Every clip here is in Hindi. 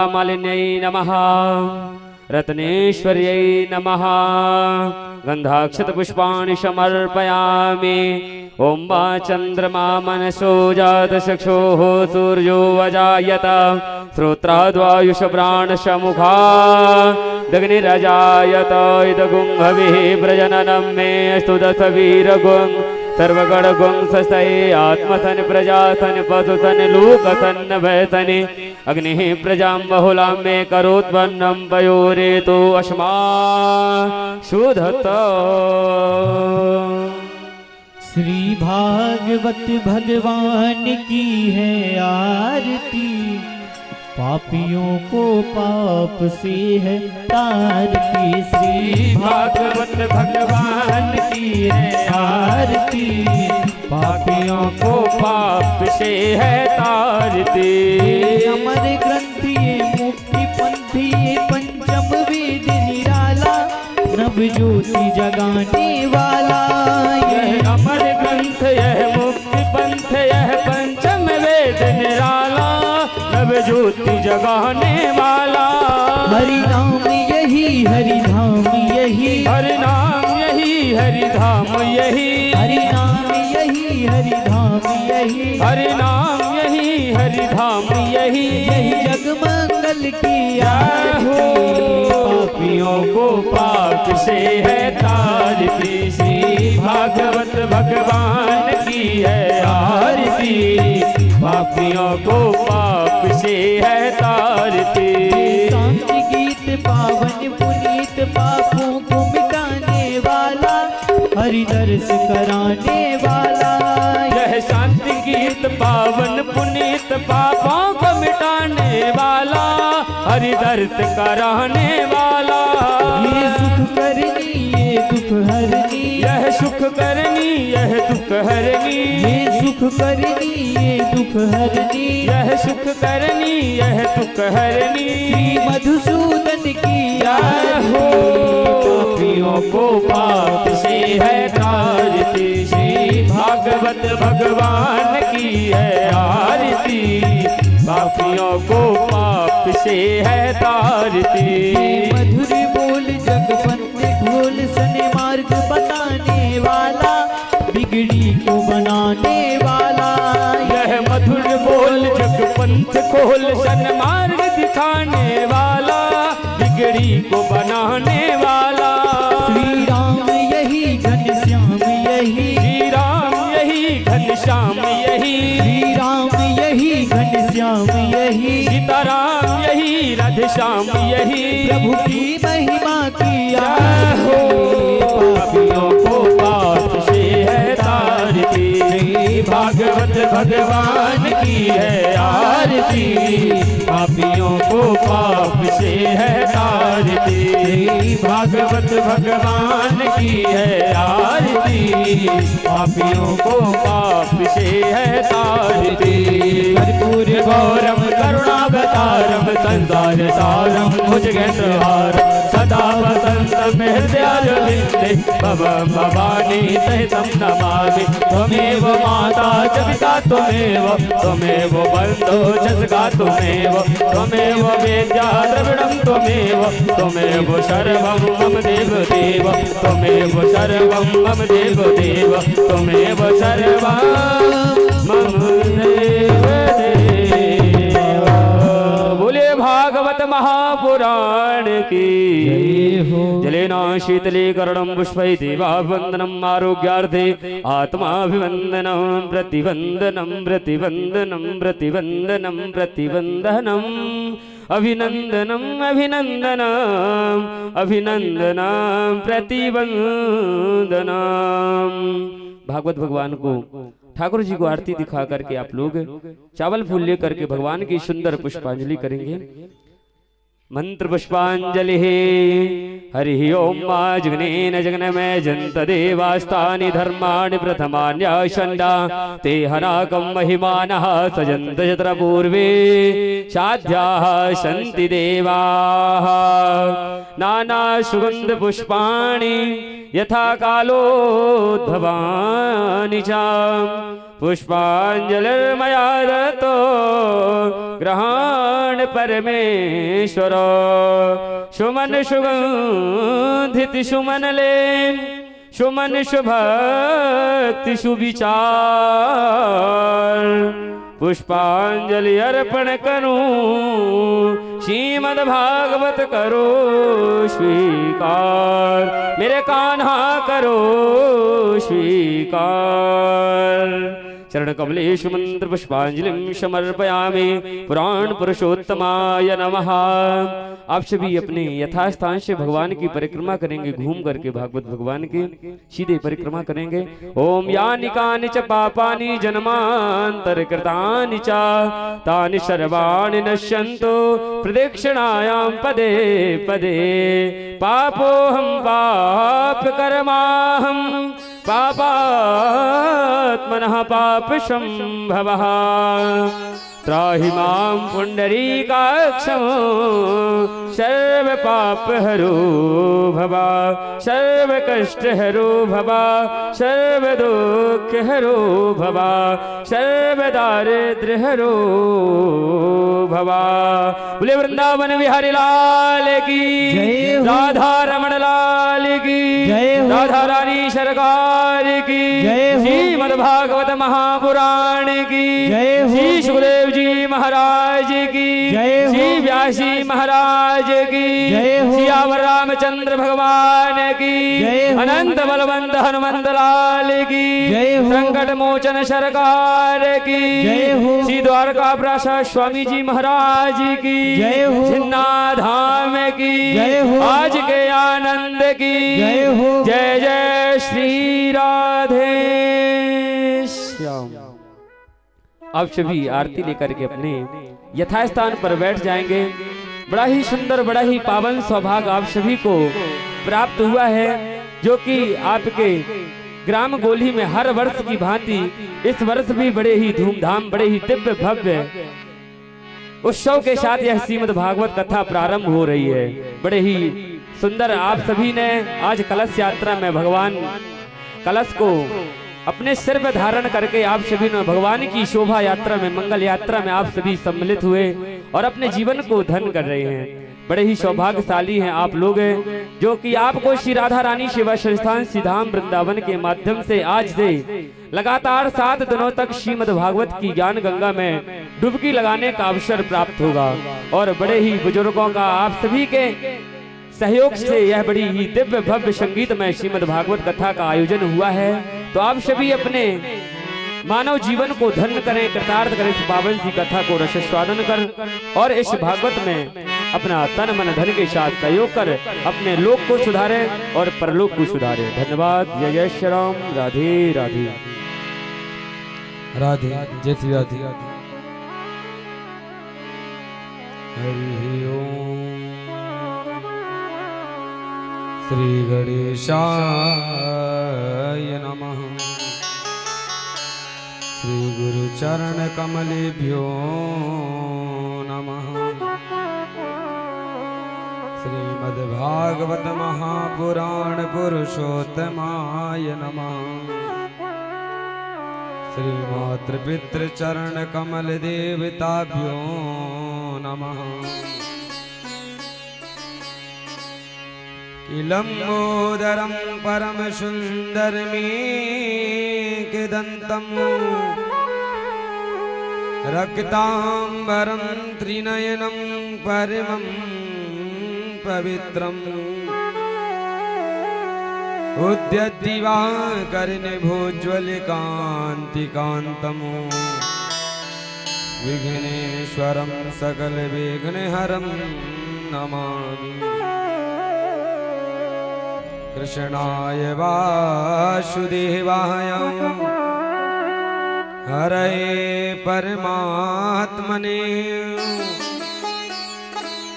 मालिन्यै नमः। रत्नेश्वर्यै नमः। गन्धाक्षतपुष्पाणि समर्पयामि। ॐ वा चन्द्रमा मनसो जातचक्षुः सूर्यो अजायत श्रोत्राद्वायुषप्राणसमुखादग्निरजायत इदगुंहविः प्रजननं मे अस्तु दशवीरगुं सर्वगणगुं सस्तये आत्मसन प्रजासन पशुसन लोकसन भयसनि अग्निः प्रजां बहुलां मे करोत्पन्नं पयोरेतो अस्मा शुद्धत। श्री भागवत भगवान की है आरती, पापियों को पाप से है तारती। श्री भागवत भगवान की है आरती, पापियों को पाप से है तारती। अमर ग्रंथ ये मुक्ति पंथी ये पंचम वेद निराला, नव ज्योति जगाने वाला। यह अमर ग्रंथ यह मुक्ति पंथ यह पंचम वेद निराला, नव ज्योति जगाने वाला। हरि नाम यही हरि धाम यही, हरि नाम यही हरि धाम यही, हरि नाम यही हरि धाम यही, हरि नाम यही हरि धाम यही। यही जगमंगल की हो पापियों को पाप से है तारती। श्री भागवत भगवान की है आरती, पापियों को पाप से है तारती। शांति गीत पावन पुनीत पापों को मिटाने वाला, हरि दर्श कराने वाला। यह शांति गीत पावन पुनीत पापों को मिटाने वाला, हरि दर्श कराने वाला। ये सुख करनी ये दुख हरनी, यह सुख करनी यह दुख हरनी, ये सुख करनी ये दुख हरनी, यह सुख करनी यह दुख हरनी। श्री मधुसूदन की हो पापियों को पाप से है तारती। श्री भागवत भगवान की है आरती, पापियों को पाप से है तारती। मधुर बोल जगपंथ घोल सने मार्ग बताने वाला, बिगड़ी को बनाने वाला। यह मधुर बोल जगपंथ खोल सन्मार्ग दिखाने वाला, बिगड़ी को बनाने वाला। श्री राम यही घनश्याम यही, श्री राम यही घनश्याम यही, श्री राम यही घनश्याम यही, सीताराम यही राधेश्याम यही। प्रभु की महिमा किया हो पापियों को पाप से है तारती। श्री भागवत भगवान की है आरती, पापियों को पाप से है तारती। श्री भागवत भगवान की है आरती, पापियों को पाप से है तारती। कर्पूर गौरम करुणावतारम संसार सारम भुजगेन्द्रहारम सदा वसंतम हृदयारविंदे भवं भवानी सहितं नमामि। त्वमेव माता च पिता त्वमेव, त्वमेव बन्धो च सखा त्वमेव, त्वमेव वेद्या द्रविणं त्वमेव, त्वमेव सर्वं मम देवदेव, त्वमेव सर्वं मम देवदेव, त्वमेव सर्वं मम देवदेव। बोले भागवत महापुराण की जलेन शीतलीकरणं पुष्पैर्देवावन्दनम् आरोग्यार्थे आत्माभिवन्दनं प्रतिवन्दनं प्रतिवन्दनं प्रतिवन्दनं प्रतिवन्दनम् अभिनंदनम अभिनंदनम अभिनंदनम प्रतिवंदनम। भागवत भगवान को ठाकुर जी को आरती दिखा करके आप लोग चावल फूल लेकर के भगवान की सुंदर पुष्पांजलि करेंगे। मंत्र पुष्पांजलि हरि ओम मा जगनेन जगनमय जंत देवास्तानि धर्माणि प्रथमान्याशंडा ते हनाकं महिमानः सजन्त यत्र पूर्वे साध्याः सन्ति देवाः। नाना सुगंध पुष्पाणि यथा कालोद्भवानि च पुष्पांजलिर्मया दत्तो ग्रहण परमेश्वर सुमन सुगंधित सुमन ले सुमन सुभक्ति सुविचार पुष्पांजलि अर्पण करूं श्रीमद् भागवत करो स्वीकार मेरे कान्हा करो स्वीकार चरण कमलेश मंत्र पुष्पांजलि समर्पयामि पुराण पुरुषोत्तमाय नमः। आप सभी अपने यथास्थान से भगवान की परिक्रमा करेंगे, घूम करके भागवत भगवान के सीधे परिक्रमा करेंगे। ओम यानि कानि च पापानि जन्मांतर कृतानि च तानि सर्वाणि नश्यन्तो प्रदक्षिणायां पदे पदे पापोऽहं पाप कर्माहं पापात्मनः पाप संभवः त्राहि मां पुंडरीकाक्षं सर्व पाप हरो भवा सर्व कष्ट हरो भवा सर्व दुख हरो भवा सर्व दारिद्र्य हरो भवा। बोले वृंदावन बिहारी लाल की जय हो। राधा रमण लाल की जय हो। राधा रानी सरकार की जय हो। श्रीमद् भागवत महापुराण की जय हो। श्री सुखदेव जी महाराज की जय हो। श्री व्यासी महाराज की जय हो। सियावर रामचंद्र भगवान की जय हो। अनंत बलवंत हनुमंत लाल की जय हो। संकट मोचन सरकार की जय हो। श्री द्वारका प्रसाद स्वामी जी महाराज की जय हो। छिन्ना धाम की जय हो। आज के आनंद की जय हो। जय जय श्री राधे श्याम। आप सभी आरती लेकर के अपने यथास्थान पर बैठ जाएंगे। बड़ा ही सुंदर बड़ा ही पावन सौभाग्य आप सभी को प्राप्त हुआ है, जो कि आपके ग्राम गोली में हर वर्ष की भांति इस वर्ष भी बड़े ही धूमधाम बड़े ही दिव्य भव्य उत्सव के साथ यह श्रीमद् भागवत कथा प्रारंभ हो रही है। बड़े ही सुंदर आप सभी ने आज कलश यात्रा में भगवान कलश को अपने सिर पर धारण करके आप सभी ने भगवान की शोभा यात्रा में मंगल यात्रा में आप सभी सम्मिलित हुए और अपने जीवन को धन्य कर रहे हैं। बड़े ही सौभाग्यशाली हैं आप लोग, जो कि आपको श्री राधा रानी सेवा संस्थान सीधाम वृंदावन के माध्यम से आज से लगातार 7 दिनों तक श्रीमद् भागवत की ज्ञान गंगा में डुबकी लगाने का अवसर प्राप्त होगा। और बड़े ही बुजुर्गों का आप सभी के सहयोग से यह बड़ी ही दिव्य भव्य संगीतमय श्रीमद् भागवत कथा का आयोजन हुआ है। तो आप सभी अपने मानव जीवन को धन्य करें, कृतार्थ करें इस पावन सी कथा को रसस्वादन कर और इस भागवत में अपना तन मन धन के साथ सहयोग कर अपने लोक को सुधारे और परलोक को सुधारे। धन्यवाद। जय जय श्री राम। राधे राधे राधे जय श्री राधे। हरि ओम श्री गणेशाय नमः। श्री गुरु चरण कमलेभ्यो नमः। श्रीमद् भागवत महापुराण पुरुषोत्तमाय नमः। श्री मातृपितृ चरण कमल देवताभ्यो नमः। लंबोदरम परम सुंदरमेकदंतम रक्तांबरम त्रिनयनम परमं पवित्रम उद्यद्दिवाकर्णिभोज्ज्वलकान्तिकान्तम् विघ्नेश्वरं सकलविघ्नहरं नमामि। कृष्णाय वासुदेवाय हरये परमात्मने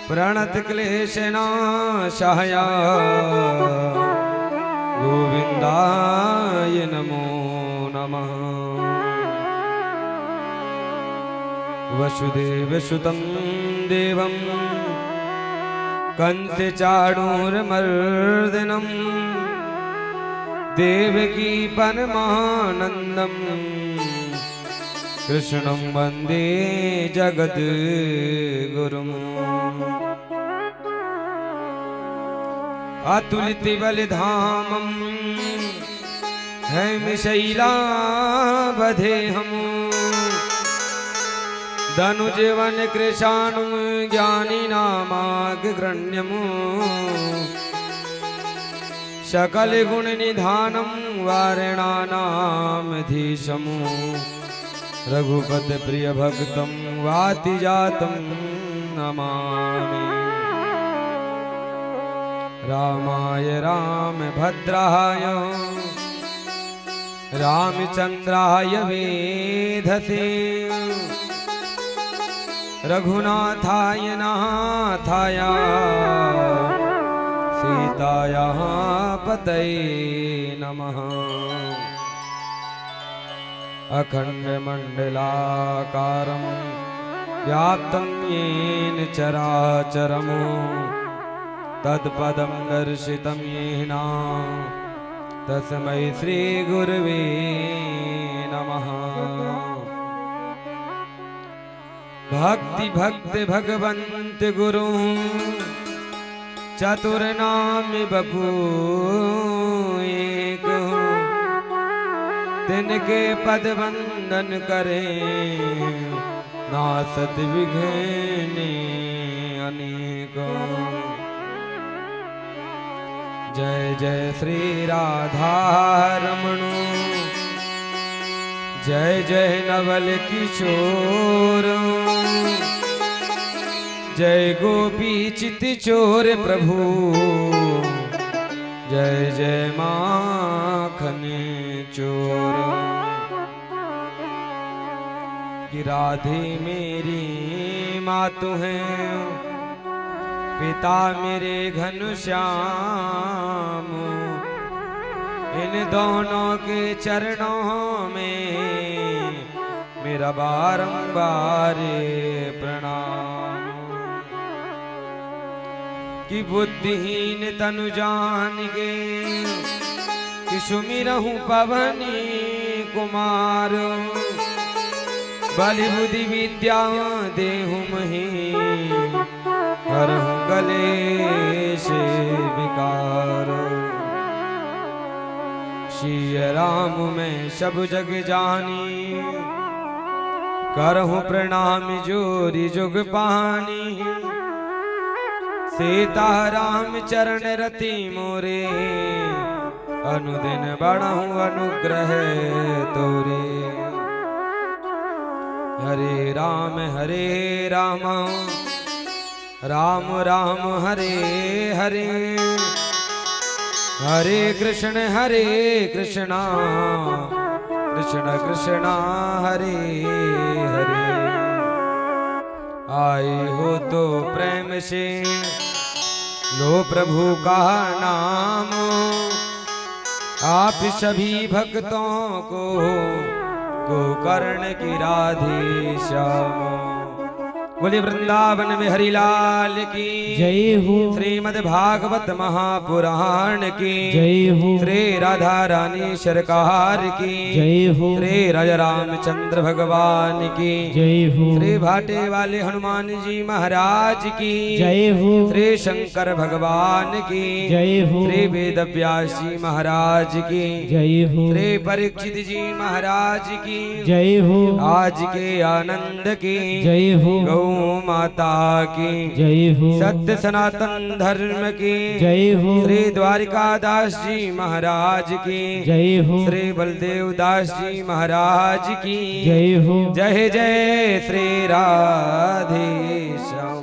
प्रणतक्लेशनाशाय गोविन्दाय नमो नमः। वसुदेवसुतं देवं कंसचाणूरमर्दनं देवकी परमानन्दं कृष्णं वन्दे जगद्गुरुम् अतुलितबलधामं हैमशैलावधेहम् धनुजवन कृशाणुं ज्ञानिनामाग्रण्यम् सकलगुणनिधानं वारणानामधीशम् रघुपतिप्रियभक्तं वातिजातं नमामि रामाय रामभद्राय रामचन्द्राय वेधसे रघुनाथाय नाथाय सीताया पतये नमः अखण्डमण्डलाकारं व्याप्तं येन चराचरं तत्पदं दर्शितं येन तस्मै श्रीगुरवे नमः भक्ति भक्त भगवंत गुरु चतुर्नाम बपू एक तिनके पद वंदन करे नासत विघ्ने अनेक जय जय श्री राधा रमण जय जय नवल किशोर जय गोपी चित चोर प्रभु जय जय माखन चोर कि राधे मेरी मातु हैं पिता मेरे घनश्याम इन दोनों के चरणों में मेरा बारंबार प्रणाम कि बुद्धिहीन तनु जान गे कि सुमिरहूं पवनी कुमार बलि बुद्धि विद्या देहु मही हरहूं कलेश विकार श्री राम में सब जग जानी करहूं प्रणाम जोरी जुग पानी सीता राम चरण रति मोरे अनुदिन बढ़हूं अनुग्रह तोरे हरे राम राम राम हरे हरे हरे कृष्ण कृष्ण कृष्ण हरे हरे आए हो तो प्रेम से लो प्रभु का नाम आप सभी भक्तों को गोकर्ण की राधे श्याम बोले वृंदावन में हरिलाल की जय हो श्रीमद् भागवत महापुराण की जय हो श्री राधा रानी सरकार की जय हो श्री राजा रामचंद्र भगवान की जय हो श्री भाटे वाले हनुमान जी महाराज की जय हो श्री शंकर भगवान की जय हो श्री वेद व्यास जी महाराज की जय हो श्री परीक्षित जी महाराज की जय हो आज के आनंद की जय हो गौ माता की जय हो सत्य सनातन धर्म की जय हो श्री द्वारिकादास जी महाराज की जय हो श्री बलदेव दास जी महाराज की जय हो जय जय श्री राधे श्याम।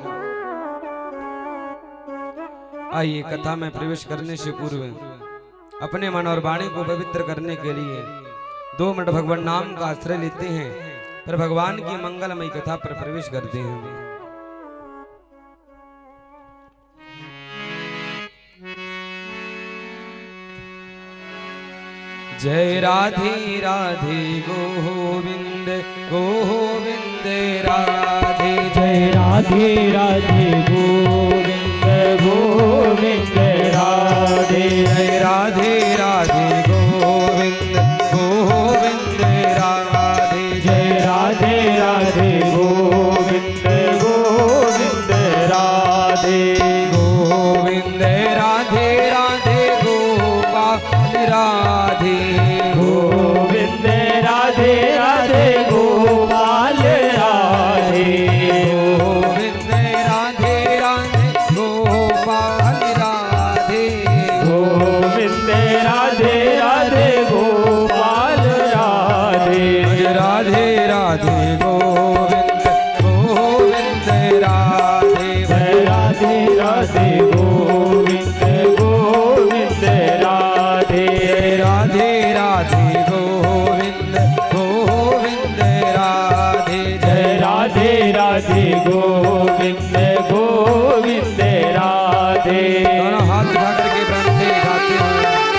आइए कथा में प्रवेश करने से पूर्व अपने मन और वाणी को पवित्र करने के लिए 2 मिनट भगवान नाम का आश्रय लेते हैं, फिर भगवान की मंगलमयी कथा पर प्रवेश करते हैं। जय राधे राधे गोविंद गोविंद राधे जय राधे राधे गोविंद गोविंद राधे जय राधे राधे गोविंद गोविंद राधे जय राधे राधे गोविंद राधे राधे गोपाल राधे गोविंद राधे राधे गोपाल राधे गोविंद राधे राधे गोपाल राधे गोविंद राधे राधे गोपाल राधे राधे राधे गोविंद गोविंद राधे राधे राधे गोविंद गोविंद राधे राधे राधे गोविंद गोविंद राधे जय राधे राधे गोविंद गोविंद राधे दोनों हाथ उठा करके प्रेम से गाते हुए हरि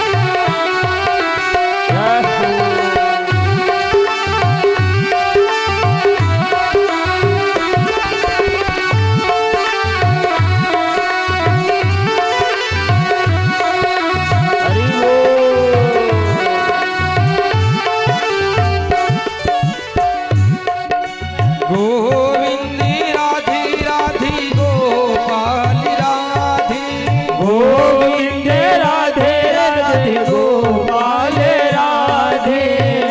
गोविंद राधे राधे गोपाल राधे गोविंद राधे राधे गोपाल राधे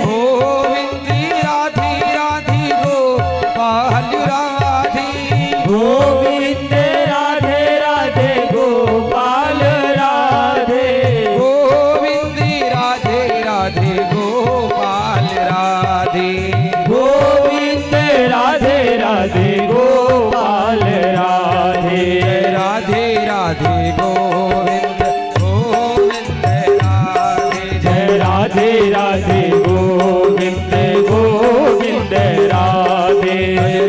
गोविंद राधे राधे गोपाल राधे गोविंद राधे राधे गोपाल राधे गोविंद राधे राधे गोपाल राधे गोविंद राधे राधे गोपाल राधे राधे राधे गोविंद गोविंद राधे जय राधे राधे गोविंद गोविंद राधे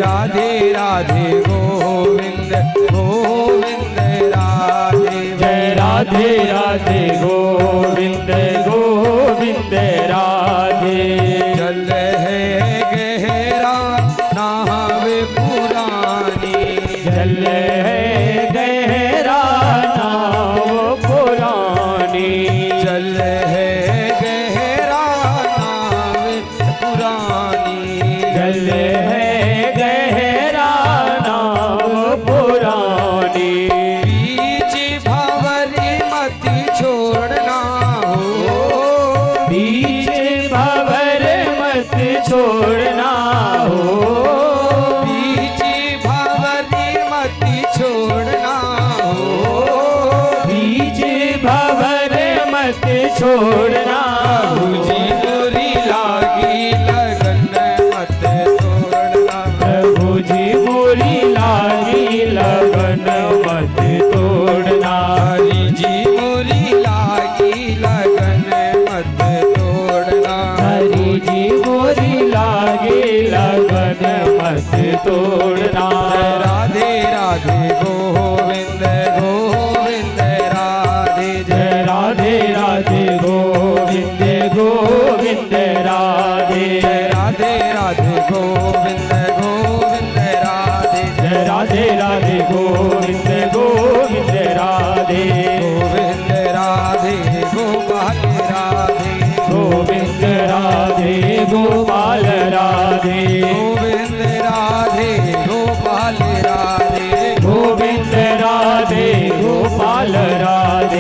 राधे राधे गोविंद गोविंद राधे जय राधे राधे गोविंद गोविंद राधे जल है गहरा नावे पुरानी जल है गहरा नाव पुरानी जल है गहरा नावे पुरानी जल है गहरा नाव पुरानी बीच भंवरी मत छोड़ना हो बीच भंवर मत छोड़ना हो बीच भंवरी मत छोड़ना हो बीच भंवर मत छोड़ना मुझे मोरी लागी लगन मत तोड़ना प्रभु जी मोरी लागी लगन मत तोड़ना हरि जी मोरी लागी लगन मत तोड़ना हरि जी मोरी लागी लगन मत तोड़ना राधे राधे गोविंद गोविंद राधे जय राधे राधे गोविंद गोविंद राधे राधे राधे गोविंद गोविंद राधे जय राधे राधे गोविंद गोविंद राधे गोविंद राधे गोपाल राधे गोविंद राधे गोपाल राधे गोविंद राधे गोपाल राधे गोविंद राधे गोपाल राधे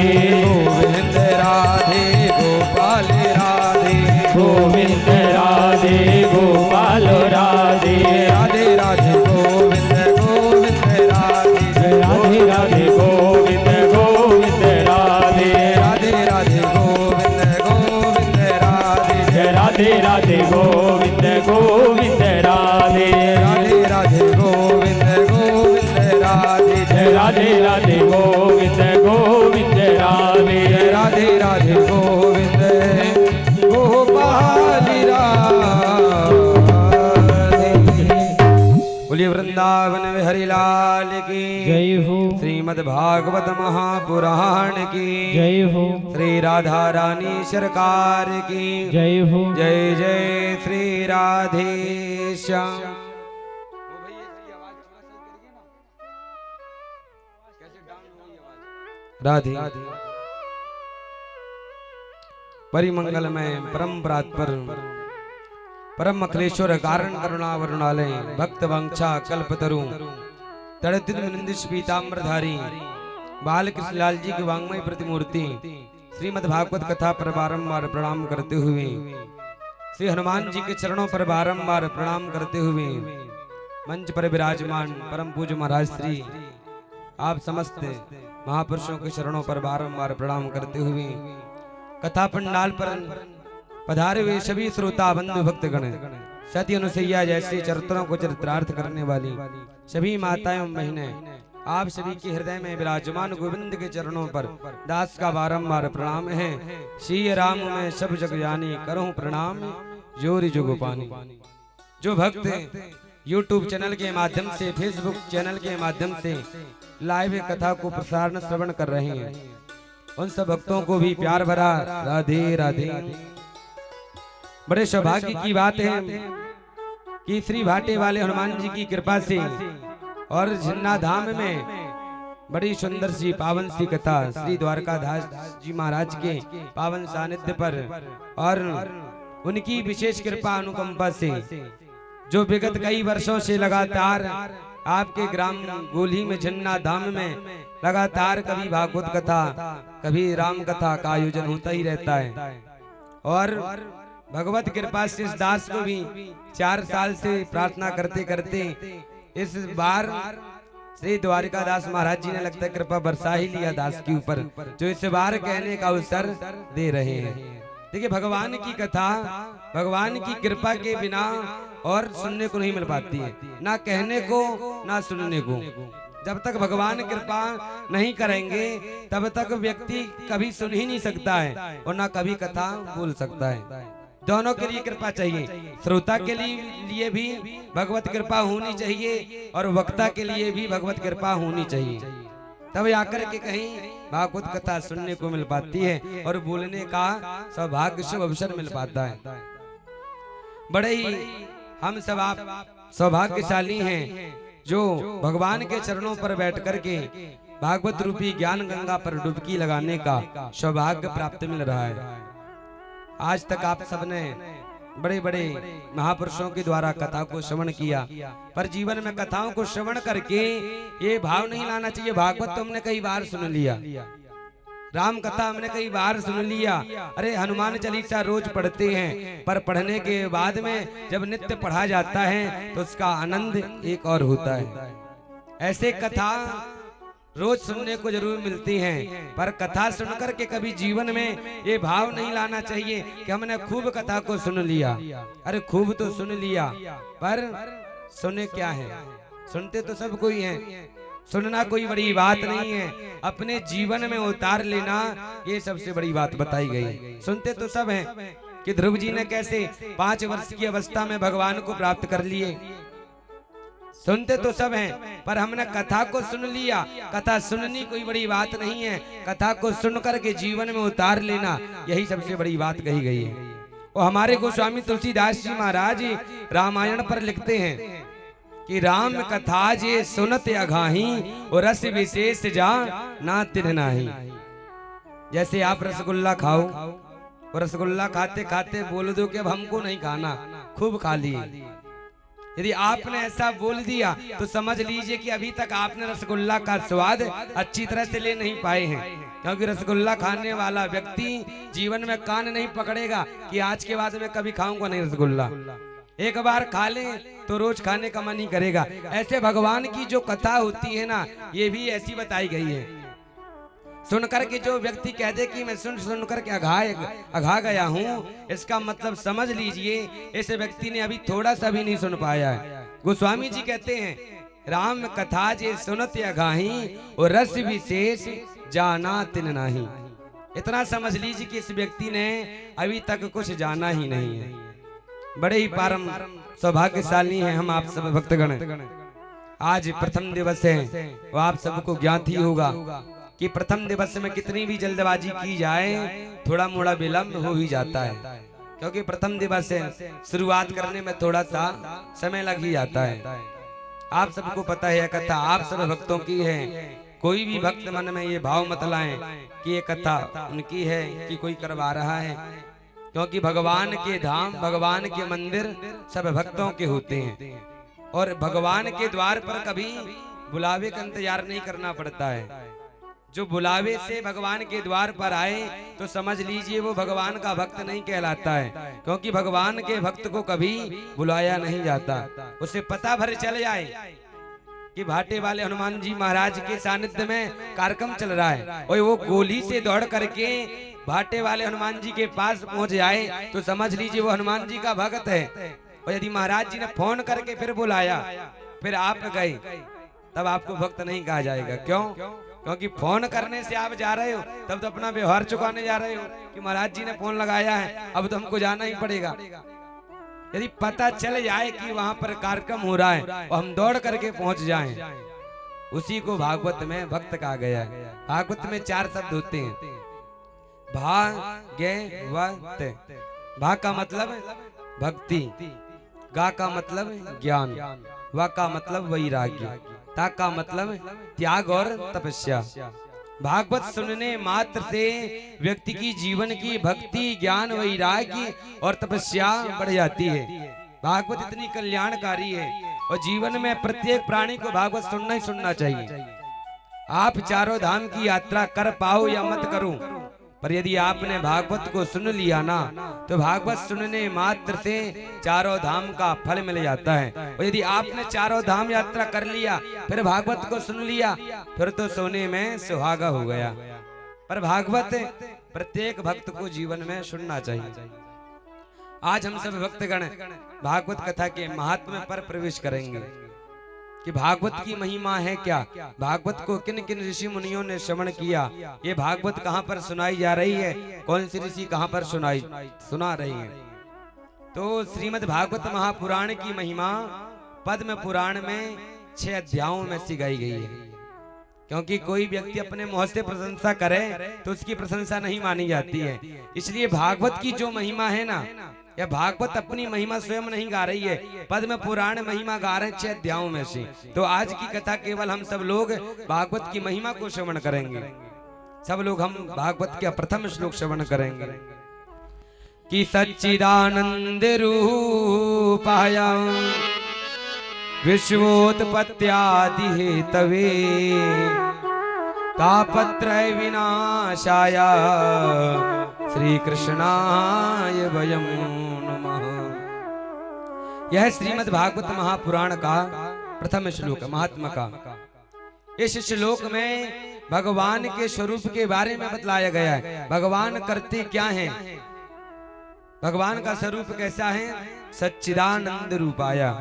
गोविंद राधे गोपाल राधे गोविंद राधे गोपाल राधे राधे राधे गोविंद गोविंद राधे राधे राधे गोविंद गोविंद राधे राधे राधे गोविंद गोविंद राधे जय राधे राधे गोविंद गोविंद राधे राधे राधे गोविंद गोविंद राधे जय राधे राधे गोविंद गोविंद राधे राधे राधे गोविंद गोपाल राधे बोलिए वृंदावन में हरिलाल की जय हो श्रीमद् भागवत महापुराण की जय हो श्री राधा रानी सरकार की जय हो जय जय श्री राधे श्याम राधे परिमंगल में परम प्रातपर परम अखिलेश्वर कारण करुणा वरुणालय भक्त वंशा कल्पतरु तड़तित मिनिंदिश पीताम्बरधारी बाल कृष्णलाल जी की वांग्मय प्रतिमूर्ति श्रीमद् भागवत कथा पर बारंबार प्रणाम करते हुए, श्री हनुमान जी के चरणों पर बारंबार प्रणाम करते हुए, मंच पर विराजमान परम पूज्य महाराज श्री आप समस्त महापुरुषों के चरणों पर बारंबार प्रणाम करते हुए, कथा पंडाल पर पधारे हुए सभी श्रोता बंधु भक्तगण, सती अनुसैया जैसे चरित्रों को चरित्रार्थ करने वाली सभी माताएं एवं बहनें, आप सभी के हृदय में विराजमान गोविंद के चरणों पर दास का बारंबार प्रणाम है। श्री राम में सब जग जानी करूं प्रणाम जोरी जुगोपानी। जो भक्त YouTube चैनल के माध्यम से, फेसबुक चैनल के माध्यम से लाइव कथा को प्रसारण श्रवण कर रहे हैं, उन सब भक्तों को भी प्यार भरा राधे राधे। बड़े सौभाग्य की बात है कि श्री भाटे वाले हनुमान जी की कृपा से और झन्ना धाम में बड़ी सुंदर सी पावन सी कथा श्री द्वारकाधास जी महाराज के पावन सानिध्य पर और उनकी विशेष कृपा अनुकंपा से जो विगत कई वर्षों से लगातार आपके ग्राम गोली में झन्ना धाम में लगातार कभी भागवत कथा कभी राम कथा का आयोजन होता ही रहता है। और भगवत कृपा से इस दास को भी 4 साल से प्रार्थना करते करते इस बार श्री द्वारकादास महाराज जी ने लगता है कृपा बरसा ही लिया दास के ऊपर, जो इस बार कहने का अवसर दे रहे हैं। देखिए, भगवान की कथा भगवान की कृपा के बिना और सुनने को नहीं मिल पाती है, ना कहने को ना सुनने को। जब तक भगवान कृपा नहीं करेंगे तब तक व्यक्ति कभी सुन ही नहीं सकता है और ना कभी कथा बोल सकता है। दोनों के लिए कृपा चाहिए, श्रोता के लिए भी भगवत कृपा होनी चाहिए और वक्ता के लिए भी भगवत कृपा होनी चाहिए, तब आकर के कहीं भागवत कथा सुनने को मिल पाती है और बोलने का सौभाग्य शुभ अवसर मिल पाता है। बड़े ही हम सब आप सौभाग्यशाली हैं जो भगवान के चरणों पर बैठ करके भागवत रूपी ज्ञान गंगा पर डुबकी लगाने का सौभाग्य प्राप्त मिल रहा है। आज तक आप सबने बड़े बड़े महापुरुषों के द्वारा कथा को श्रवण किया, पर जीवन में कथाओं को श्रवण करके ये भाव नहीं लाना चाहिए भागवत तो हमने कई बार सुन लिया, राम कथा हमने कई बार सुन लिया, अरे हनुमान चालीसा रोज पढ़ते हैं, पर पढ़ने के बाद में जब नित्य पढ़ा जाता है तो उसका आनंद एक और होता है। ऐसे कथा रोज सुनने को जरूर मिलती हैं, पर कथा सुनकर के कभी जीवन में ये भाव नहीं लाना चाहिए कि हमने खूब कथा को सुन लिया। अरे खूब तो सुन लिया, पर सुने क्या है? सुनते तो सब कोई हैं, सुनना कोई बड़ी बात नहीं है, अपने जीवन में उतार लेना ये सबसे बड़ी बात बताई गई। सुनते तो सब हैं कि ध्रुव जी ने कैसे 5 वर्ष की अवस्था में भगवान को प्राप्त कर लिए, सुनते तो सब हैं, पर हमने कथा को सुन लिया। कथा सुननी कोई बड़ी बात नहीं है, कथा को सुनकर के जीवन में उतार लेना यही सबसे बड़ी बात कही गई है। और हमारे गोस्वामी तुलसीदास जी महाराज रामायण पर लिखते हैं कि राम कथा जे सुनत अघाही और रस विशेष जा ना तिन्ह नाही। जैसे आप रसगुल्ला खाओ और रसगुल्ला खाते खाते बोल दो कि अब हमको नहीं खाना, खूब खा लिए। यदि आपने ऐसा बोल दिया तो समझ लीजिए कि अभी तक आपने रसगुल्ला का स्वाद अच्छी तरह से ले नहीं पाए हैं, क्योंकि रसगुल्ला खाने वाला व्यक्ति जीवन में कान नहीं पकड़ेगा कि आज के बाद मैं कभी खाऊंगा नहीं रसगुल्ला। एक बार खा ले तो रोज खाने का मन ही करेगा। ऐसे भगवान की जो कथा होती है ना, ये भी ऐसी बताई गई है। सुनकर के जो व्यक्ति कह दे कि मैं सुन कर के अघा गया हूँ, इसका मतलब समझ लीजिए इस व्यक्ति ने अभी थोड़ा सा भी नहीं सुन पाया है। गोस्वामी जी कहते हैं राम कथा जे सुनत अघाही और रस विशेष जाना तिन नाही। इतना समझ लीजिए कि इस व्यक्ति ने अभी तक कुछ जाना ही नहीं है। बड़े ही परम सौभाग्यशाली हैं हम आप सब भक्तगण। आज प्रथम दिवस है, वो आप सबको ज्ञात ही होगा कि प्रथम दिवस में कितनी भी जल्दबाजी की जाए थोड़ा मोड़ा विलंब हो ही जाता है, क्योंकि प्रथम दिवस है, शुरुआत करने में थोड़ा सा समय लग ही जाता है। आप सबको पता है कथा आप सब भक्तों की है, कोई भी भक्त मन में ये भाव मत लाएं कि ये कथा उनकी है कि कोई करवा रहा है, क्योंकि भगवान के धाम भगवान के मंदिर सब भक्तों के होते हैं और भगवान के द्वार पर कभी बुलावे का इंतजार नहीं करना पड़ता है। जो बुलावे से भगवान के द्वार पर आए तो समझ लीजिए वो भगवान का भक्त नहीं कहलाता है, क्योंकि भगवान के भक्त को कभी बुलाया नहीं जाता। उसे पता भर चल जाए कि भाटे वाले हनुमान जी महाराज के सानिध्य में कार्यक्रम चल रहा है और वो गोली से दौड़ करके भाटे वाले हनुमान जी के पास पहुंच जाए तो समझ लीजिए वो हनुमान जी का भक्त है। और यदि महाराज जी ने फोन करके फिर बुलाया, फिर आप गए, तब आपको भक्त नहीं कहा जाएगा। क्यों? क्योंकि फोन करने से आप जा रहे हो, तब तो अपना व्यवहार चुकाने जा रहे हो कि महाराज जी ने फोन लगाया है, अब तो हमको जाना ही पड़ेगा। यदि पता चल जाए कि वहां पर कार्यक्रम हो रहा है और हम दौड़ करके पहुंच जाएं, उसी को भागवत में भक्त कहा गया है। भागवत में 4 शब्द होते हैं, भागवत। भाग का मतलब भक्ति, गा का मतलब ज्ञान, वा का मतलब वैराग्य, ता का मतलब त्याग और तपस्या। भागवत सुनने मात्र से व्यक्ति की जीवन की भक्ति, ज्ञान, वैराग्य और तपस्या बढ़ जाती है। भागवत इतनी कल्याणकारी है और जीवन में प्रत्येक प्राणी को भागवत सुनना ही सुनना चाहिए। आप चारों धाम की यात्रा कर पाओ या मत करो, पर यदि आपने भागवत को सुन लिया ना, तो भागवत सुनने मात्र से चारों धाम का फल मिल जाता है। और यदि आपने चारों धाम यात्रा कर लिया, फिर भागवत को सुन लिया, फिर तो सोने में सुहागा हो गया। पर भागवत प्रत्येक भक्त को जीवन में सुनना चाहिए। आज हम सब भक्तगण भागवत कथा के महात्म्य पर प्रवेश करेंगे कि भागवत की महिमा है क्या, भागवत को किन किन ऋषि मुनियों ने श्रवण किया, ये भागवत कहाँ पर सुनाई जा रही है, कौन सी ऋषि कहाँ पर सुना रही है। तो श्रीमद् भागवत महापुराण की महिमा पद्म पुराण में 6 अध्यायों में सी गाई गई है। क्योंकि कोई व्यक्ति अपने मुंह से प्रशंसा करे तो उसकी प्रशंसा नहीं मानी जाती है। इसलिए भागवत की जो महिमा है ना, यह भागवत अपनी महिमा स्वयं नहीं गा रही है, पद्म पुराण महिमा गा रहे हैं 6 अध्यायों में से। तो आज की कथा केवल हम सब लोग भागवत की महिमा को श्रवण करेंगे। सब लोग हम भागवत के प्रथम श्लोक श्रवण करेंगे कि सच्चिदानंद रूपाय विश्वोत्पत्त्यादि हेतवे तापत्रय विनाशाय श्री कृष्णाय वयं नमः। यह श्रीमद् भागवत महापुराण का प्रथम श्लोक महात्मा का। इस श्लोक में भगवान के स्वरूप के बारे में बतलाया गया है। भगवान करते क्या हैं, भगवान का स्वरूप कैसा है। सच्चिदानंद रूपाया,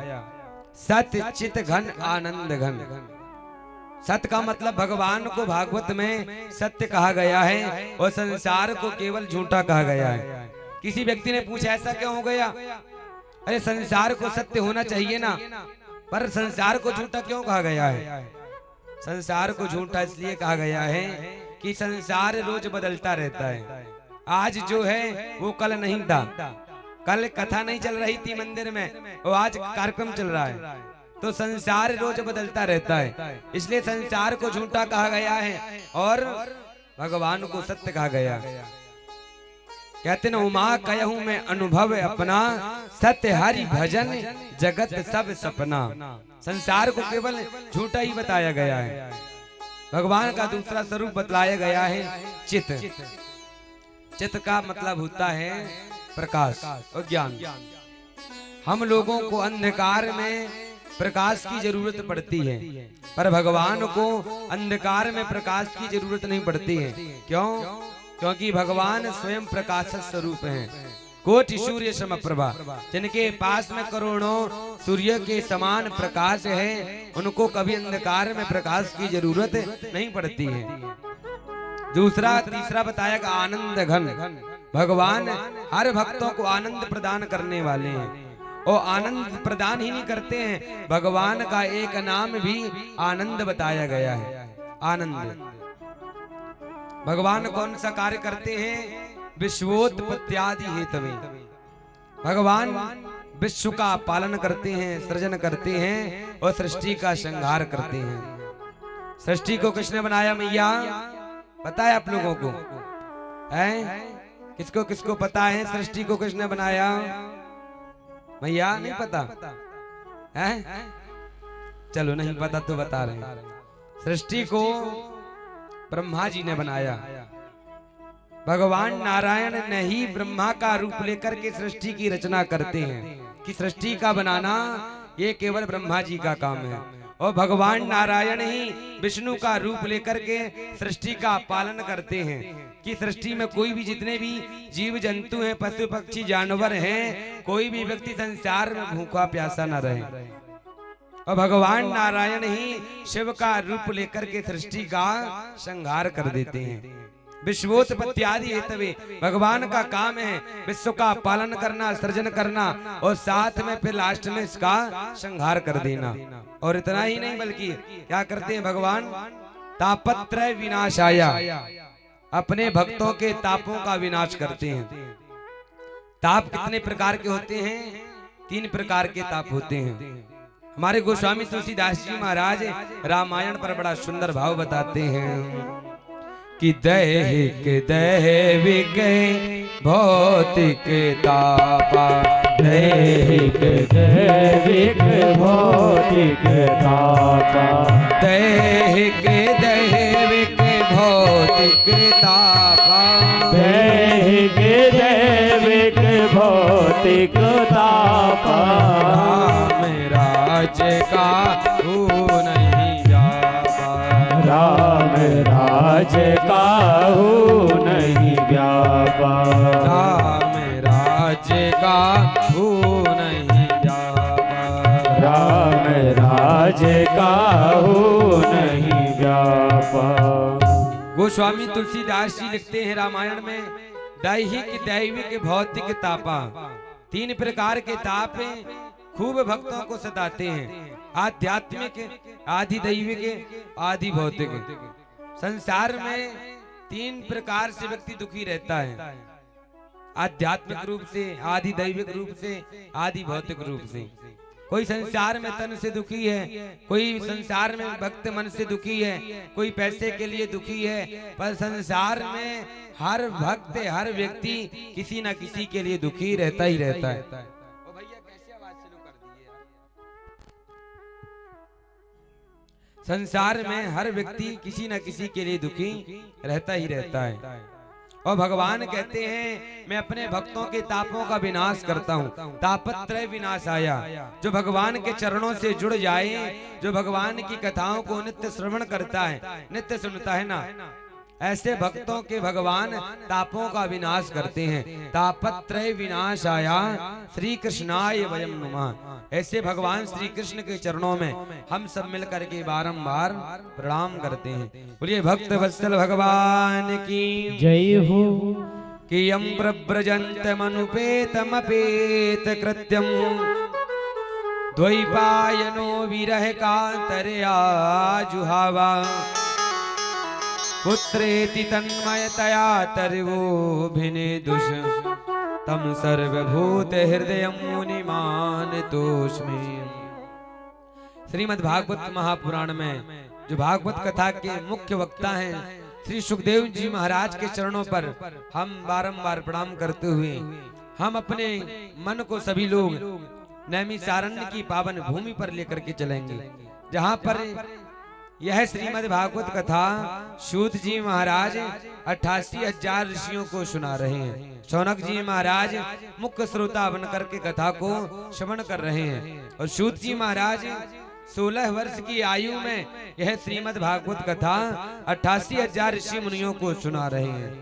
सत्य चित घन आनंद घन। सत्य का मतलब भगवान को भागवत में सत्य कहा गया है और संसार को केवल झूठा कहा गया है। किसी व्यक्ति ने पूछा ऐसा क्यों हो गया, अरे संसार को सत्य होना चाहिए ना, पर संसार को झूठा क्यों कहा गया है। संसार को झूठा इसलिए कहा गया है कि संसार रोज बदलता रहता है। आज जो है वो कल नहीं था, कल कथा नहीं चल रही थी मंदिर में, वो आज कार्यक्रम चल रहा है। तो संसार रोज बदलता रहता है, इसलिए संसार को झूठा कहा गया है और भगवान को सत्य कहा गया। कहते न उमा कहूं मैं अनुभव अपना, सत्य हरि भजन जगत सब सपना। संसार को केवल झूठा ही बताया गया है। भगवान का दूसरा स्वरूप बतलाया गया है चित। चित का मतलब होता है प्रकाश और ज्ञान। हम लोगों को अंधकार में प्रकाश की जरूरत पड़ती है, पर भगवान को अंधकार में प्रकाश की जरूरत नहीं पड़ती है। क्यों? क्योंकि भगवान स्वयं प्रकाश स्वरूप हैं। कोटि सूर्य समप्रभा, जिनके पास में करोड़ों सूर्य के समान प्रकाश है, उनको कभी अंधकार में प्रकाश की जरूरत नहीं पड़ती है। तीसरा बताया कि आनंद घन। भगवान हर भक्तों को आनंद प्रदान करने वाले हैं और आनंद प्रदान ही नहीं करते हैं, भगवान का एक नाम भी आनंद बताया गया है। आनंद भगवान कौन सा कार्य करते हैं, विश्वोत्पत्त्यादि हेतवे। भगवान विश्व का पालन करते हैं, सृजन करते हैं और सृष्टि का संहार करते हैं। सृष्टि को किसने बनाया मैया, पता है आप लोगों को? है किसको किसको पता है सृष्टि को किसने बनाया? मैया नहीं पता है? चलो नहीं पता तो बता रहे हैं। सृष्टि को ब्रह्मा जी ने बनाया। भगवान नारायण ने ही ब्रह्मा का रूप लेकर के सृष्टि की रचना करते हैं कि सृष्टि का बनाना ये केवल ब्रह्मा जी का काम है, और भगवान नारायण ही विष्णु का रूप लेकर के सृष्टि का पालन करते हैं कि सृष्टि में कोई भी जितने भी जीव जंतु हैं, पशु पक्षी जानवर हैं, कोई भी व्यक्ति संसार में भूखा प्यासा न रहे। और भगवान नारायण ही शिव का रूप लेकर के सृष्टि का संहार कर देते हैं। विश्वोत्पत्ति आदि हेतवे भगवान का काम है विश्व का पालन करना, सृजन करना, और साथ में फिर लास्ट में इसका संहार कर देना। और इतना ही नहीं बल्कि क्या करते हैं भगवान, तापत्रय विनाशाया, अपने भक्तों के तापों का विनाश करते हैं। ताप कितने प्रकार के होते हैं? 3 प्रकार के ताप होते हैं। हमारे गोस्वामी तुलसीदास जी महाराज रामायण पर बड़ा सुंदर भाव बताते हैं कि दैहिक दैविक भौतिक तापा, दैहिक दैविक भौतिक तापा, दैहिक दैविक भौतिक तापा, दैहिक दैविक भौतिक तापा। राम राज का हो नहीं व्यापा, राम राज का हो नहीं व्यापा, राम राज का हो नहीं व्यापा, राम राज का हो नहीं व्यापा। गोस्वामी तुलसीदास जी लिखते हैं रामायण में, दैहिक दैविक भौतिक तापा, 3 प्रकार के ताप खूब भक्तों को सताते हैं। आध्यात्मिक, आदि दैविक, आदि भौतिक। संसार में 3 प्रकार से व्यक्ति दुखी रहता है, आध्यात्मिक रूप से, आदि दैविक रूप से, आदि भौतिक रूप से। कोई संसार में तन से दुखी है, कोई संसार में भक्त मन से दुखी है, कोई पैसे के लिए दुखी है, पर संसार में हर भक्त, हर व्यक्ति किसी न किसी के लिए दुखी रहता ही रहता है। संसार में हर व्यक्ति किसी न किसी के लिए दुखी रहता ही रहता है। और भगवान कहते हैं मैं अपने भक्तों के तापों का विनाश करता हूँ। तापत्रय विनाश आया, जो भगवान के चरणों से जुड़ जाए, जो भगवान की कथाओं को नित्य श्रवण करता है, नित्य सुनता है ना, ऐसे भक्तों के भगवान तापों का विनाश करते हैं। तापत्रय विनाश आया श्री कृष्णाय वयम नमः। ऐसे भगवान श्री कृष्ण के चरणों में हम सब मिलकर के बारंबार प्रणाम करते हैं। बोलिए भक्त वत्सल भगवान की जय हो। कि यम प्रव्रजंत मनुपेतमपेत कृत्यम द्वैपायनो विरह कांतरया जुहावा पुत्रेति तन्मयतया तर्वोभिने दुष तम सर्वभूत हृदय मुनिमान तोष्मे। श्रीमद् भागवत महापुराण में जो भागवत कथा के मुख्य वक्ता हैं श्री सुखदेव जी महाराज के चरणों पर हम बारंबार प्रणाम करते हुए हम अपने मन को सभी लोग नैमिषारण्य की पावन भूमि पर लेकर के चलेंगे, जहाँ पर यह श्रीमद् भागवत कथा सूत जी महाराज 88,000 ऋषियों को सुना रहे हैं। शौनक जी महाराज मुख्य श्रोता बनकर के कथा को श्रवण कर रहे हैं, और सूत जी महाराज 16 वर्ष की आयु में यह श्रीमद् भागवत कथा 88,000 ऋषि मुनियों को सुना रहे हैं।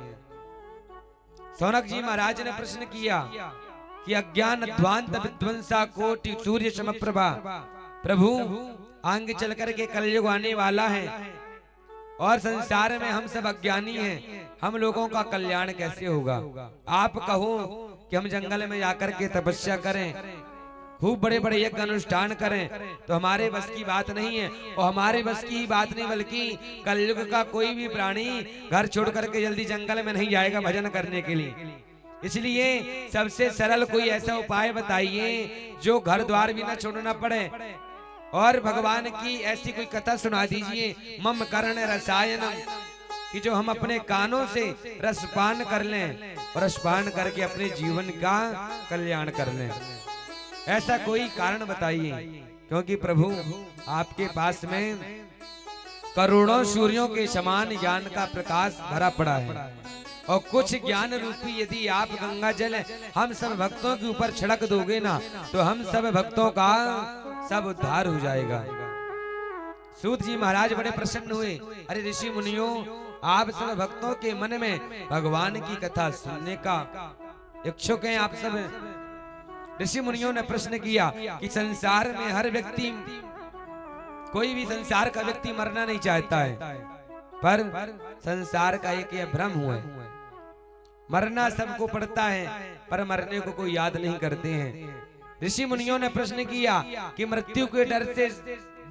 शौनक जी महाराज ने प्रश्न किया कि अज्ञान ध्वांत विध्वंसा कोटि सूर्य समप्रभा, प्रभु आगे चल कर के कलयुग आने वाला है और संसार में हम सब अज्ञानी हैं, हम लोगों का कल्याण कैसे होगा? आप कहो कि हम जंगल में जाकर के तपस्या करें, खूब बड़े बड़े यज्ञ अनुष्ठान करें, तो हमारे बस की बात नहीं है। और हमारे बस की बात नहीं बल्कि कलयुग का कोई भी प्राणी घर छोड़ करके जल्दी जंगल में नहीं जाएगा भजन करने के लिए। इसलिए सबसे सरल कोई ऐसा उपाय बताइए जो घर द्वार भी न छोड़ना पड़े, और भगवान की ऐसी कोई कथा सुना दीजिए मम कर्ण रसायनम, कि जो हम अपने कानों से रसपान कर लें और रसपान करके अपने जीवन का कल्याण कर लें। ऐसा कोई कारण बताइए। क्योंकि प्रभु आपके पास में करोड़ों सूर्यों के समान ज्ञान का प्रकाश भरा पड़ा है, और कुछ ज्ञान रूपी यदि आप गंगा जल हम सब भक्तों के ऊपर छिड़क दोगे ना, तो हम सब भक्तों का सब उद्धार हो जाएगा। सूत जी महाराज बड़े प्रसन्न हुए। अरे ऋषि मुनियों, आप सब भक्तों के मन में भगवान की कथा सुनने का इच्छुक हैं। आप सब ऋषि मुनियों ने प्रश्न किया कि संसार में हर व्यक्ति, कोई भी संसार का व्यक्ति मरना नहीं चाहता है, पर संसार का एक यह भ्रम हुआ है, मरना सबको पड़ता है पर मरने को कोई याद नहीं करते हैं। ऋषि मुनियों ने प्रश्न किया कि मृत्यु के डर से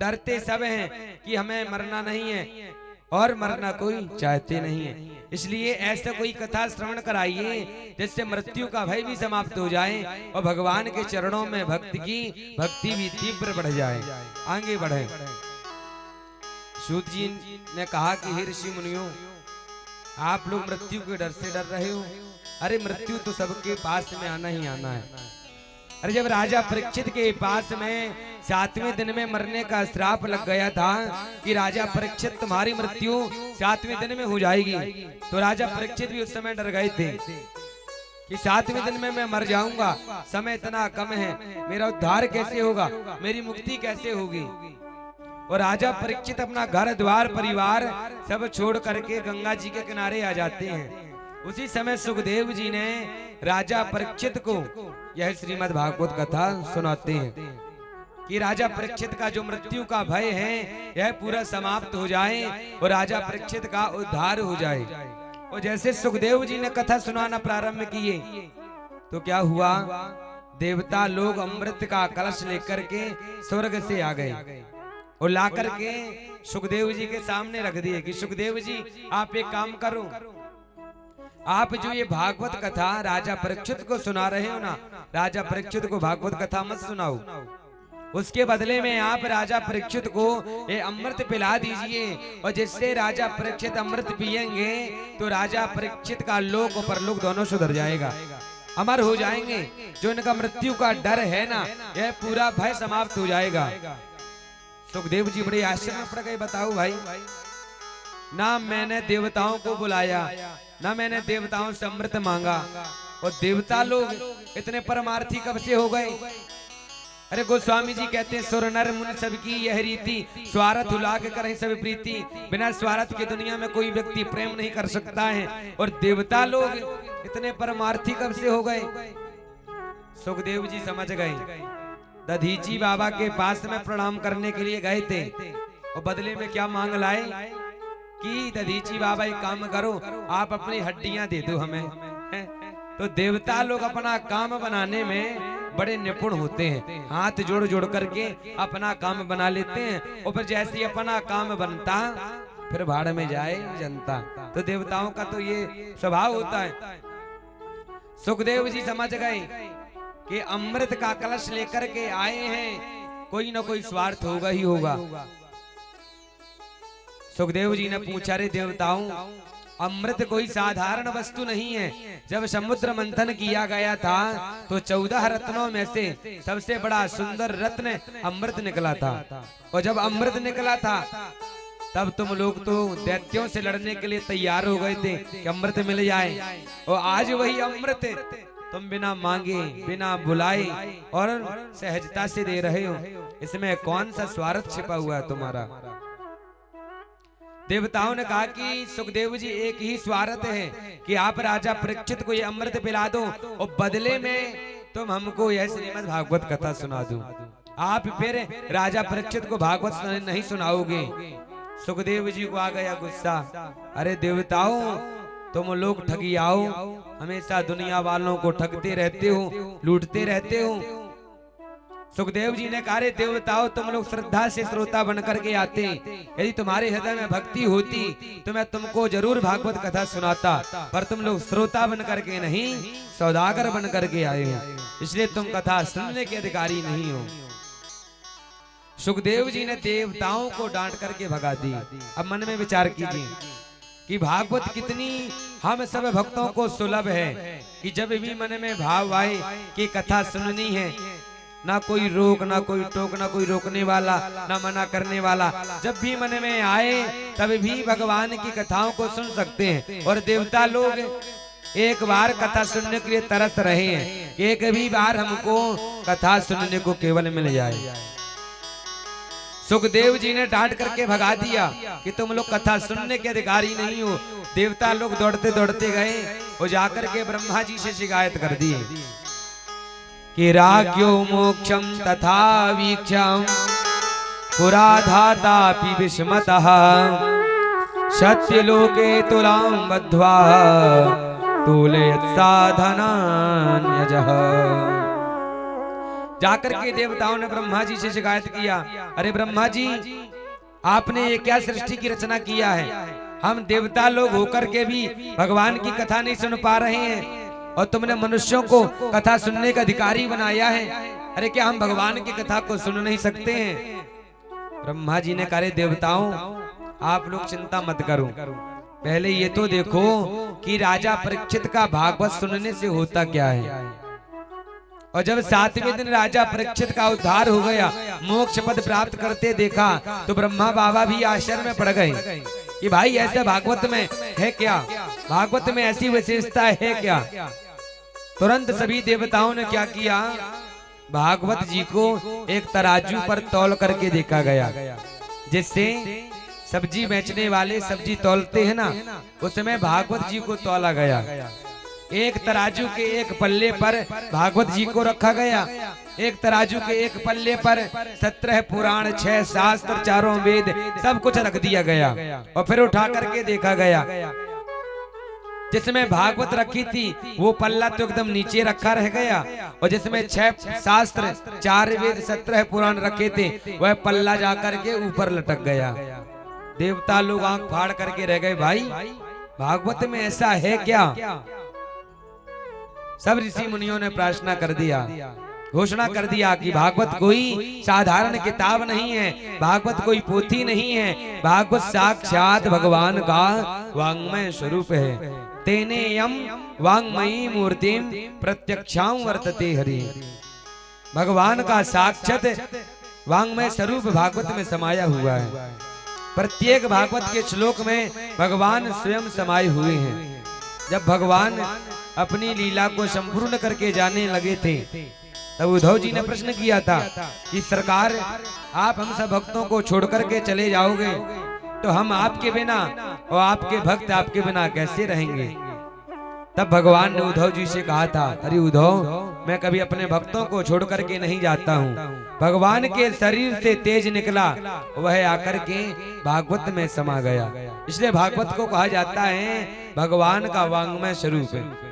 डरते सब हैं कि हमें मरना नहीं है, और मरना कोई चाहते नहीं है। इसलिए ऐसा कोई कथा श्रवण कराइए जिससे मृत्यु का भय भी समाप्त हो जाए और भगवान के चरणों में भक्ति भी तीव्र बढ़ जाए, आगे बढ़े। सूत जी ने कहा कि हे ऋषि मुनियों, आप लोग मृत्यु के डर से डर रहे हो। अरे मृत्यु तो सबके पास में आना ही आना है। अरे जब राजा परीक्षित के पास में 7वें दिन में मरने का श्राप लग गया था कि राजा परीक्षित तुम्हारी मृत्यु 7वें दिन में हो जाएगी, तो राजा परीक्षित भी उस समय डर गए थे कि 7वें दिन में मैं मर जाऊंगा, समय इतना कम है, मेरा उद्धार कैसे होगा, मेरी मुक्ति कैसे होगी। और राजा परीक्षित अपना घर द्वार परिवार सब छोड़ करके गंगा जी के किनारे आ जाते हैं। उसी समय सुखदेव जी ने राजा परीक्षित को यह श्रीमद् भागवत कथा सुनाते हैं कि राजा परीक्षित का जो मृत्यु का भय है यह पूरा समाप्त हो जाए और राजा परीक्षित का उद्धार हो जाए। और जैसे सुखदेव जी ने कथा सुनाना प्रारंभ किए तो क्या हुआ, देवता लोग अमृत का कलश लेकर के स्वर्ग से आ गए और ला करके सुखदेव जी के सामने रख दिए कि सुखदेव जी आप एक काम करो, आप जो ये भागवत कथा राजा परीक्षित को सुना रहे हो ना, राजा परीक्षित को भागवत कथा मत सुनाओ, उसके बदले में आप राजा परीक्षित को ये अमृत पिला दीजिए, और जिससे राजा परीक्षित अमृत पिएंगे तो राजा परीक्षित का लोक और परलोक दोनों सुधर जाएगा, अमर हो जाएंगे। जो इनका मृत्यु का डर है ना, यह पूरा भय समाप्त हो जाएगा। सुखदेव जी बड़े आश्चर्य में पड़ गए। बताओ भाई, ना मैंने देवताओं को बुलाया, ना मैंने देवताओं से अमृत मांगा, और देवता लोग इतने परमार्थी कब से हो गए। अरे गोस्वामी जी कहते हैं सुर नर मुनि सबकी यह रीति, स्वार्थ उलाग करें सब प्रीति, बिना स्वार्थ की दुनिया में कोई व्यक्ति प्रेम नहीं कर सकता है, और देवता लोग इतने परमार्थी कब से हो गए। सुखदेव जी समझ गए। दधीची बाबा के पास में प्रणाम करने के लिए गए थे, और बदले में क्या मांग लाए कि दधीची बाबा एक काम करो, आप अपनी हड्डियां दे दो हमें। तो देवता लोग अपना काम बनाने में बड़े निपुण होते हैं, हाथ जोड़ जोड़ करके अपना काम बना लेते हैं, और फिर जैसे अपना काम बनता फिर भाड़ में जाए जनता। तो देवताओं का तो ये स्वभाव होता है। सुखदेव जी समझ गए कि अमृत का कलश लेकर के आए हैं, कोई ना कोई स्वार्थ होगा ही होगा। सुखदेव जी ने पूछा, रे देवताओं, अमृत कोई साधारण वस्तु नहीं है। जब समुद्र मंथन किया गया था तो 14 रत्नों में से सबसे बड़ा सुंदर रत्न अमृत निकला था, और जब अमृत निकला था तब तुम लोग तो दैत्यों से लड़ने के लिए तैयार हो गए थे कि अमृत मिल जाए, और आज वही अमृत तुम बिना मांगे बिना बुलाए और सहजता से दे रहे हो। इसमें कौन सा स्वार्थ छिपा हुआ है तुम्हारा। देवताओं ने कहा कि सुखदेव जी एक ही स्वार्थ है कि आप राजा परीक्षित को ये अमृत पिला दो, और बदले में तुम हमको यह श्रीमद् भागवत कथा सुना दो। आप फिर राजा परीक्षित को भागवत नहीं सुनाओगे। सुखदेव जी को आ गया गुस्सा। अरे देवताओं, तुम लोग ठगियाओ, हमेशा दुनिया वालों को ठगते रहते हो, लूटते रहते हो। सुखदेव जी ने कहा, देवताओं, तुम लोग श्रद्धा से श्रोता बनकर के आते, यदि तुम्हारे हृदय में भक्ति होती तो मैं तुमको जरूर भागवत कथा सुनाता, पर तुम लोग श्रोता बनकर के नहीं, सौदागर बनकर के आए हो, इसलिए तुम कथा सुनने के अधिकारी नहीं हो। सुखदेव जी ने देवताओं को डांट करके भगा दी। अब मन में विचार कीजिए कि भागवत कितनी हम सब भक्तों को सुलभ है कि जब भी मन में भाव आए कि कथा सुननी है ना कोई रोक, ना कोई टोक, ना कोई रोकने वाला, ना मना करने वाला। जब भी मन में आए तब भी भगवान की कथाओं को सुन सकते हैं। और देवता लोग एक बार कथा सुनने के लिए तरस रहे हैं, एक भी बार हमको कथा सुनने को केवल मिल जाए। सुखदेव जी ने डांट करके भगा दिया कि तुम लोग कथा सुनने के अधिकारी नहीं हो। देवता लोग दौड़ते दौड़ते गए और जाकर के ब्रह्मा जी से शिकायत कर दी कि राज्ञो मोक्षम तथा वीक्षम पुराधातापि विस्मतः सत्यलोके तुलां बद्ध्वा तुलयत् साधनान्यजः। जाकर के देवताओं ने ब्रह्मा जी से शिकायत किया, अरे ब्रह्मा जी, आपने ये क्या सृष्टि की रचना किया है? हम देवता लोग होकर के भी भगवान की कथा नहीं सुन पा रहे हैं और तुमने मनुष्यों को कथा सुनने का अधिकारी बनाया है। अरे क्या हम भगवान की कथा को सुन नहीं सकते हैं? ब्रह्मा जी ने कहा, देवताओं आप लोग चिंता मत करो, पहले ये तो देखो कि राजा परीक्षित का भागवत सुनने से होता क्या है। और जब 7वें दिन राजा परीक्षित का उद्धार हो गया, मोक्ष पद प्राप्त करते देखा, तो ब्रह्मा बाबा भी आश्चर्य में पड़ गए कि भाई ऐसा भागवत में है क्या? भागवत में ऐसी विशेषता है क्या? तुरंत सभी देवताओं ने क्या किया, भागवत जी को एक तराजू पर तौल करके देखा गया, जिससे सब्जी बेचने वाले सब्जी तौलते हैं ना, उसमें भागवत जी को तौला गया। एक तराजू के एक पल्ले पर भागवत जी को रखा गया, एक तराजू के एक पल्ले पर 17 पुराण, 6 शास्त्र, 4 वेद सब कुछ रख दिया गया। और फिर उठा करके देखा गया, जिसमें भागवत रखी थी वो पल्ला तो एकदम नीचे रखा रह गया, और जिसमें 6 शास्त्र, 4 वेद, 17 पुराण रखे थे वह पल्ला जाकर के ऊपर लटक गया। देवता लोग आंख फाड़ करके रह गए, भाई भागवत में ऐसा है क्या? सब ऋषि मुनियों ने प्रार्थना कर दिया, घोषणा कर दिया कि भागवत कोई साधारण किताब नहीं है, भागवत कोई पोथी नहीं है, भागवत साक्षात भगवान का वांग्मय स्वरूप है। तेने यम वांग्मयी मूर्तिम प्रत्यक्षां वर्तते हरि। भगवान का साक्षात वांग्मय स्वरूप भागवत में समाया हुआ है। प्रत्येक भागवत के श्लोक में भगवान स्वयं समाये हुए हैं। जब भगवान अपनी लीला को संपूर्ण करके जाने लगे थे, तब उद्धव जी ने प्रश्न किया था कि सरकार, आप हम सब भक्तों को छोड़ करके चले जाओगे तो हम आपके बिना और आपके भक्त आपके बिना कैसे रहेंगे? तब भगवान ने उद्धव जी से कहा था, अरे उद्धव, मैं कभी अपने भक्तों को छोड़ करके नहीं जाता हूँ। भगवान के शरीर से तेज निकला, वह आकर के भागवत में समा गया। इसलिए भागवत को कहा जाता है भगवान का वांग्मय स्वरूप।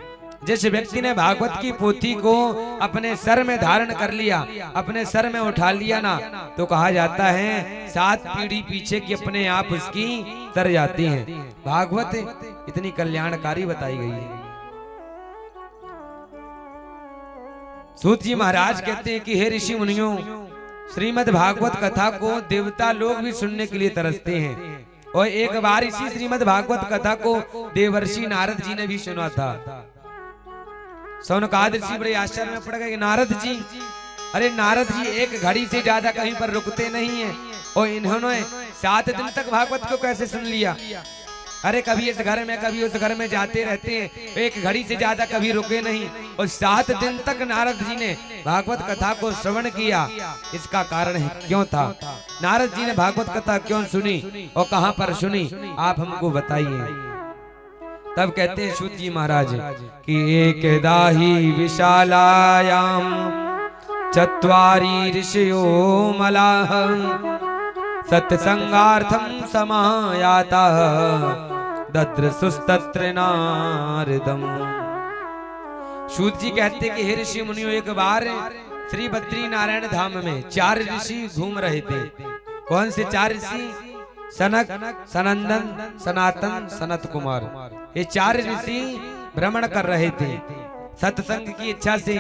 जिस व्यक्ति ने भागवत की पोथी को अपने सर में धारण कर लिया, अपने सर में उठा लिया ना, तो कहा जाता है 7 पीढ़ी पीछे की अपने आप उसकी तर जाती हैं। भागवत इतनी कल्याणकारी बताई गई है। सूत जी महाराज कहते हैं कि हे ऋषि मुनियों, श्रीमद् भागवत कथा को देवता लोग भी सुनने के लिए तरसते हैं। और एक बार इसी श्रीमद् भागवत कथा को देवर्षि नारद जी ने भी सुना था। सौनकाद ऋषि बड़े आश्चर्य में पड़ गए, नारद जी, अरे नारद जी एक घड़ी से ज्यादा कहीं पर रुकते नहीं हैं, और इन्होंने 7 दिन तक भागवत को कैसे सुन लिया? अरे कभी इस घर में कभी उस घर में जाते रहते हैं, एक घड़ी से ज्यादा कभी रुके नहीं, और 7 दिन तक नारद जी ने भागवत कथा को श्रवण किया। इसका कारण है क्यों था? नारद जी ने भागवत कथा क्यों सुनी और कहां पर सुनी, आप हमको बताइए। तब कहते हैं सूत जी महाराज कि एक दाही विशालायाम चत्वारि ऋषयो मलाह सत्संगार्थम समायाता दद्रसुस्तत्र नारदम। सूत जी कहते कि हे ऋषि मुनियों, एक बार श्री बद्री नारायण धाम में 4 ऋषि घूम रहे थे। कौन से 4 ऋषि? सनक, सनंदन, सनातन, सनत कुमार। ये 4 ऋषि भ्रमण कर रहे थे सत्संग की इच्छा से।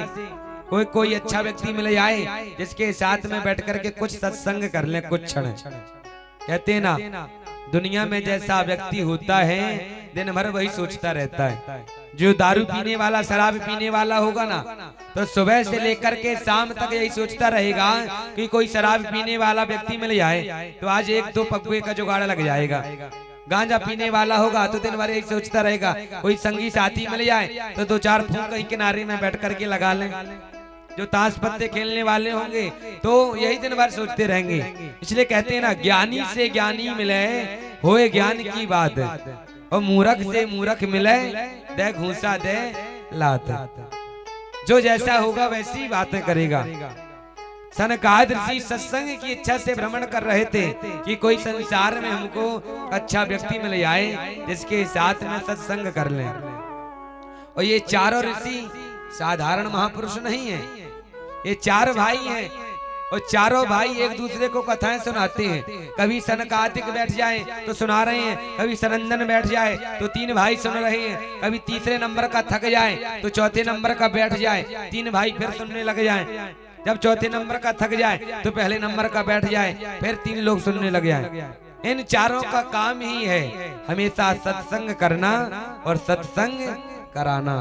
कोई अच्छा व्यक्ति मिल जाए जिसके साथ में बैठ करके कुछ सत्संग कर ले कुछ क्षण। कहते हैं ना, दुनिया में जैसा व्यक्ति होता है दिन भर वही सोचता रहता है। जो दारू पीने वाला, शराब पीने वाला होगा ना, तो सुबह से लेकर के शाम तक यही सोचता रहेगा कि कोई शराब पीने वाला व्यक्ति मिल जाए तो आज एक दो पगुए का जुगाड़ लग जाएगा। गांजा पीने वाला होगा तो दिन भर यही सोचता रहेगा कोई संगी साथी मिल जाए तो दो चार फूंक कहीं किनारे में बैठ करके लगा लें। जो ताश पत्ते खेलने वाले होंगे तो यही दिन भर सोचते रहेंगे। इसलिए कहते हैं ना, ज्ञानी से ज्ञानी मिले होए ज्ञान की बात, और मूर्ख से मूर्ख मिले दे घूसा दे लात। जो जैसा होगा वैसी बातें करेगा। सनकाद ऋषि सत्संग की इच्छा से भ्रमण कर रहे थे कि कोई संसार में हमको अच्छा व्यक्ति मिल जाए जिसके साथ में सत्संग कर लें। और ये चारों ऋषि साधारण महापुरुष नहीं है, ये चार भाई हैं और चारों भाई एक दूसरे को कथाएं सुनाते हैं। कभी सनकादिक बैठ जाए तो सुना रहे हैं, कभी सनंदन बैठ जाए तो तीन भाई सुन रहे हैं, कभी तीसरे नंबर का थक जाए तो चौथे नंबर का बैठ जाए, तीन भाई फिर सुनने लग जाए। जब चौथे नंबर का थक जाए तो पहले नंबर का बैठ जाए, फिर तीन लोग सुनने लग जाए। इन चारों का काम ही है हमेशा सत्संग करना और सत्संग कराना।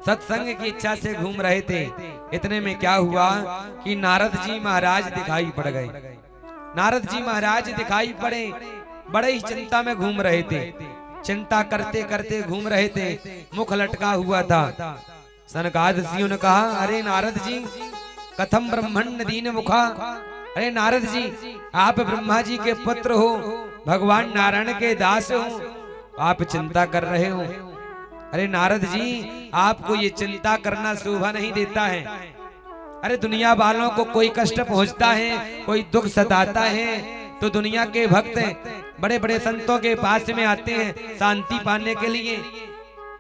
सत्संग की इच्छा से घूम रहे थे। इतने में क्या हुआ कि नारद जी महाराज दिखाई पड़ गए। नारद जी महाराज दिखाई पड़े, बड़े ही चिंता में घूम रहे थे। चिंता करते करते घूम रहे थे, मुख लटका हुआ था। सनकाद ऋषियों ने कहा, अरे नारद जी, कथम ब्रह्मण्य दीन मुखा। अरे नारद जी, आप ब्रह्मा जी के पुत्र हो, भगवान नारायण के दास हो, आप चिंता कर रहे हो। अरे नारद जी, आपको ये चिंता करना शोभा नहीं देता है। अरे दुनिया वालों को कोई कष्ट पहुंचता है, कोई दुख सताता है तो दुनिया के भक्त बड़े बड़े संतों के पास में आते हैं शांति पाने के लिए।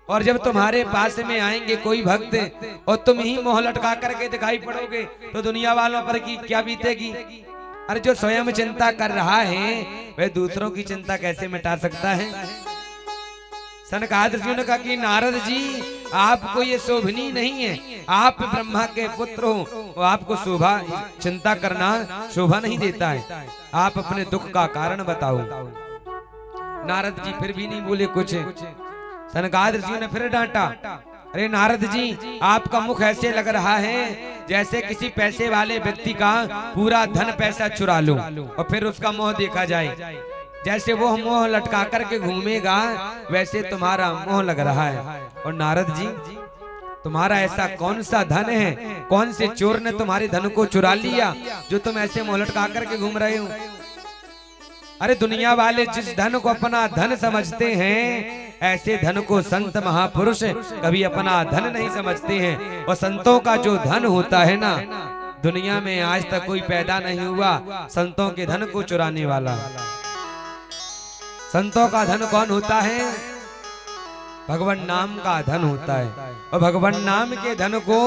और जब तुम्हारे पास में आएंगे कोई भक्त और तुम ही मोह लटका करके दिखाई पड़ोगे तो दुनिया वालों पर की क्या बीतेगी। अरे जो स्वयं चिंता कर रहा है वह दूसरों की चिंता कैसे मिटा सकता है। सनकाद ऋषि ने कहा कि नारद जी, आपको ये शोभनीय नहीं है, आप ब्रह्मा के पुत्र हो, आपको शोभा चिंता करना शोभा नहीं देता है। आप अपने दुख का कारण बताओ। नारद जी फिर भी नहीं बोले कुछ। सनकाद ऋषि ने फिर डांटा, अरे नारद जी, आपका मुख ऐसे लग रहा है जैसे किसी पैसे वाले व्यक्ति का पूरा धन पैसा चुरा लो और फिर उसका मोह देखा जाए। जैसे वो मोह लटका करके घूमेगा वैसे तुम्हारा मोह लग रहा है। और नारद जी, तुम्हारा ऐसा कौन सा धन है, कौन से चोर ने तुम्हारे धन को चुरा लिया जो तुम ऐसे मोह लटका करके घूम रहे हो। अरे दुनिया वाले जिस धन को अपना धन समझते हैं, ऐसे धन को संत महापुरुष कभी अपना धन नहीं समझते हैं। और संतों का जो धन होता है ना, दुनिया में आज तक कोई पैदा नहीं हुआ संतों के धन को चुराने वाला। संतों का धन कौन होता है? भगवान नाम का धन होता है, और भगवान नाम के धन को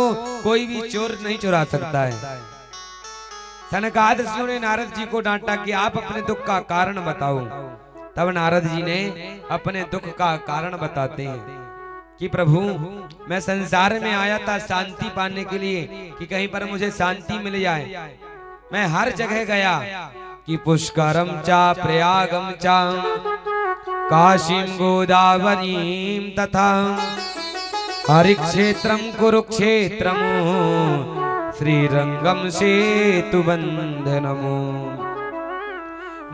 कोई भी चोर नहीं चुरा सकता है। सनकाद ऋषि ने नारद जी को डांटा कि आप अपने दुख का कारण बताओ। तब नारद जी ने अपने दुख का कारण बताते हैं कि प्रभु, मैं संसार में आया था शांति पाने के लिए कि कहीं पर मुझे शांति मिल जाए। मैं हर जगह गया कि पुष्करम चा प्रयागम चा काशीम गोदावरीम तथा हरिक्षेत्रम कुरुक्षेत्रम श्रीरंगम सेतु बंधनमो।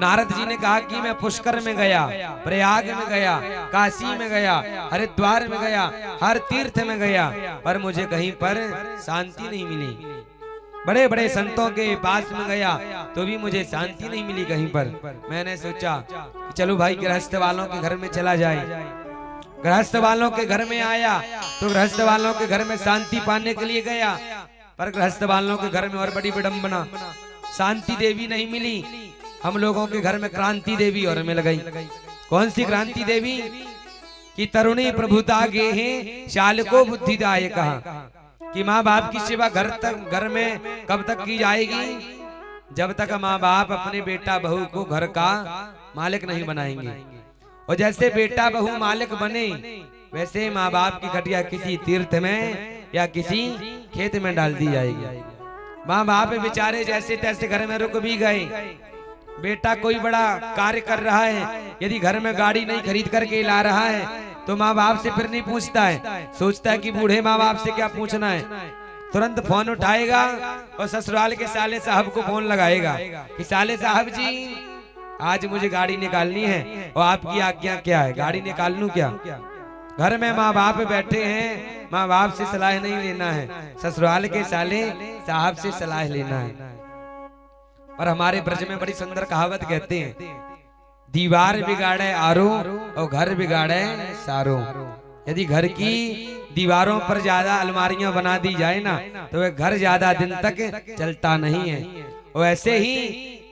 नारद जी ने कहा कि मैं पुष्कर में गया, प्रयाग में गया, काशी में गया, हरिद्वार में गया, हर तीर्थ में गया, पर मुझे कहीं पर शांति नहीं मिली। बड़े बड़े संतों के पास में गया तो भी मुझे शांति नहीं मिली कहीं पर। मैंने सोचा कि चलो भाई गृहस्थ वालों के घर में चला जाए। गृहस्थ वालों के घर में आया तो गृहस्थ वालों के घर में शांति पाने के लिए गया, पर गृहस्थ वालों के घर में और बड़ी विडंबना, शांति देवी नहीं मिली। हम लोगों के घर में क्रांति देवी और मिल गई। कौन सी क्रांति देवी? कि तरुणी प्रभुता गे हैं शाल को बुद्धिदाय कहा कि माँ बाप की सेवा घर में कब तक की जाएगी? जब तक माँ बाप अपने बेटा बहू को घर का मालिक नहीं बनाएंगे। और जैसे बेटा बहू मालिक बने वैसे माँ बाप की खटिया किसी तीर्थ में या किसी खेत में डाल दी जाएगी। माँ बाप बेचारे जैसे तैसे घर में रुक भी गए, बेटा कोई बड़ा कार्य कर रहा है, यदि घर में गाड़ी नहीं खरीद करके ला रहा है तो माँ बाप से फिर नहीं पूछता है, सोचता है कि बूढ़े माँ बाप से क्या पूछना है। तुरंत फोन उठाएगा और ससुराल के साले साहब को फोन लगाएगा कि साले साहब जी आज मुझे गाड़ी निकालनी है और आपकी आज्ञा क्या है, गाड़ी निकाल लूं क्या। घर में माँ बाप बैठे हैं, माँ बाप से सलाह नहीं लेना है, ससुराल के साले साहब से सलाह लेना है। और हमारे ब्रज में बड़ी सुंदर कहावत कहते हैं, दीवार बिगाड़े आरो और घर बिगाड़े सारो। यदि घर की दीवारों पर ज्यादा अलमारियां बना दी जाए ना तो वह घर ज्यादा दिन तक चलता नहीं है, और ऐसे ही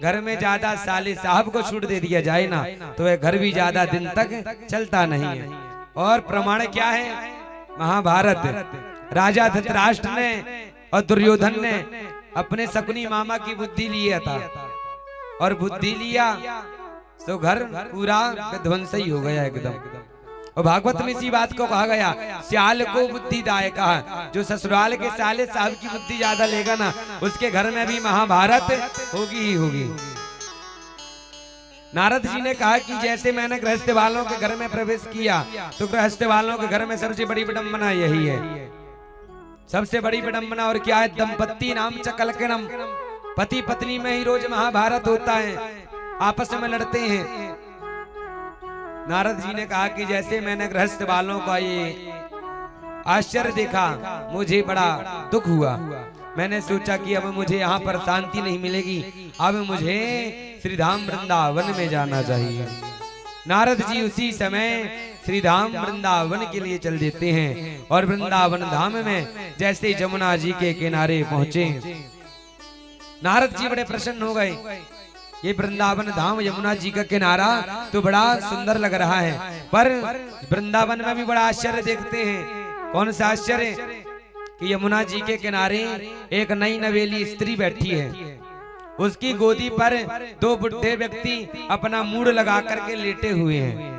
घर में ज्यादा साले साहब को छूट दे दिया जाए ना तो वह घर भी ज्यादा दिन तक चलता नहीं है। और प्रमाण क्या है, महाभारत राजा धृतराष्ट्र ने और दुर्योधन ने अपने शकुनी मामा की बुद्धि लिया था, और बुद्धि लिया तो घर पूरा विध्वंस ही हो गया एकदम। और भागवत में इसी बात को कहा गया, सियाल को बुद्धि दाए कहा, जो ससुराल के साले साहब की बुद्धि ज्यादा लेगा ना उसके घर में भी महाभारत होगी ही होगी। नारद जी ने कहा कि जैसे मैंने गृहस्थ वालों के घर में प्रवेश किया तो गृहस्थ वालों के घर में सबसे बड़ी विडंबना यही है, सबसे बड़ी विडंबना और क्या है, दंपत्ति नाम च कलकनम, पति पत्नी में ही रोज महाभारत होता है, आपस में लड़ते हैं। नारद जी ने कहा कि जैसे मैंने गृहस्थ वालों का ये आश्चर्य देखा मुझे बड़ा दुख हुआ, मैंने सोचा कि अब मुझे यहाँ पर शांति नहीं मिलेगी, अब मुझे श्रीधाम वृंदावन में जाना चाहिए। नारद जी उसी समय श्रीधाम वृंदावन के लिए चल देते हैं, और वृंदावन धाम में जैसे जमुना जी के किनारे पहुंचे नारद जी बड़े प्रसन्न हो गए। ये वृंदावन धाम यमुना जी का किनारा तो बड़ा सुंदर लग रहा है, पर वृंदावन में भी बड़ा आश्चर्य देखते हैं। कौन सा आश्चर्य कि यमुना जी के किनारे एक नई नवेली स्त्री बैठी है, उसकी गोदी पर दो बुढ़े व्यक्ति अपना मूड लगा करके लेटे हुए हैं।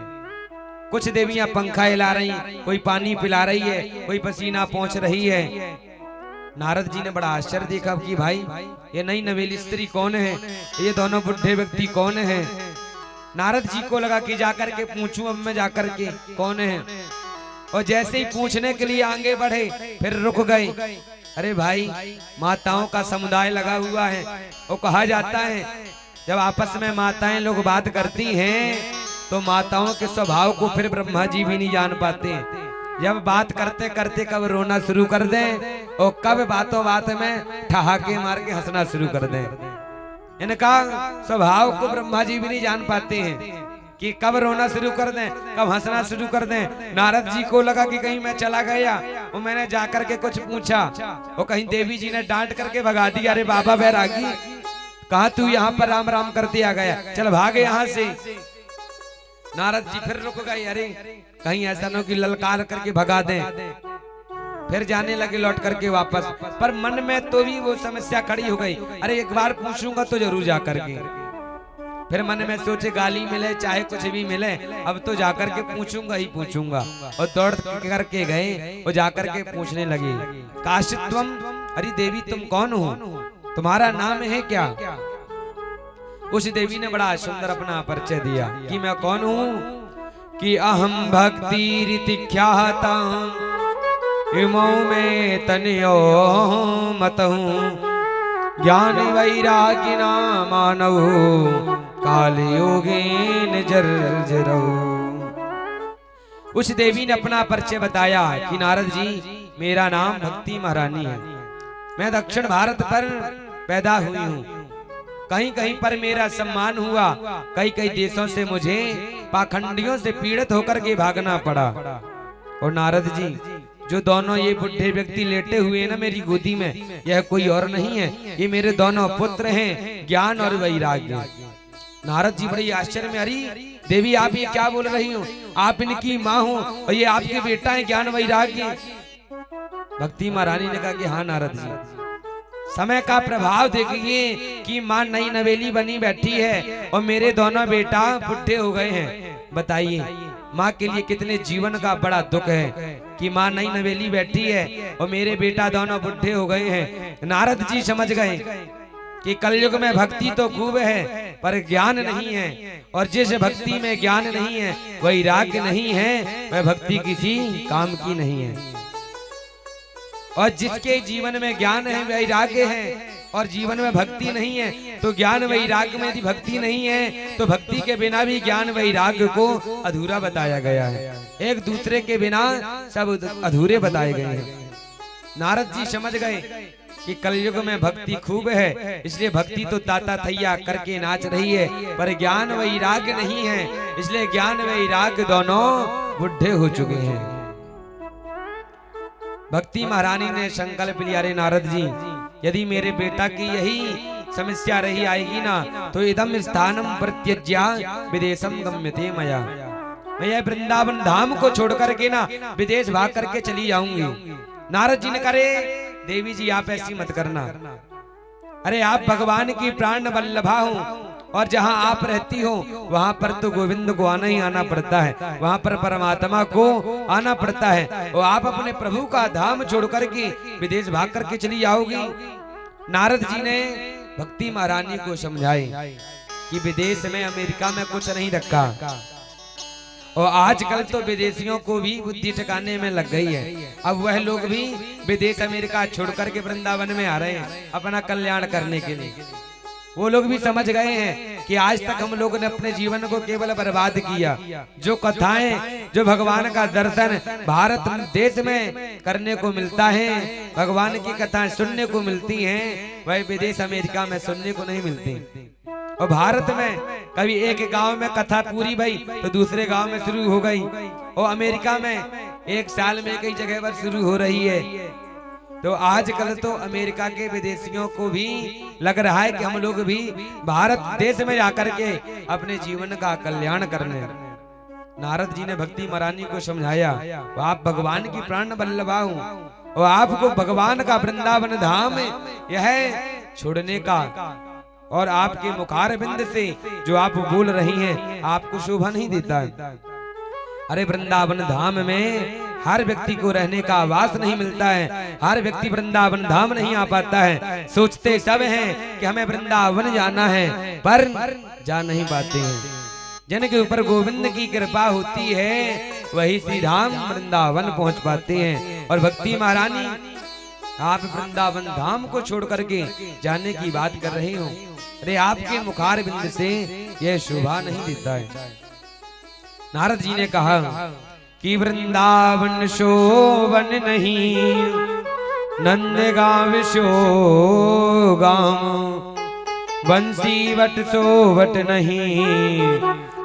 कुछ देवियां पंखा हिला रही, कोई पानी पिला रही है, कोई पसीना पोंछ रही है। नारद जी ने बड़ा आश्चर्य देखा कि भाई ये नई नवेली स्त्री कौन है, ये दोनों बुढ़े व्यक्ति कौन है। नारद जी को लगा कि जाकर के पूछूं अब मैं जाकर के कौन है, और जैसे ही पूछने के लिए आगे बढ़े फिर रुक गए। अरे भाई माताओं का समुदाय लगा हुआ है, वो कहा जाता है जब आपस में माताएं लोग बात करती हैं तो माताओं के स्वभाव को फिर ब्रह्मा जी भी नहीं जान पाते। जब बात करते करते कब रोना शुरू कर दें और कब बातों बात में ठहाके मार के हंसना शुरू कर दें, इनका स्वभाव को ब्रह्मा जी भी नहीं जान पाते हैं कि कब रोना शुरू कर दें कब हंसना शुरू कर दें। नारद जी को लगा कि कहीं मैं चला गया और मैंने जाकर के कुछ पूछा और कहीं देवी जी ने डांट करके भगा दिया, अरे बाबा बैरागी कहा तू यहाँ पर राम राम करते आ गया, चल भागे यहाँ से। नारद जी फिर रुक गए, अरे कहीं ऐसा न कि ललकार करके भगा दें। फिर जाने लगे लौट करके वापस, पर मन में तो भी वो समस्या खड़ी हो गई, अरे एक बार पूछूंगा तो जरूर जा करके। फिर मन में सोचे गाली मिले चाहे कुछ भी मिले अब तो जाकर के पूछूंगा ही पूछूंगा, और दौड़ करके गए और जाकर के पूछने लगे, काशित्वम, अरे देवी तुम कौन हो, तुम्हारा नाम है क्या। उस देवी ने बड़ा सुंदर अपना परिचय दिया कि मैं कौन हूँ, कि अहम भक्ति रीति ख्याता इमो में तनयो मत हूँ, ज्ञान वैरागी ना मानव काल योगेन जर्जरो। उस देवी ने अपना परिचय बताया कि नारद जी मेरा नाम भक्ति महारानी है, मैं दक्षिण भारत पर पैदा हुई हूँ, कहीं कहीं पर मेरा सम्मान हुआ, कई कई देशों से मुझे पाखंडियों से पीड़ित होकर के भागना पड़ा। और नारद जी जो दोनों ये बुढ़े व्यक्ति लेटे हुए हैं ना मेरी गोदी में, यह कोई और नहीं है, ये मेरे दोनों पुत्र हैं ज्ञान और वैराग्य। नारद जी बड़ी आश्चर्य में, अरे देवी आप ये क्या बोल रही हो, आप इनकी माँ हो और ये आपके बेटा है ज्ञान वैराग्य। भक्ति महारानी ने कहा कि हाँ नारद जी, समय का प्रभाव देखिए कि माँ नई नवेली बनी बैठी है और मेरे दोनों बेटा बुढ़े हो गए हैं। बताइए माँ के लिए कितने जीवन का बड़ा दुख है कि माँ नई नवेली बैठी है और मेरे बेटा दोनों बुढ़े हो गए हैं। नारद जी समझ गए कि कलयुग में भक्ति तो खूब है पर ज्ञान नहीं है, और जिस भक्ति में ज्ञान नहीं है, वैराग्य नहीं है, वह भक्ति किसी काम की नहीं है। और जिसके जीवन में ज्ञान है, वैराग्य है, और जीवन में भक्ति नहीं है, तो ज्ञान वैराग्य में यदि भक्ति नहीं है तो भक्ति के बिना भी ज्ञान वैराग्य को अधूरा बताया गया है। एक दूसरे के बिना सब अधूरे बताए गए हैं। नारद जी समझ गए कि कलयुग में भक्ति खूब है, इसलिए भक्ति तो ताता थैया करके नाच रही है, पर ज्ञान वैराग्य नहीं है, इसलिए ज्ञान वैराग्य दोनों बुढ़े हो चुके हैं। भक्ति महारानी ने संकल्प लिया, रे नारद जी, यदि मेरे बेटा की यही समस्या रही आएगी ना, तो इदम स्थानम प्रत्यज्या विदेशम गम्यते मया, मैं यह वृंदावन धाम को छोड़ करके ना विदेश भाग करके चली जाऊंगी। नारद जी ने करे, देवी जी आप ऐसी मत करना, अरे आप भगवान की प्राण वल्लभा हो, और जहां आप रहती हो वहां पर तो गोविंद को आना ही आना पड़ता है, वहां पर परमात्मा को आना पड़ता है, और आप अपने प्रभु का धाम छोड़ करके विदेश भाग करके चली जाओगी। नारद जी ने भक्ति महारानी को समझाए कि विदेश में अमेरिका में कुछ नहीं रखा, और आजकल तो विदेशियों को भी बुद्धि ठिकाने में लग गई है। अब वह लोग भी विदेश अमेरिका छोड़ करके वृंदावन में आ रहे हैं अपना कल्याण करने के लिए। वो लोग भी समझ गए हैं कि आज तक हम लोगों ने अपने जीवन को केवल बर्बाद किया। जो कथाएं, जो भगवान का दर्शन भारत देश में करने को मिलता है, भगवान की कथाएं सुनने को मिलती हैं, वह विदेश अमेरिका में सुनने को नहीं मिलती। और भारत में कभी एक गांव में कथा पूरी भई तो दूसरे गांव में शुरू हो गई, और अमेरिका में एक साल में कई जगह पर शुरू हो रही है। तो आजकल तो अमेरिका के विदेशियों को भी लग रहा है कि हम लोग भी भारत देश में जाकर के अपने जीवन का कल्याण कर लें। नारद जी ने भक्ति महारानी को समझाया, आप भगवान की प्राण वल्लभा हो, और आपको भगवान का वृंदावन धाम यह छोड़ने का, और आपके मुखारबिंद से जो आप बोल रही हैं आपको शोभा नहीं देता है। अरे वृंदावन धाम में हर व्यक्ति को रहने का आवास नहीं मिलता है, हर व्यक्ति वृंदावन धाम नहीं आ पाता है। सोचते सब हैं कि हमें वृंदावन जाना है, पर जा नहीं पाते हैं। जिनके ऊपर गोविंद की कृपा होती है वही श्री धाम वृंदावन पहुंच पाते हैं। और भक्ति महारानी आप वृंदावन धाम को छोड़ करके जाने की बात कर रही हो, अरे आपके मुखार बिंद से यह शोभा नहीं देता है। नारद जी ने कहा कि वृंदावन शोभन नहीं, नंदगांव शोगाम, बंसी वट सोवट नहीं,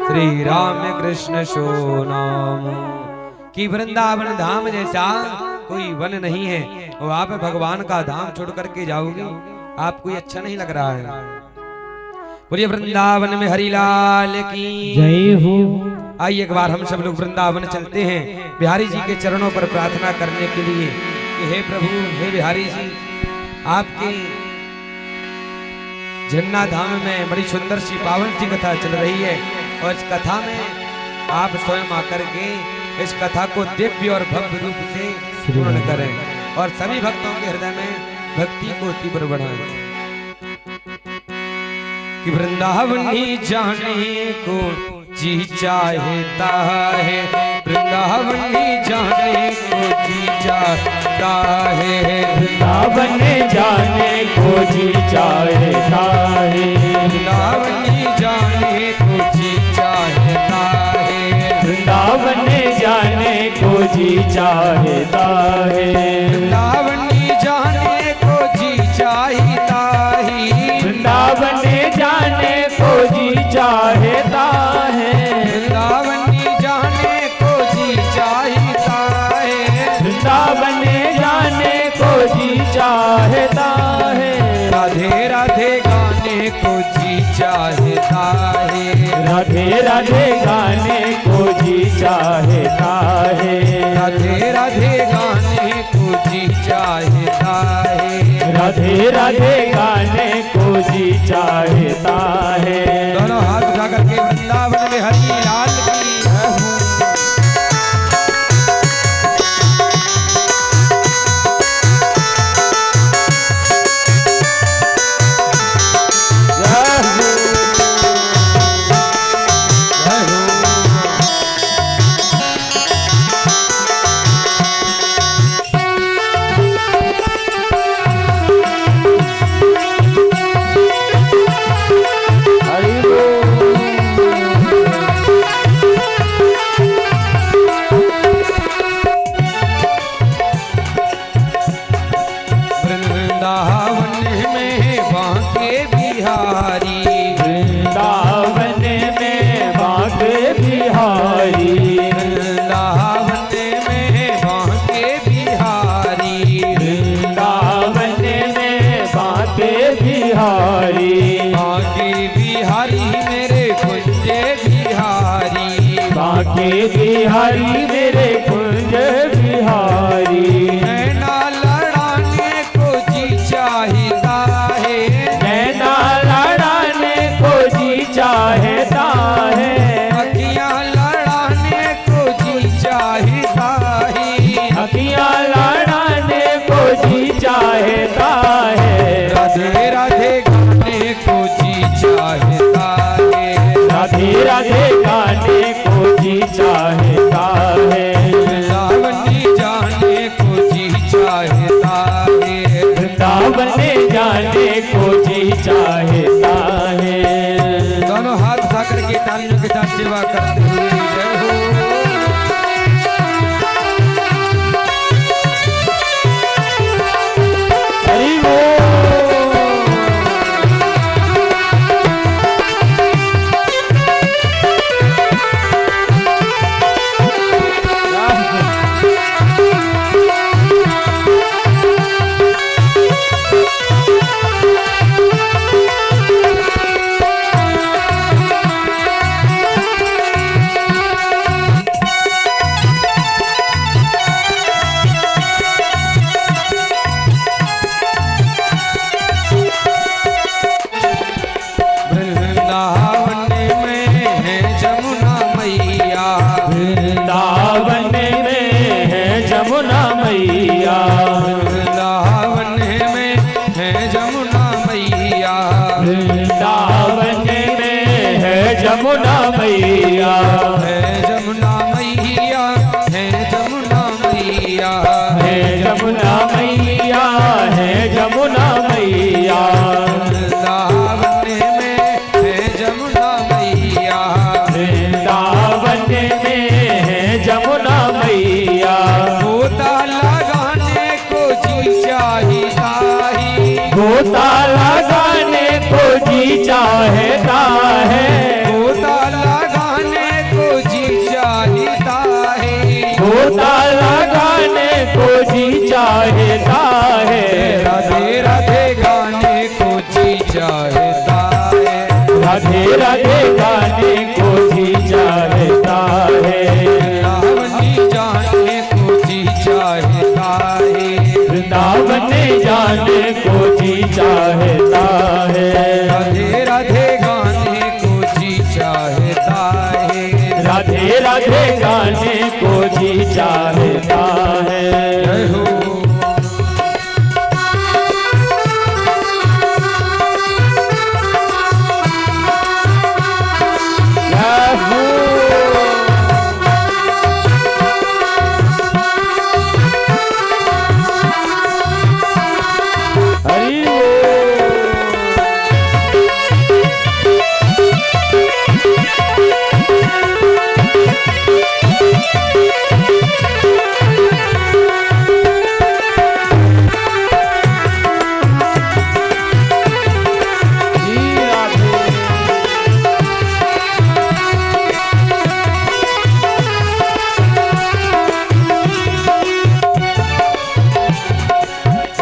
श्री राम कृष्ण शो नाम। कि वृंदावन धाम जैसा कोई वन नहीं है, और आप भगवान का धाम छोड़ करके जाओगे, आपको अच्छा नहीं लग रहा है। बोलिए वृंदावन में हरिलाल की जय हो। आइए एक बार हम सब लोग वृंदावन चलते हैं बिहारी जी के चरणों पर प्रार्थना करने के लिए कि हे प्रभु, हे बिहारी जी, आपके झन्ना धाम में बड़ी सुंदर सी पावन सी कथा चल रही है, और इस कथा में आप स्वयं आकर के इस कथा को दिव्य और भव्य रूप से पूर्ण करें, और सभी भक्तों के हृदय में भक्ति को तीव्र बढ़ाएं। कि वृंदावनी जाने को जी चाहता है, वृंदावनी जाने को जी चाहता है, वृंदावन जाने को जी चाहता है, वृंदावनी जाने को जी चाहता है, वृंदावन जाने को जी चाहता है, वृंदावनी जाने को जी चाहता है, वृंदावन जाने को जी चाहता है, वृंदावनी जाने को जी चाहता है, वृंदावन जाने को जी चाहता है, राधे राधे गाने को जी चाहता है, राधे राधे गाने को जी चाहता है, राधे राधे गाने को जी चाहता है, राधे राधे गाने को जी चाहता है। दोनों हाथ उठा करके वृंदावन में हरि लाल की जय हो। बिहारी मेरे कुंज बिहारी नैना लड़ाने को जी चाहता है नैना लड़ाने को जी चाहता है अखियां लड़ाने को जी चाहता है अखियां लड़ाने को जी चाहता है राधे राधे गाने को जी चाहता है राधे राधे गाने को जी चाहता है वृंदावनी जाने को जी चाहता है वृंदावन जाने को जी चाहता है दोनों हाथ उठा करके तालियों के साथ सेवा करते हुए जय हो हरि बोल वृंदावन में है जमुना मैया वृंदावन में है जमुना मैया वृंदावन में है जमुना मैया वृंदावन में है जमुना मैया है जमुना मैया है जमुना मैया है जमुना मैया है जमुना मैया वृंदावन में है जमुना मैया वृंदावन में है जमुना मैया गोता लगाने को जी चाहता है गोता लगाने को जी चाहता है गोता लगाने को जी चाहता है गोता लगाने को जी चाहता है राधे राधे गाने को जी चाहता है राधे राधे गाने को जी चाहता है वृंदावनी जाने को जी चाहता है वृंदावन जाने को जी चाहता है राधे राधे गाने को जी चाहता है राधे राधे गाने को जी चाहता है जय हो हरि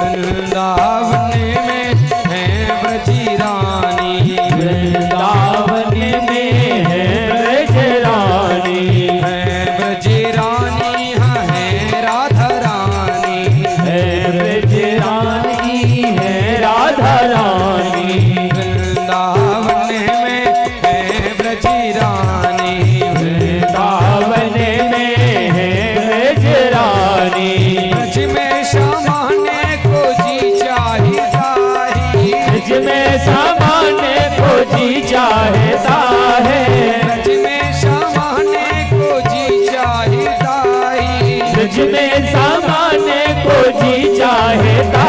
वृंदावन में है ब्रजी रानी वृंदावन में है ब्रज रानी है ब्रजी रानी हाँ है राधा रानी है ब्रज रानी है राधा रानी वृंदावन में है ब्रजी रानी वृंदावन में है ब्रज रानी ब्रज में समाने को जी चाहता है ब्रज में समाने को जी चाहता है ब्रज में समाने को जी चाहता है ब्रज में समाने को जी चाहता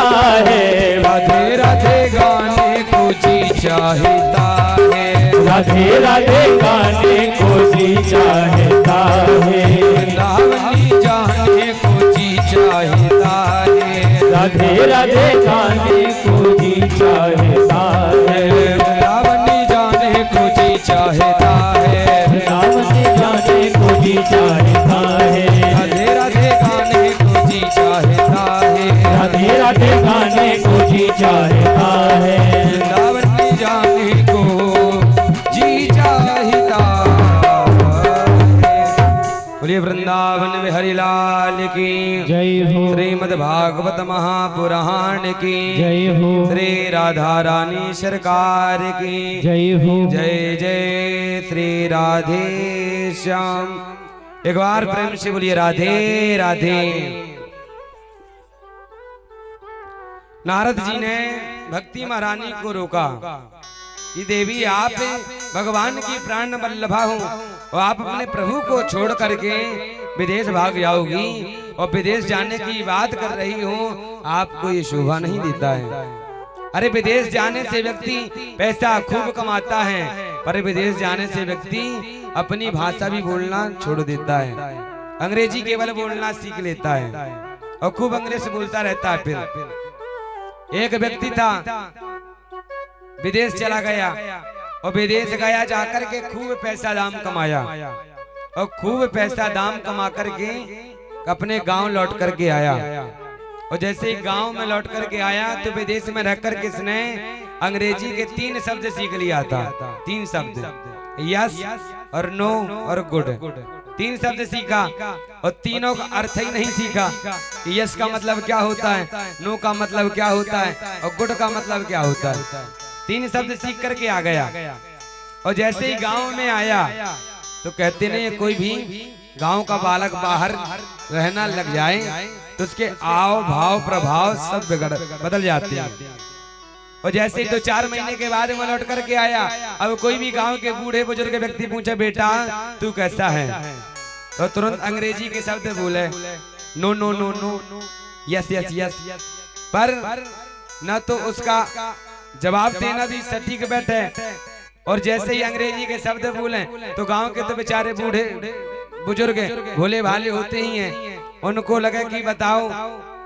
है राधे राधे गाने को जी चाहता है राधे राधे गाने को जी चाहता है वृंदावनी जाने को जी चाहता है राधे राधे गाने को जी चाहता है वृंदावनी जाने को जी चाहता है वृंदावन जाने को जी चाहता है राधे राधे गाने को जी चाहता है राधे राधे गाने को जी चाहता है वृंदावनी जाने को जी चाहता है बोलिए वृंदावन बिहारी लाल की जय हो, श्रीमद् भागवत महापुराण की जय हो, श्री राधा रानी सरकार की जय हो, जय जय श्री राधे श्याम। एक बार प्रेम से बोलिए राधे राधे। नारद जी ने भक्ति महारानी को रोका कि देवी आप भगवान की प्राण वल्लभा हो और आप अपने प्रभु को छोड़ करके विदेश भाग जाओगी और विदेश जाने की बात कर रही हो, आपको ये शोभा नहीं देता है। अरे विदेश जाने से व्यक्ति पैसा खूब कमाता है, पर विदेश जाने से व्यक्ति अपनी भाषा भी बोलना छोड़ देता है, अंग्रेजी केवल बोलना सीख लेता है और खूब अंग्रेजी बोलता रहता है। फिर एक व्यक्ति था विदेश चला गया और विदेश गया जाकर के खूब पैसा दाम कमाया और खूब पैसा दाम कमा करके अपने गांव लौट करके आया। और जैसे ही गांव में लौट करके आया तो विदेश में रह कर किसने अंग्रेजी के 3 शब्द सीख लिया था। 3 शब्द, यस और नो और गुड, 3 शब्द सीखा और तीनों का अर्थ ही नहीं सीखा कि यस का मतलब क्या होता है, नो का मतलब क्या होता है और गुड का मतलब क्या होता है। 3 शब्द सीख करके आ गया और जैसे ही गांव में आया तो कहते नहीं कोई भी गांव का बालक बाहर रहना लग जाए तो उसके आव भाव प्रभाव सब बदल जाते हैं। और जैसे ही 2-4 महीने के बाद वो लौट करके आया, अब कोई भी गांव के बूढ़े बुजुर्ग व्यक्ति पूछे बेटा तू कैसा है, तो तुरंत अंग्रेजी के शब्द बोले no no no no, yes yes yes, पर न तो उसका जवाब देना भी सटीक बैठे और जैसे ही अंग्रेजी के शब्द बोले तो गांव के तो बेचारे बूढ़े बुजुर्ग भोले भाले होते ही हैं, उनको लगे कि बताओ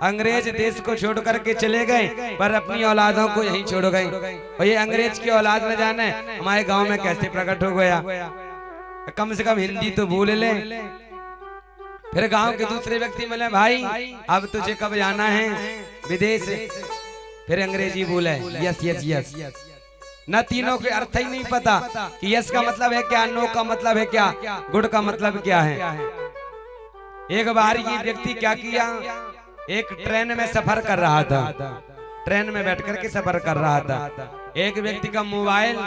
अंग्रेज देश को छोड़ करके चले गए पर अपनी औलादों को यहीं छोड़ गए और ये अंग्रेज की औलाद न जाने हमारे गांव में कैसे प्रकट हो गया, कम से कम हिंदी तो बोल ले। फिर गांव के दूसरे व्यक्ति मिले भाई अब तुझे कब जाना है विदेश, फिर अंग्रेजी बोले यस यस यस, न तीनों के अर्थ ही नहीं पता कि यस का मतलब है क्या, नो का मतलब है क्या, गुड का मतलब क्या है। एक बार ये व्यक्ति क्या किया, एक ट्रेन में सफर कर रहा था, ट्रेन में बैठ करके सफर कर रहा था, एक व्यक्ति का मोबाइल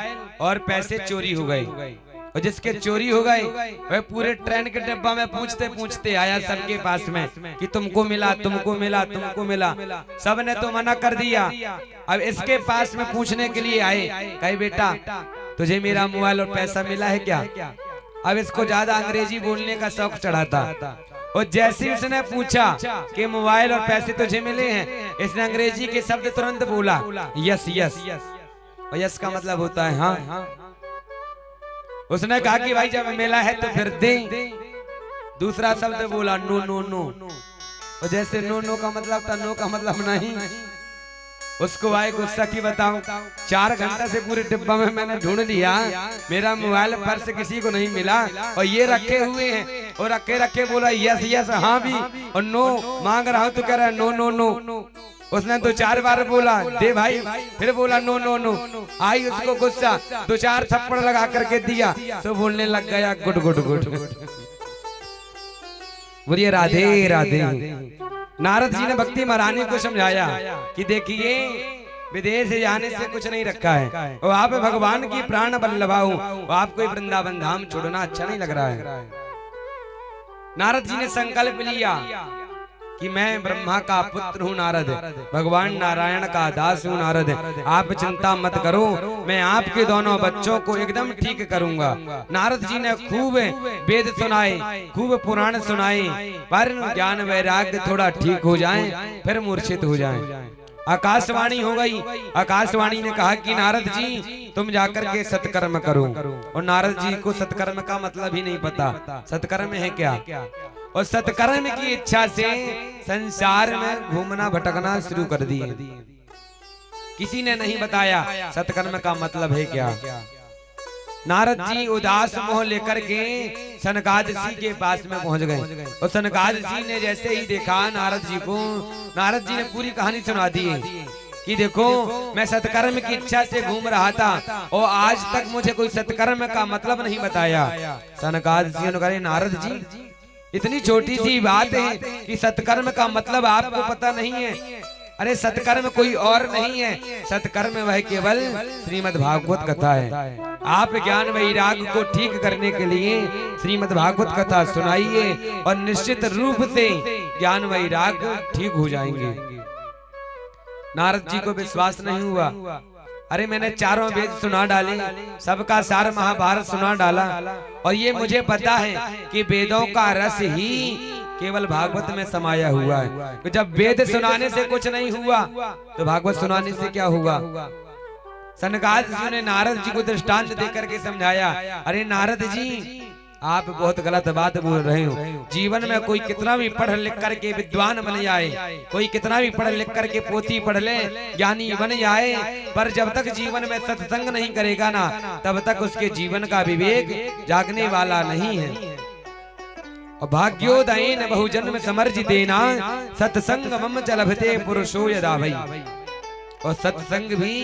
और पैसे चोरी हो गए और जिसके चोरी हो गए वह पूरे ट्रेन के डिब्बा में पूछते पूछते आया सबके पास में कि तुमको मिला तुमको मिला तुमको मिला, सबने तो मना कर दिया। अब इसके पास में पूछने के लिए आए, कहे बेटा तुझे मेरा मोबाइल और पैसा मिला है क्या। अब इसको ज्यादा अंग्रेजी बोलने का शौक चढ़ा था और जैसे ही उसने पूछा कि मोबाइल और पैसे तुझे मिले हैं, इसने अंग्रेजी के शब्द तुरंत बोला यस यस, और यस का मतलब होता है हाँ। उसने कहा कि भाई जब मिला है तो फिर दे। दूसरा शब्द बोला नो नो नो, और जैसे नो नो का मतलब था नो का मतलब नहीं। उसको आए गुस्सा की बताऊं, 4 घंटा से पूरे डिब्बा में मैंने ढूंढ लिया, मेरा मोबाइल पर्स किसी को नहीं मिला और ये रखे हुए हैं, और रखे रखे बोला यस यस हाँ भी, और नो मांग रहा हूं तो कह रहा है नो नो नो। उसने 2-4 बार बोला दे भाई, फिर बोला नो नो नो। आई उसको गुस्सा, 2-4 थप्पड़ लगा करके दिया तो बोलने लग गया गुड गुड गुड। बोलिए राधे राधे। नारद जी ने भक्ति महारानी को समझाया कि देखिए विदेश जाने से कुछ नहीं रखा है और आप भगवान की प्राण वल्लभा हो, आपको वृंदावन धाम छोड़ना अच्छा नहीं लग रहा है। नारद जी ने संकल्प लिया कि मैं ब्रह्मा का पुत्र हूँ नारद, भगवान नारायण का दास हूँ नारद, आप चिंता मत करो, मैं आपके दोनों बच्चों को एकदम ठीक करूंगा। नारद जी ने खूब वेद सुनाए, खूब पुराण सुनाए, पर ज्ञान वैराग्य थोड़ा ठीक हो जाए फिर मूर्छित हो जाए। आकाशवाणी हो गई, आकाशवाणी ने कहा कि नारद जी तुम जाकर के सत्कर्म करो, और नारद जी को सत्कर्म का मतलब ही नहीं पता सत्कर्म है क्या, और सत्कर्म की इच्छा से संसार में घूमना भटकना शुरू कर दिए। किसी ने नहीं बताया सत्कर्म का मतलब है क्या। नारद जी उदास मोह लेकर के सनकादशी के पास में पहुंच गए, और सनकादशी ने जैसे ही देखा नारद जी को, नारद जी ने पूरी कहानी सुना दी कि देखो मैं सत्कर्म की इच्छा से घूम रहा था और आज तक मुझे कोई सत्कर्म का मतलब नहीं बताया। सनकादशी ने कहा नारद जी इतनी छोटी सी बात है कि सत्कर्म का मतलब आपको पता नहीं है। अरे सत्कर्म कोई और नहीं है, सत्कर्म वह केवल श्रीमद् भागवत कथा है। आप ज्ञान वैराग को ठीक करने के लिए श्रीमद् भागवत कथा सुनाइए और निश्चित रूप से ज्ञान वैराग ठीक हो जाएंगे। नारद जी को विश्वास नहीं हुआ। अरे मैंने चारों वेद सुना डाले, सबका सार महाभारत सुना डाला, और ये मुझे पता है कि वेदों का रस ही केवल भागवत में समाया हुआ है। तो जब वेद सुनाने से कुछ नहीं हुआ तो भागवत सुनाने से क्या होगा। सनकादिक जी ने नारद जी को दृष्टांत देकर के समझाया, अरे नारद जी आप बहुत गलत बात बोल रहे हो। जीवन में कोई कितना भी पढ़ लिख करके विद्वान बन जाए, कोई कितना भी पढ़ लिख करके पोथी पढ़ ले, ज्ञानी बन जाए, पर जब तक जीवन में सत्संग नहीं करेगा ना, तब तक उसके जीवन का विवेक जागने वाला नहीं है। और भाग्योदयेन बहुजन्म समर्जितेना सत्संग मम चलभते पुरुषो यदा भई। और सत्संग भी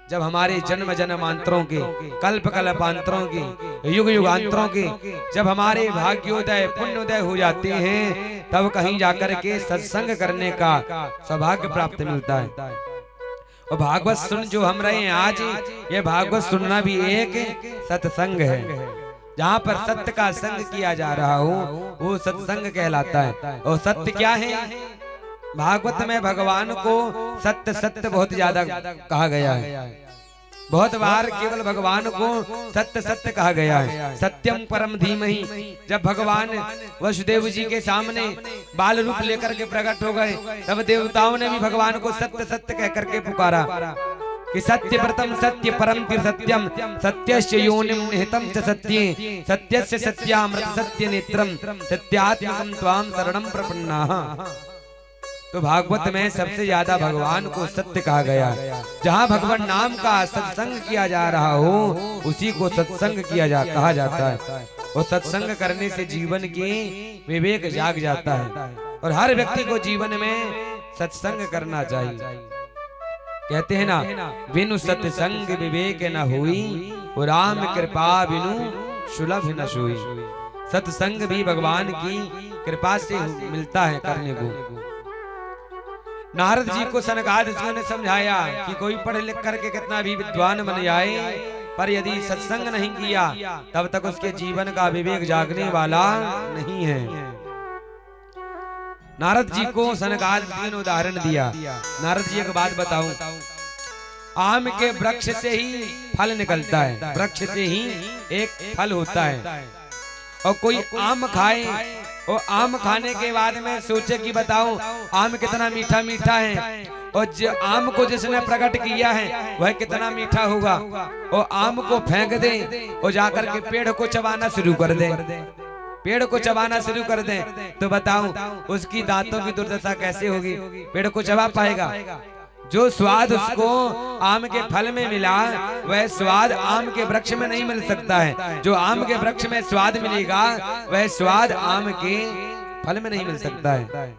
जब हमारे जन्म जन्मांतरों के, कल्प कल्पांतरों के, युग युगांतरों के जब हमारे भाग्योदय पुण्योदय हो जाते हैं, तब कहीं जाकर के सत्संग करने का सौभाग्य प्राप्त मिलता है। और भागवत सुन जो हम रहे हैं आज, ये भागवत सुनना भी एक सत्संग है। जहाँ पर सत्य का संग किया जा रहा हो वो सत्संग कहलाता है। और सत्य क्या है? भागवत में भगवान को सत्य सत्य बहुत ज्यादा कहा गया है। बहुत बार केवल भगवान को सत्य सत्य कहा गया है। सत्यम परम धीमहि। जब भगवान वसुदेव जी के सामने बाल रूप लेकर के प्रकट हो गए, तब देवताओं ने भी भगवान को सत्य सत्य कह करके पुकारा कि सत्य व्रतम सत्य परम सत्यम सत्यस्य योनिम निहितम च सत्ये सत्यस्य सत्यामृत सत्य नेत्रम सत्यात्मकम त्वाम शरणम प्रपन्नाः। तो भागवत में सबसे ज्यादा भगवान को सत्य कहा गया। जहाँ भगवान नाम का सत्संग किया जा रहा हो उसी को सत्संग कहा जाता है। और सत्संग करने से जीवन की विवेक जाग जाता है। और हर व्यक्ति को जीवन में सत्संग करना चाहिए। कहते हैं ना, बिनु सत्संग विवेक न हुई, राम कृपा बिनु सुलभ न सोई। सत्संग भी भगवान की कृपा से मिलता है करने को। नारद जी को सनकादिक जी ने समझाया कि कोई पढ़ लिख करके कितना भी विद्वान बन जाए, पर यदि सत्संग नहीं किया तब तक उसके जीवन का विवेक जागने वाला नहीं है। नारद जी को सनकादिक जी ने उदाहरण दिया। नारद जी एक बात बताऊं, आम के वृक्ष से ही फल निकलता है, वृक्ष से ही एक फल होता है। और कोई आम खाए और आम खाने के बाद में सोचे कि बताओ आम कितना मीठा मीठा है, और जो आम को जिसने प्रकट किया है वह कितना मीठा होगा। और आम को फेंक दे और जाकर के पेड़ को चबाना शुरू कर दे, पेड़ को चबाना शुरू कर दे, तो बताओ उसकी दांतों की दुर्दशा कैसे होगी। पेड़ को चबा पाएगा? जो स्वाद उसको आम के फल में मिला वह स्वाद आम के वृक्ष में नहीं मिल सकता है। जो आम के वृक्ष में स्वाद मिलेगा वह स्वाद आम के फल में नहीं मिल सकता है।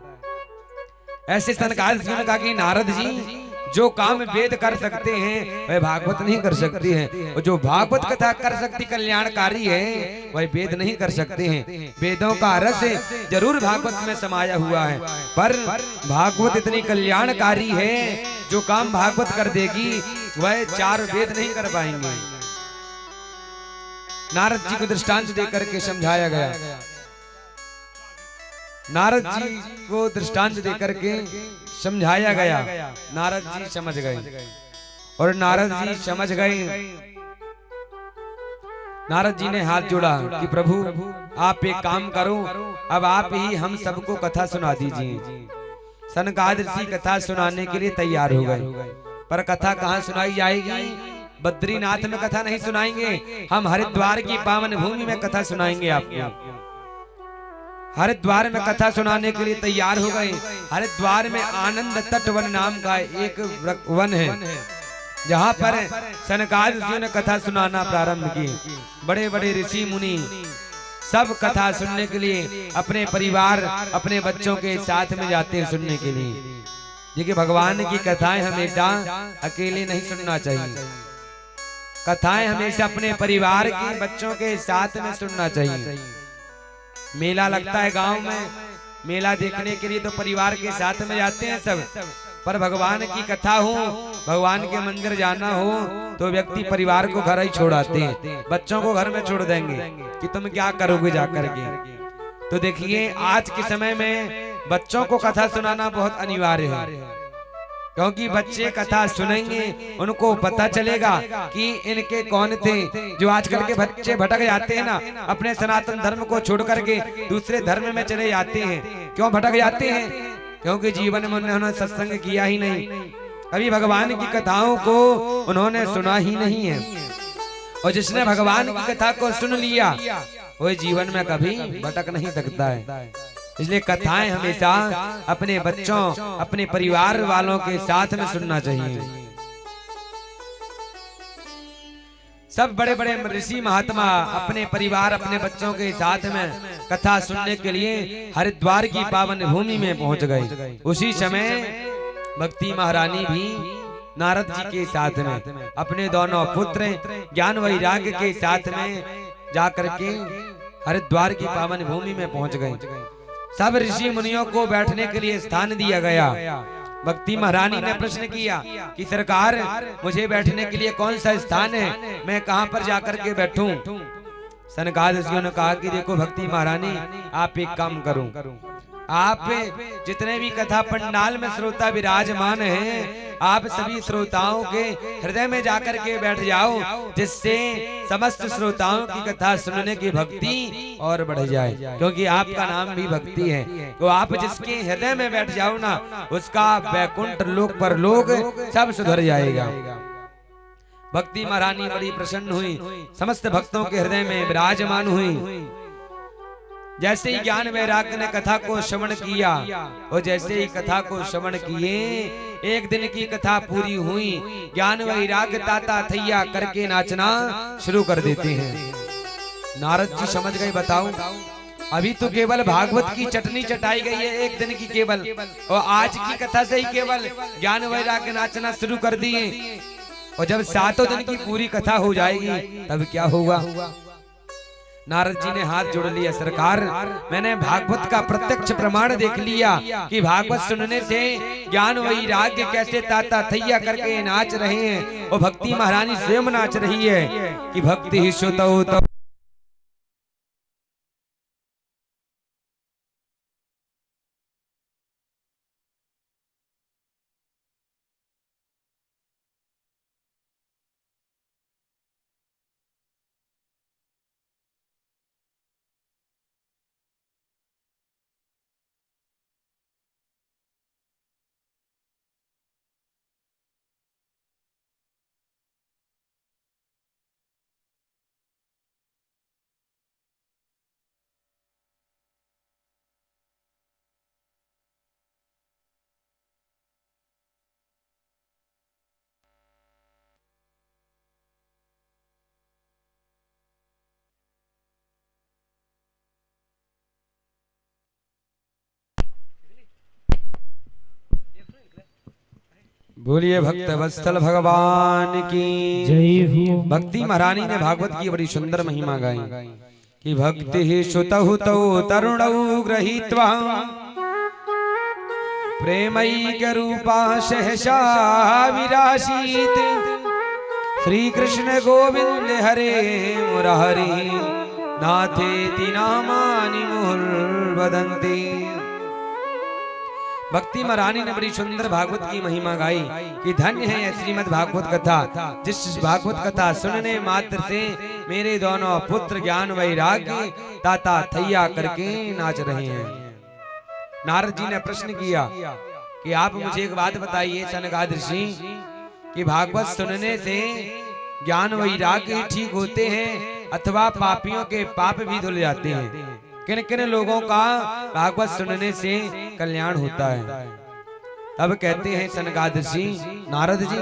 ऐसे सनकादिक जी ने कहा कि नारद जी जो काम वेद कर सकते हैं वह भागवत नहीं कर सकती है, और जो भागवत कथा कर सकती कल्याणकारी है वह वेद नहीं कर सकते हैं। वेदों का रस जरूर भागवत में समाया हुआ है, पर भागवत इतनी कल्याणकारी है जो काम भागवत कर देगी वह चार वेद नहीं कर पाएंगे। नारद जी को दृष्टांत देकर के समझाया गया। नारद जी को दृष्टांत देकर के समझाया गया। नारद जी समझ गए, और नारद जी समझ गए। नारद जी ने हाथ जोड़ा कि प्रभु आप एक काम करो, अब आप ही हम सबको कथा सुना दीजिए। सनकादिक ऋषि कथा सुनाने के लिए तैयार हो गए, पर कथा कहाँ सुनाई जाएगी? बद्रीनाथ में कथा नहीं सुनाएंगे, हम हरिद्वार की पावन भूमि में कथा सुनाएंगे आपको। हरिद्वार में कथा सुनाने के लिए तैयार हो गए। हरिद्वार में आनंद तट वन नाम का एक वन है, जहाँ पर सनकादिक ऋषि ने कथा सुनाना प्रारंभ किए। बड़े बड़े ऋषि मुनि सब कथा सुनने के लिए अपने परिवार अपने बच्चों के साथ में जाते हैं सुनने के लिए। देखिए भगवान की कथाएं हमेशा अकेले नहीं सुनना चाहिए, कथाएं हमेशा अपने परिवार के बच्चों के साथ में सुनना चाहिए। मेला लगता है गांव में, मेला देखने के लिए तो परिवार के साथ में जाते हैं सब, पर भगवान की कथा हो, भगवान के मंदिर जाना हो तो व्यक्ति परिवार को घर ही छोड़ आते हैं, बच्चों को घर में छोड़ देंगे कि तुम क्या करोगे जाकर के। तो देखिए आज के समय में बच्चों को कथा सुनाना बहुत अनिवार्य है, क्योंकि बच्चे कथा सुनेंगे उनको पता चलेगा कि इनके कौन थे। जो आजकल के बच्चे भटक जाते हैं ना, अपने सनातन धर्म को छोड़ करके दूसरे धर्म में चले जाते हैं। क्यों भटक जाते हैं? क्योंकि जीवन में उन्होंने सत्संग किया ही नहीं, कभी भगवान की कथाओं को उन्होंने सुना ही नहीं है। और जिसने भगवान की कथा को सुन लिया वो जीवन में कभी भटक नहीं सकता है। इसलिए कथाएं हमेशा अपने बच्चों, अपने परिवार वालों के साथ में सुनना चाहिए। सब बड़े बड़े ऋषि महात्मा अपने परिवार, अपने बच्चों के साथ में कथा सुनने के लिए हरिद्वार की पावन भूमि में पहुंच गए। उसी समय भक्ति महारानी भी नारद जी के साथ में अपने दोनों पुत्र ज्ञान वैराग्य के साथ में जाकर के हरिद्वार की पावन भूमि में पहुंच गए। सब ऋषि मुनियों को बैठने के लिए स्थान दिया गया। भक्ति महारानी ने प्रश्न किया कि सरकार मुझे बैठने के लिए कौन सा स्थान है, मैं कहां पर जाकर के बैठूं? सनकादिक ऋषियों ने कहा कि देखो भक्ति महारानी, आप एक काम करो, आप जितने भी कथा पंडाल में श्रोता विराजमान हैं, आप सभी श्रोताओं के हृदय में जाकर के बैठ जाओ, जिससे समस्त श्रोताओं की कथा सुनने की भक्ति और बढ़ जाए, क्योंकि आपका नाम भी भक्ति है। तो आप जिसके हृदय में बैठ जाओ ना, उसका वैकुंठ लोक पर लोक सब सुधर जाएगा। भक्ति महारानी बड़ी प्रसन्न हुई, समस्त भक्तों के हृदय में विराजमान हुई। जैसे ही ज्ञान वैराग्य ने कथा को श्रवण किया और जैसे ही कथा को श्रवण किए, एक दिन की कथा पूरी हुई, ज्ञान वैराग्य ताता थैया करके नाचना शुरू कर देते हैं। नारद जी समझ गए, बताओ अभी तो केवल भागवत की चटनी चटाई गई है एक दिन की केवल, और आज की कथा से ही केवल ज्ञान वैराग्य नाचना शुरू कर दिए, और जब 7 दिन की पूरी कथा हो जाएगी तब क्या होगा? नारद जी ने हाथ जोड़ लिया, सरकार मैंने भागवत का प्रत्यक्ष प्रमाण देख लिया कि भागवत सुनने से ज्ञान वैराग्य कैसे ताता थैया करके नाच रहे हैं, और भक्ति महारानी स्वयं नाच रही है कि भक्ति ही श्रुतौ तौ। बोलिए भक्त वत्सल भगवान की जय हो। भक्ति महारानी ने भागवत की बड़ी सुंदर महिमा गाई कि भक्ति ही श्रुतौ तौ तरुणौ गृहीत्वा प्रेमैक रूपा सहसा विरासीत। श्री कृष्ण गोविंद हरे मुरारी नाथेति नामानि मुहुर्वदन्ति। भक्ति महारानी ने बड़ी सुंदर भागवत की महिमा गाई कि धन्य है श्रीमद् भागवत कथा, जिस भागवत कथा सुनने मात्र से मेरे दोनों पुत्र ज्ञान वैराग्य ताता थैया करके नाच रहे हैं। नारद जी ने प्रश्न किया कि आप मुझे एक बात बताइए सनकादिक ऋषि, कि भागवत सुनने से ज्ञान वैराग्य ठीक होते हैं अथवा पापियों के पाप भी धुल जाते हैं? किन किन लोगों का भागवत सुनने से कल्याण होता है? अब कहते हैं सनकादिक ऋषि, नारद जी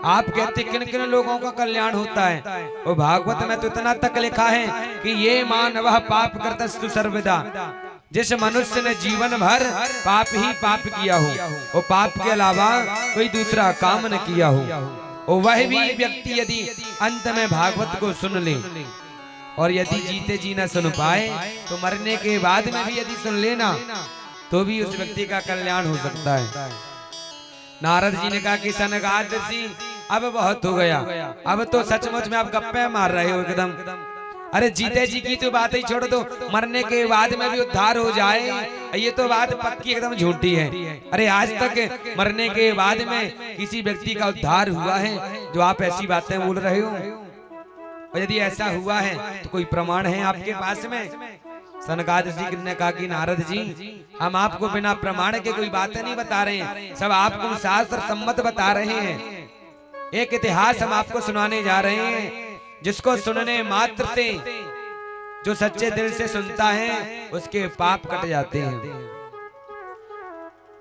आप कहते किन किन लोगों का कल्याण होता है? और भागवत में तो इतना तक लिखा है कि ये मानवः पाप कर्तस्तु सर्वदा, जिस मनुष्य ने जीवन भर पाप ही पाप किया हो और पाप के अलावा कोई दूसरा काम न किया हो, और वह भी व्यक्ति यदि अंत में भागवत को सुन ले और यदि जीते जी न सुन पाए तो मरने के बाद में भी यदि सुन लेना तो भी उस व्यक्ति का कल्याण हो सकता है। नारद जी ने कहा कि सनकादिक जी अब बहुत हो गया, अब तो सचमुच में आप गप्पे मार रहे हो एकदम। अरे जीते जी की तो बात ही छोड़ दो, मरने के बाद में भी उद्धार हो जाए ये तो बात पक्की एकदम झूठी है। अरे आज तक मरने के बाद में किसी व्यक्ति का उद्धार हुआ है जो आप ऐसी बातें बोल रहे हो? और यदि ऐसा हुआ है तो कोई प्रमाण है आपके पास में? सनकादिक जी ने कहा कि नारद जी हम आपको बिना प्रमाण के कोई बातें नहीं बता रहे हैं, सब आपको शास्त्र सम्मत बता रहे हैं। एक इतिहास हम आपको सुनाने जा रहे हैं जिसको सुनने मात्र से जो सच्चे दिल से सुनता है उसके पाप कट जाते हैं।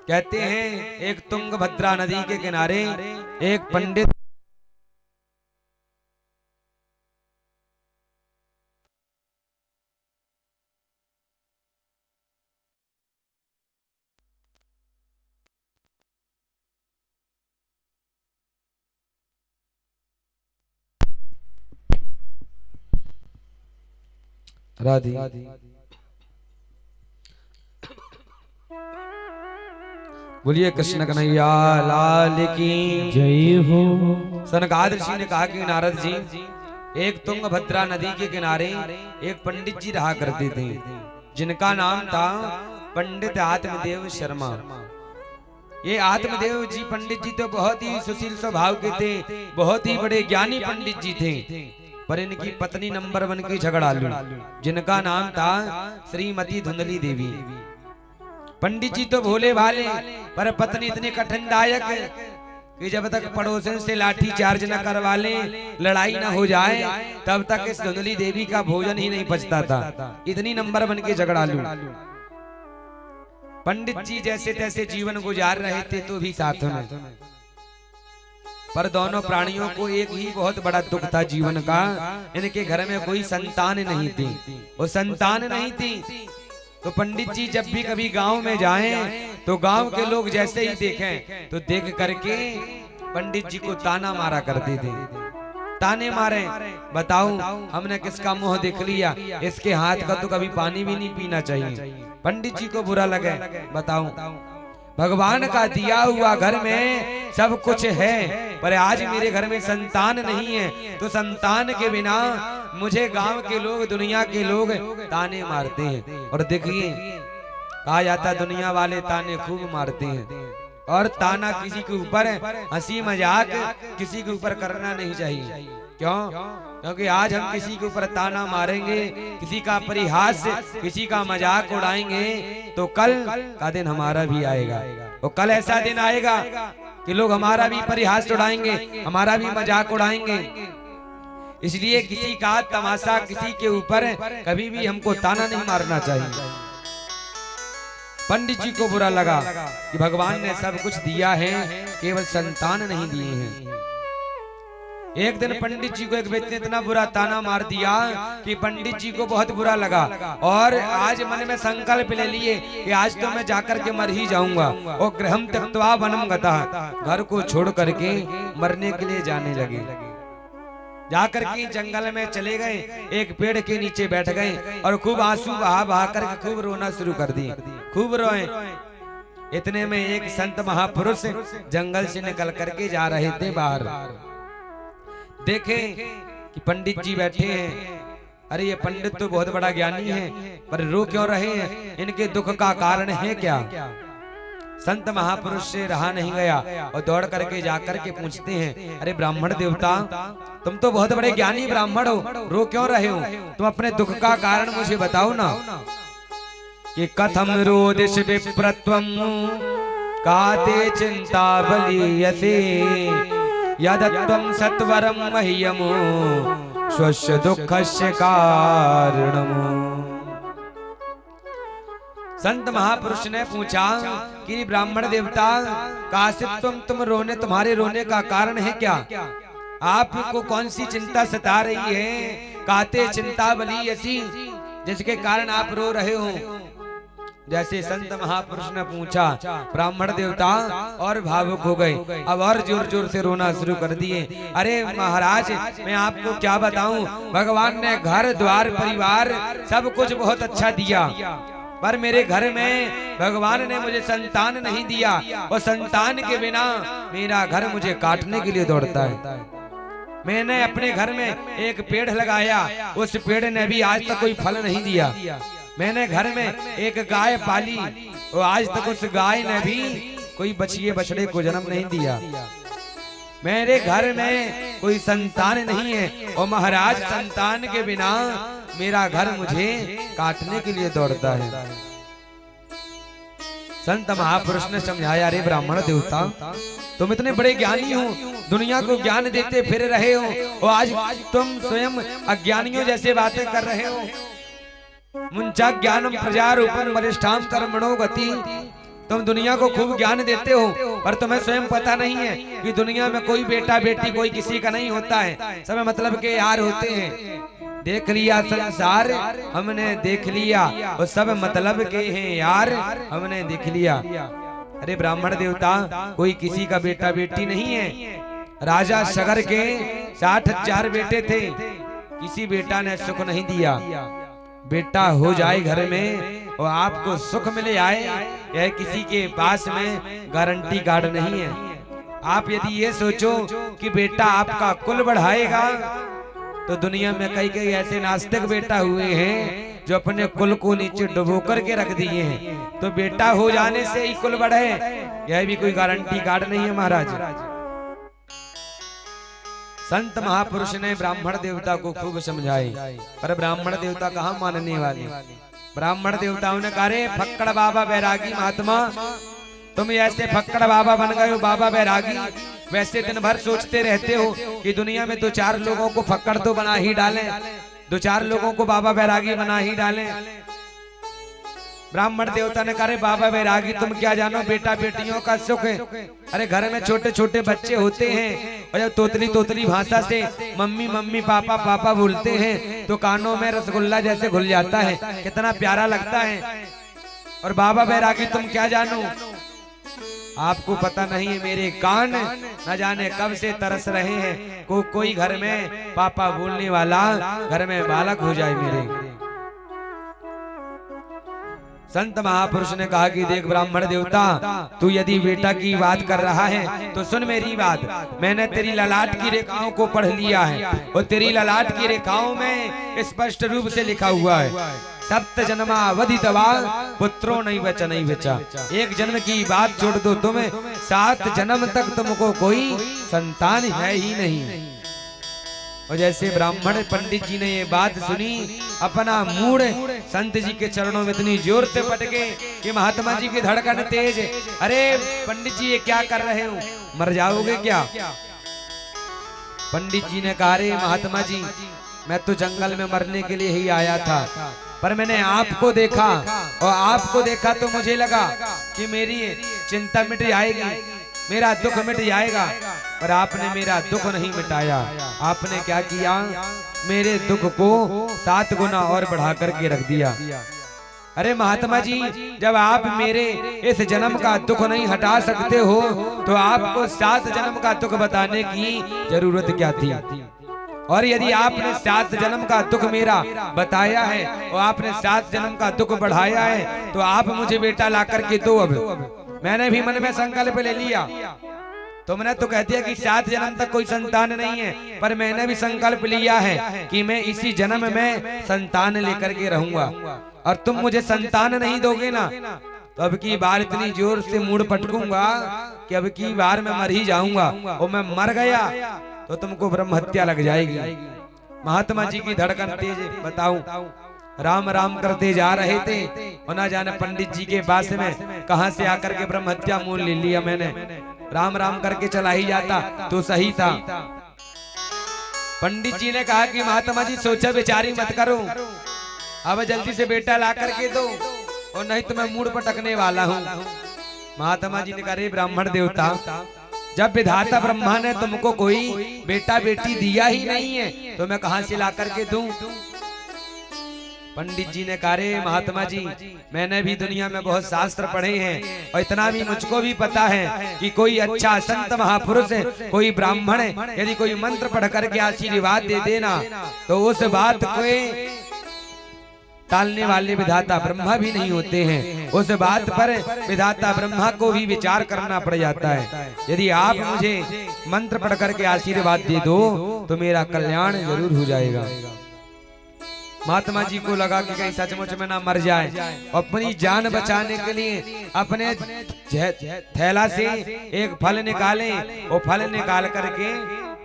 कहते हैं एक तुंगभद्रा नदी के किनारे एक पंडित राधे बोलिए कृष्ण कन्हैया लाल की जय हो। सनकादिक ऋषि ने कहा कि नारद जी एक तुंगभद्रा नदी के किनारे एक पंडित जी रहा करते थे जिनका नाम था पंडित आत्मदेव शर्मा। ये आत्मदेव जी पंडित जी तो बहुत ही सुशील स्वभाव के थे, बहुत ही बड़े ज्ञानी पंडित जी थे, पर इनकी पत्नी नंबर 1 की झगड़ालू जिनका नाम था श्रीमती धुंधली देवी। पंडित जी तो भोले भाले पर पत्नी इतनी कठिनदायक कि जब तक पड़ोसन से लाठी चार्ज न करवा ले, लड़ाई न हो जाए, तब तक इस धुंधली देवी का भोजन ही नहीं पचता था। इतनी नंबर 1 के झगड़ालू पंडित जी जैसे तैसे जीवन गुजार रहे थे तो भी साथ में, पर दोनों प्राणियों को एक ही बहुत बड़ा दुख था जीवन का। इनके घर में कोई संतान नहीं थी, वो संतान नहीं थी तो पंडित जी जब भी कभी गांव में जाएं तो गांव के लोग जैसे ही देखें तो देख करके पंडित जी को ताना मारा करते थे। ताने मारे, बताओ हमने किसका मुंह देख लिया, इसके हाथ का तो कभी पानी भी नहीं पीना चाहिए। पंडित जी को बुरा लगे, बताओ भगवान का दिया हुआ घर में सब कुछ है पर आज मेरे घर में संतान नहीं है, तो संतान के बिना मुझे गांव के लोग दुनिया के लोग ताने मारते हैं। और देखिए कहा जाता दुनिया वाले ताने खूब मारते हैं, और ताना किसी के ऊपर हंसी मजाक किसी के ऊपर करना नहीं चाहिए। क्यों? क्योंकि आज हम किसी के ऊपर ताना मारेंगे, किसी का परिहास किसी का मजाक उड़ाएंगे तो कल का दिन हमारा भी आएगा। और कल ऐसा दिन आएगा कि लोग हमारा भी परिहास उड़ाएंगे, हमारा भी मजाक उड़ाएंगे। इसलिए किसी का तमाशा किसी के ऊपर कभी भी हमको ताना नहीं मारना चाहिए। पंडित जी को बुरा लगा कि भगवान ने सब कुछ दिया है, केवल संतान नहीं दिए हैं। एक दिन पंडित जी को एक व्यक्ति ने इतना बुरा ताना मार दिया कि पंडित जी को बहुत बुरा लगा, और आज मन में संकल्प ले लिए कि आज तो मैं जाकर के मर ही जाऊंगा। और गृहम त्यक्त्वा वनम गतः, घर को छोड़ करके मरने के लिए जाने लगे। जाकर के जंगल में चले गए, एक पेड़ के नीचे बैठ गए और खूब आंसू बहा बहा कर खूब रोना शुरू कर दी, खूब रोए। इतने में एक संत महापुरुष जंगल से निकल करके जा रहे थे बाहर, देखे कि पंडित जी बैठे हैं। अरे ये पंडित तो बहुत बड़ा ज्ञानी है, पर रो क्यों रहे हैं, इनके दुख का कारण है क्या? संत महापुरुष से रहा नहीं गया और दौड़ करके जाकर के पूछते हैं, अरे ब्राह्मण देवता तुम तो बहुत बड़े ज्ञानी ब्राह्मण हो, रो क्यों रहे हो? तुम अपने दुख का कारण मुझे बताओ ना। कि कथम रोदिष विप्रत्वं काते चिंता बलीयसे यदत्वं सत्वरं मह्यमो स्वस्य दुःखस्य कारणम्। संत महापुरुष ने पूछा कि ब्राह्मण देवता काशित्वं तुम रोने, तुम्हारे रोने का कारण है क्या? आपको कौन सी चिंता सता रही है? काते चिंता बली ऐसी जिसके कारण आप रो रहे हो। जैसे संत महापुरुष ने पूछा, ब्राह्मण देवता और भावुक हो गए, अब और जोर जोर से रोना शुरू कर दिए। अरे महाराज, मैं आपको क्या बताऊं, भगवान ने घर द्वार परिवार सब कुछ बहुत अच्छा दिया, पर मेरे घर में भगवान ने मुझे संतान नहीं दिया, और संतान के बिना मेरा घर मुझे काटने के लिए दौड़ता है। मैंने अपने घर में एक पेड़ लगाया, उस पेड़ ने भी आज तक कोई फल नहीं दिया। मैंने घर में एक गाय पाली, और आज तक उस गाय ने भी कोई बछिए बछड़े को जन्म नहीं दिया। मेरे घर में कोई संतान नहीं है, और महाराज संतान के बिना मेरा घर मुझे काटने के लिए दौड़ता है। संत महापुरुष ने समझाया, अरे ब्राह्मण देवता, तुम इतने बड़े ज्ञानी हो, दुनिया को ज्ञान देते फिर रहे हो, और आज तुम स्वयं अज्ञानियों जैसे बातें कर रहे हो। मुंचा ज्ञानम प्रजा रूपम वरिष्ठाम कर्मणो गति, तुम दुनिया को खूब ज्ञान देते हो, पर तुम्हें स्वयं पता नहीं है कि दुनिया में कोई बेटा बेटी कोई किसी का नहीं होता है, सब मतलब के यार होते हैं। देख लिया संसार हमने देख लिया, और सब मतलब के हैं यार हमने देख लिया। अरे ब्राह्मण देवता, कोई किसी का बेटा बेटी नहीं है। राजा सगर के 60,000 बेटे थे, किसी बेटा ने सुख नहीं दिया। बेटा हो जाए घर में और आपको सुख मिले आए, यह किसी के पास में गारंटी कार्ड नहीं है। आप यदि ये सोचो कि बेटा आपका कुल बढ़ाएगा, तो दुनिया में कई कई ऐसे नास्तिक बेटा हुए हैं जो अपने कुल को नीचे डुबो करके रख दिए हैं। तो बेटा हो जाने से ही कुल बढ़े, यह भी कोई गारंटी कार्ड नहीं है महाराज। संत महापुरुष ने ब्राह्मण देवता को खूब समझाए, पर ब्राह्मण देवता कहाँ मानने वाले। ब्राह्मण देवताओं ने कहा, रे फक्कड़ बाबा बैरागी महात्मा, तुम ऐसे फक्कड़ बाबा बन गए हो, बाबा बैरागी। वैसे दिन भर सोचते रहते हो कि दुनिया में 2-4 लोगों को फक्कड़ तो बना ही डालें, 2-4 लोगों को बाबा बैरागी बना ही डालें। ब्राह्मण देवता ने कहा, बाबा बैरागी, तुम क्या जानो बेटा बेटियों का सुख है। अरे घर में छोटे छोटे बच्चे होते हैं, और जब तोतली तोतली भाषा से मम्मी मम्मी पापा पापा बोलते हैं तो कानों में रसगुल्ला जैसे घुल जाता है, कितना प्यारा लगता है। और बाबा बैरागी, तुम क्या जानो, आपको पता नहीं है मेरे कान न जाने कब से तरस रहे हैं, कोई घर में पापा बोलने वाला घर में बालक हो जाए मेरे। संत महापुरुष ने कहा कि देख ब्राह्मण देवता, तू यदि बेटा की बात कर रहा है तो सुन मेरी बात। मैंने तेरी ललाट की रेखाओं को पढ़ लिया है, और तेरी ललाट की रेखाओं में स्पष्ट रूप से लिखा हुआ है, सप्त जन्मावधितवा पुत्रो नहीं बचा नहीं बचा। एक जन्म की बात छोड़ दो, तुम्हें 7 जन्म तक तुमको कोई संतान है ही नहीं। और जैसे ब्राह्मण पंडित जी ने ये बात सुनी, अपना मूड संत जी के चरणों में इतनी जोर से पटके कि महात्मा जी की धड़कन तेज। अरे पंडित जी, ये क्या कर रहे हो, मर जाओगे क्या? पंडित जी ने कहा, रे महात्मा जी, मैं तो जंगल में मरने के लिए ही आया था, पर मैंने आपको देखा, और आपको देखा तो मुझे लगा कि मेरी चिंता मिट जाएगी, मेरा दुख मिट जाएगा, पर आपने मेरा दुख नहीं मिटाया। आपने क्या किया, मेरे दुख को 7 गुना और बढ़ा करके रख दिया। अरे महात्मा जी, जब आप मेरे इस जन्म का दुख नहीं हटा सकते हो, तो आपको 7 जन्म का दुख बताने की जरूरत क्या थी? और यदि आपने 7 जन्म का दुख मेरा बताया है और आपने 7 जन्म का दुख बढ़ाया है, तो आप मुझे बेटा ला करके दो। अब मैंने भी मन में संकल्प ले लिया। तुमने तो कहती है कि 7 जन्म तक कोई संतान नहीं है, पर मैंने भी संकल्प लिया है कि मैं इसी जन्म में संतान लेकर के रहूंगा, और तुम मुझे संतान नहीं दोगे ना, तो अब की बार इतनी जोर से मूड पटकूंगा कि अब की बार मैं मर ही जाऊंगा, और मैं मर गया तो तुमको ब्रह्म हत्या लग जाएगी। महात्मा जी की धड़कन तेज, बताऊं, राम राम करते जा रहे थे, और ना जाने पंडित जी के पास में कहां से आकर के ब्रह्म हत्या मूल ले लिया। मैंने राम राम करके चला ही जाता तो सही था। पंडित जी ने कहा कि महात्मा जी, सोचा विचारी मत करो, अब जल्दी से बेटा ला करके दो, और नहीं तो मैं मूड पटकने वाला हूँ। महात्मा जी ने कहा, रे ब्राह्मण देवता, जब विधाता ब्रह्मा ने तुमको कोई बेटा बेटी दिया ही नहीं है, तो मैं कहां से ला करके दूं? पंडित जी ने कहा रे महात्मा जी, मैंने भी दुनिया में बहुत शास्त्र पढ़े हैं और इतना भी मुझको भी पता है कि कोई अच्छा संत महापुरुष है, कोई ब्राह्मण है, यदि कोई मंत्र पढ़ करके आशीर्वाद दे देना तो उस बात को टालने वाले विधाता ब्रह्मा भी नहीं होते हैं। उस बात पर विधाता ब्रह्मा को भी विचार करना पड़ जाता है। यदि आप मुझे मंत्र पढ़ करके आशीर्वाद दे दो तो मेरा कल्याण जरूर हो जाएगा। महात्मा जी को लगा कि कहीं सचमुच में ना मर जाए, अपनी जान बचाने के लिए अपने थैला से एक फल निकाले, वो फल निकाल करके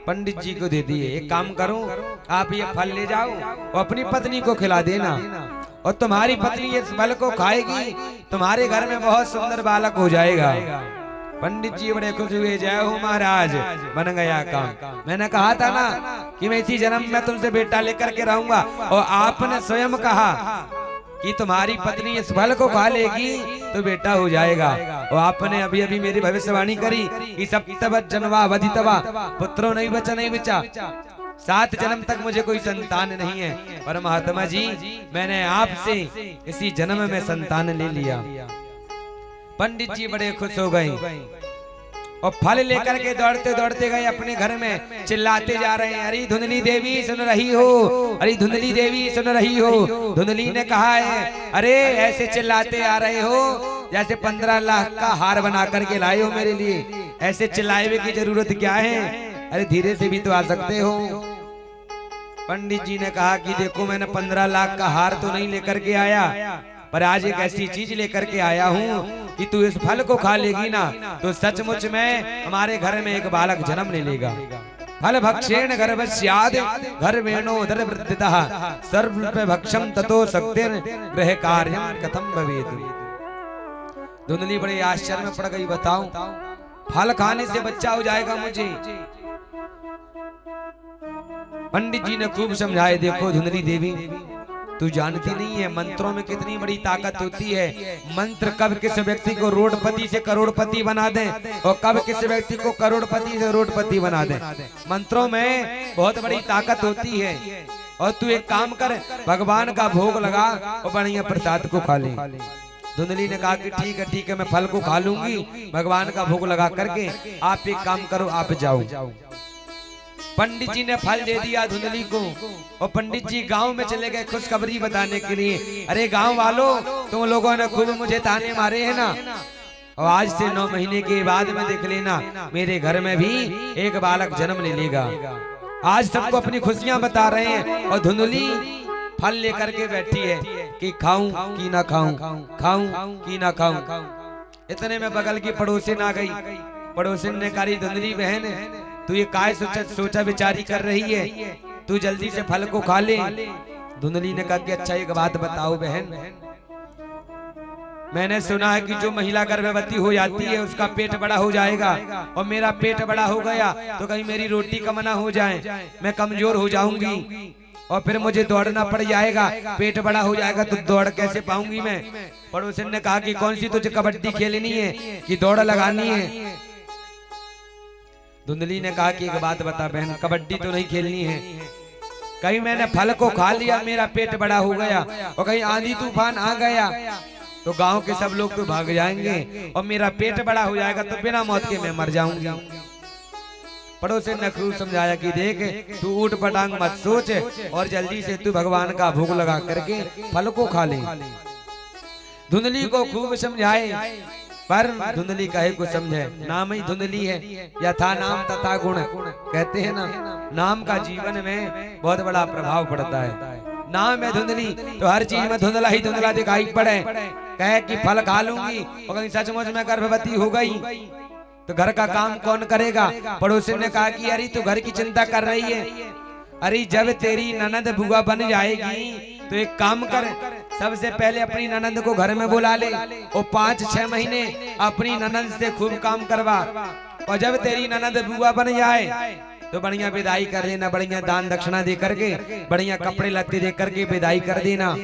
पंडित जी को दे दिए। एक काम करो, आप ये फल ले जाओ और अपनी पत्नी को खिला देना, और तुम्हारी पत्नी इस फल को खाएगी, तुम्हारे घर में बहुत सुंदर बालक हो जाएगा। पंडित जी बड़े खुश हुए, जय हो महाराज, बन गया काम। मैंने कहा था ना कि मैं इसी जन्म में तुमसे बेटा लेकर के रहूंगा, और आपने स्वयं कहा कि तुम्हारी पत्नी इस फल को खा लेगी तो बेटा हो जाएगा। और आपने अभी अभी मेरी भविष्यवाणी करी कि सप्तवत जन्मा वधितवा पुत्रो नहीं बचा नहीं बचा, 7 जन्म तक मुझे कोई संतान नहीं है। पर महात्मा जी, मैंने आपसे इसी जन्म में संतान ले लिया। पंडित जी बड़े खुश हो गए और फल लेकर के दौड़ते दौड़ते गए अपने घर में, चिल्लाते जा रहे हैं, अरे धुंधली देवी सुन रही हो, अरे धुंधली देवी सुन रही हो। धुंधली ने कहा है, अरे ऐसे चिल्लाते आ रहे हो जैसे 15 लाख का हार बना करके लाए हो मेरे लिए, ऐसे चिल्लाए की जरूरत क्या है, अरे धीरे से भी तो आ सकते हो। पंडित जी ने कहा कि देखो, मैंने 15 लाख का हार तो नहीं लेकर के आया, पर आज एक ऐसी चीज लेकर के आया हूँ कि तू इस फल को खा लेगी ना तो सचमुच में हमारे घर में एक बालक जन्म ले लेगा। फल भक्षेण गर्भस्याद गर्भेणो दरवृत्तितः सर्व भक्षम ततो शक्तिर गृह कार्यम कथम भवेत्। धुंधली बड़े आश्चर्य में पड़ गई, बताऊं फल खाने से बच्चा हो जाएगा मुझे। पंडित जी ने खूब समझाए, देखो धुंधली देवी, तू जानती नहीं है मंत्रों में कितनी बड़ी ताकत होती है। मंत्र कब किस व्यक्ति को रोडपति से करोड़पति बना दे और कब किस व्यक्ति को करोड़पति से रोडपति बना दे। मंत्रों में बहुत बड़ी ताकत होती है। और तू एक काम कर, भगवान का भोग लगा और बढ़िया प्रसाद को खा ले। धुंधली ने कहा कि ठीक है, मैं फल को खा लूंगी, भगवान का भोग लगा करके। आप एक काम करो, आप जाओ। पंडित जी ने फल दे दिया धुंधली को, और पंडित जी गांव में चले गए खुशखबरी बताने के लिए। अरे गांव वालों, तुम लोगों ने खूब मुझे ताने मारे हैं ना, और आज से 9 महीने के बाद में देख लेना मेरे घर में भी एक बालक जन्म ले लेगा। आज सबको अपनी खुशियां बता रहे हैं, और धुंधली फल लेकर के बैठी है कि खाऊं कि ना खाऊं, खाऊं कि ना खाऊं। इतने में बगल की पड़ोसिन आ गई। पड़ोसिन ने कहा, धुंधली बहन, तू ये काय सोचा विचारी कर रही है, तू जल्दी से फल को खा ले। धुंधली ने कहा कि अच्छा एक बात बताओ बहन, मैंने सुना है कि जो महिला गर्भवती हो जाती है उसका पेट बड़ा हो जाएगा, और मेरा पेट बड़ा हो गया तो कहीं मेरी रोटी कमना हो जाए, मैं कमजोर हो जाऊंगी और फिर मुझे दौड़ना पड़ जाएगा। पेट बड़ा हो जाएगा तो दौड़ कैसे पाऊंगी मैं। पड़ोसन ने कहा कि कौन सी तुझे कबड्डी खेलनी है कि दौड़ लगानी है। धुंधली ने कहा कि एक बात बता बहन, कबड्डी तो नहीं खेलनी है, कहीं मैंने फल को खा लिया, मेरा पेट बड़ा हो गया, और कहीं आंधी तूफान आ गया तो गांव के सब लोग तो भाग जाएंगे और मेरा पेट बड़ा हो जाएगा तो बिना मौत के मैं मर जाऊंगी। पड़ोसी ने खूब समझाया कि देख, तू ऊट पटांग मत सोच और जल्दी से तू भगवान का भोग लगा करके फल को खा ले। धुंधली को खूब समझाए, पर धुंधली कहे को समझे। नाम ही धुंधली है, यथा नाम तथा गुण कहते हैं ना, नाम का जीवन में बहुत बड़ा प्रभाव पड़ता है। नाम है धुंधली तो हर चीज में धुंधला ही धुंधला दिखाई पड़े। कहे कि फल खा लूंगी और कहीं सचमुच में गर्भवती हो गई तो घर का काम कौन करेगा। पड़ोसी ने कहा कि अरे तू घर की चिंता कर रही है, अरे जब तेरी ननद बुआ बन जाएगी तो एक काम कर, सबसे पहले अपनी ननद को घर में बुला ले और 5-6 महीने अपनी ननद से खूब काम करवा, और जब तेरी ननद बुआ बन जाए तो बढ़िया विदाई कर देना, बढ़िया दान दक्षिणा दे करके, बढ़िया कपड़े लत्ते दे करके विदाई कर देना।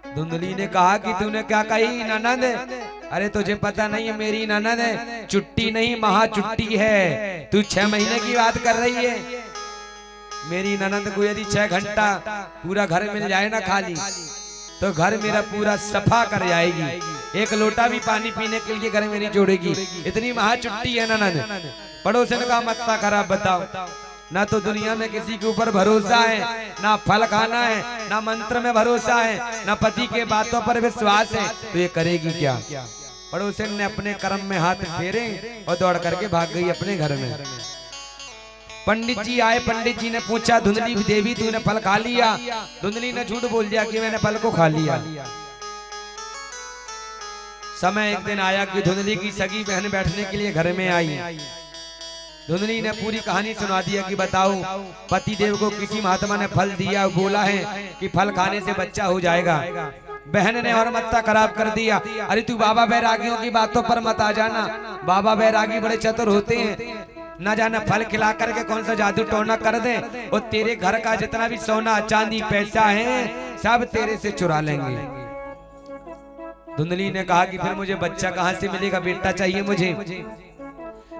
धुंधली ने कहा कि तूने क्या कही ननद? अरे तुझे पता नहीं है मेरी ननद चुट्टी नहीं महा चुट्टी है, तू 6 महीने की बात कर रही है। मेरी ननंद को यदि 6 घंटा पूरा घर मिल जाए ना खाली, तो घर मेरा पूरा सफा कर जाएगी। एक लोटा भी पानी पीने के लिए घर मेरी जोड़ेगी। इतनी महा चुट्टी है ननंद। पड़ोसन का मत्ता खराब बताओ। ना तो दुनिया में किसी के ऊपर भरोसा है, ना फल खाना है, ना मंत्र में भरोसा है, ना पति के बातों पर विश्वास है, तो ये करेगी क्या। पड़ोसन ने अपने कर्म में हाथ फेरे और दौड़ करके भाग गई अपने घर में। पंडित जी आए। पंडित जी ने पूछा, धुंधली देवी तूने फल खा लिया? धुंधली ने झूठ बोल दिया कि मैंने फल को खा लिया। समय एक दिन आया कि धुंधली की सगी बहन बैठने के लिए घर में आई। धुंधली ने पूरी कहानी सुना दिया कि बताओ, पति देव को किसी महात्मा ने फल दिया, बोला है कि फल खाने से बच्चा हो जाएगा। बहन ने और मत्ता खराब कर दिया। अरे तू बाबा बैरागियों की बातों पर मत आ जाना। बाबा बैरागी बड़े चतुर होते हैं, न जाना फल खिला करके कौन सा जादू टोना कर दे और तेरे घर का जितना भी सोना चांदी पैसा है सब तेरे से चुरा लेंगे। धुंधली ने कहा कि फिर मुझे बच्चा कहाँ से मिलेगा, बेटा चाहिए मुझे।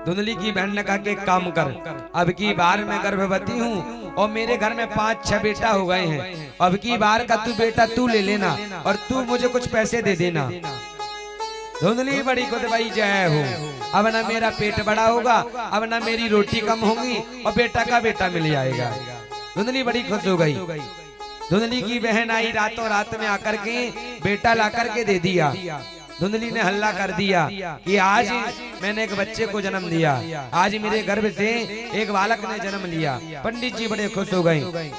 धुंधली की बहन ने कहा कि एक काम कर, अब की बार मैं गर्भवती हूँ और मेरे घर में 5-6 बेटा हो गए हैं। अब की बार का तू बेटा तू ले लेना और तू मुझे कुछ पैसे दे देना। धुंधली बड़ी खुद भाई जय हो। अब ना मेरा पेट बड़ा होगा, अब ना मेरी रोटी कम होगी और बेटा का बेटा मिल जाएगा। धुंधली बड़ी खुश हो गई। धुंधली की बहन आई, रातों रात में आकर के बेटा ला करके दे दिया। धुंधली ने हल्ला कर दिया कि आज मैंने एक बच्चे को जन्म दिया, आज मेरे गर्भ से एक बालक ने जन्म लिया। पंडित जी बड़े खुश हो गए।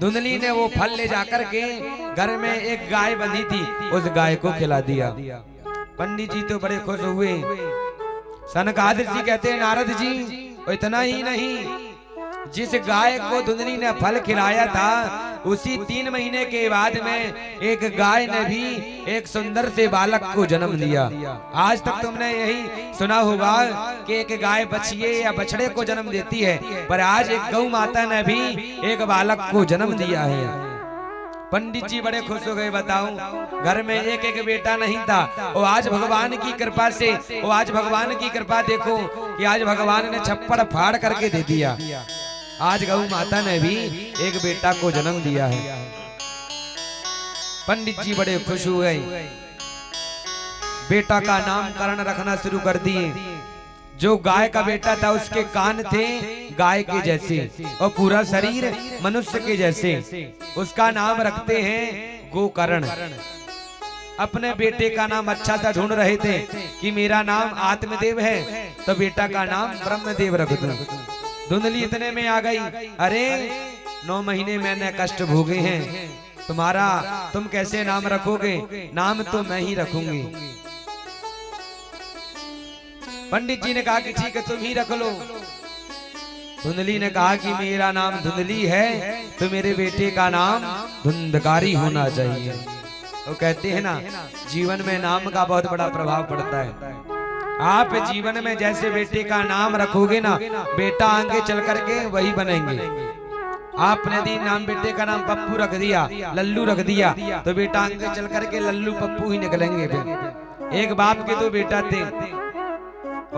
धुंधली ने वो फल ले जाकर के घर में एक गाय बंधी थी, उस गाय को खिला दिया। पंडित जी तो बड़े खुश हुए। सनकादिक जी कहते हैं, नारद जी इतना ही नहीं, जिस गाय को धुंधली ने फल खिलाया था उसी 3 महीने के बाद में एक गाय ने भी एक सुंदर से बालक को जन्म दिया। आज तक तुमने यही सुना होगा कि एक गाय बछिए या बछड़े को जन्म देती है, पर आज एक गौ माता ने भी एक बालक को जन्म दिया है। पंडित जी बड़े खुश हो गए। बताओ, घर में एक एक बेटा नहीं था और आज भगवान की कृपा से, और आज भगवान की कृपा देखो कि आज भगवान ने छप्पड़ फाड़ करके दे दिया। आज गौ माता ने भी एक बेटा को जन्म दिया है। पंडित जी बड़े खुश हुए। बेटा का नामकरण रखना शुरू कर दिए। जो गाय का बेटा था उसके कान थे गाय के जैसे और पूरा शरीर मनुष्य के जैसे। उसका नाम रखते हैं गोकर्ण। अपने बेटे का नाम अच्छा सा ढूंढ रहे थे कि मेरा नाम आत्मदेव है तो बेटा का नाम ब्रह्मदेव रख दूं। धुंधली इतने में आ गई, अरे 9 महीने मैंने कष्ट भोगे हैं, तुम कैसे नाम रखोगे? नाम तो मैं ही रखूंगी। पंडित जी ने कहा कि ठीक है तुम ही रख लो। धुंधली ने कहा कि मेरा नाम धुंधली है तो मेरे बेटे का नाम धुंधकारी होना चाहिए। वो कहते हैं ना, जीवन में नाम का बहुत बड़ा प्रभाव पड़ता है। आप जीवन में जैसे बेटे का नाम रखोगे ना, बेटा आगे चल करके वही बनेंगे। आपने यदि नाम बेटे का नाम पप्पू रख दिया, लल्लू रख दिया, तो बेटा आगे चल करके लल्लू पप्पू ही निकलेंगे। एक बाप के 2 बेटा थे,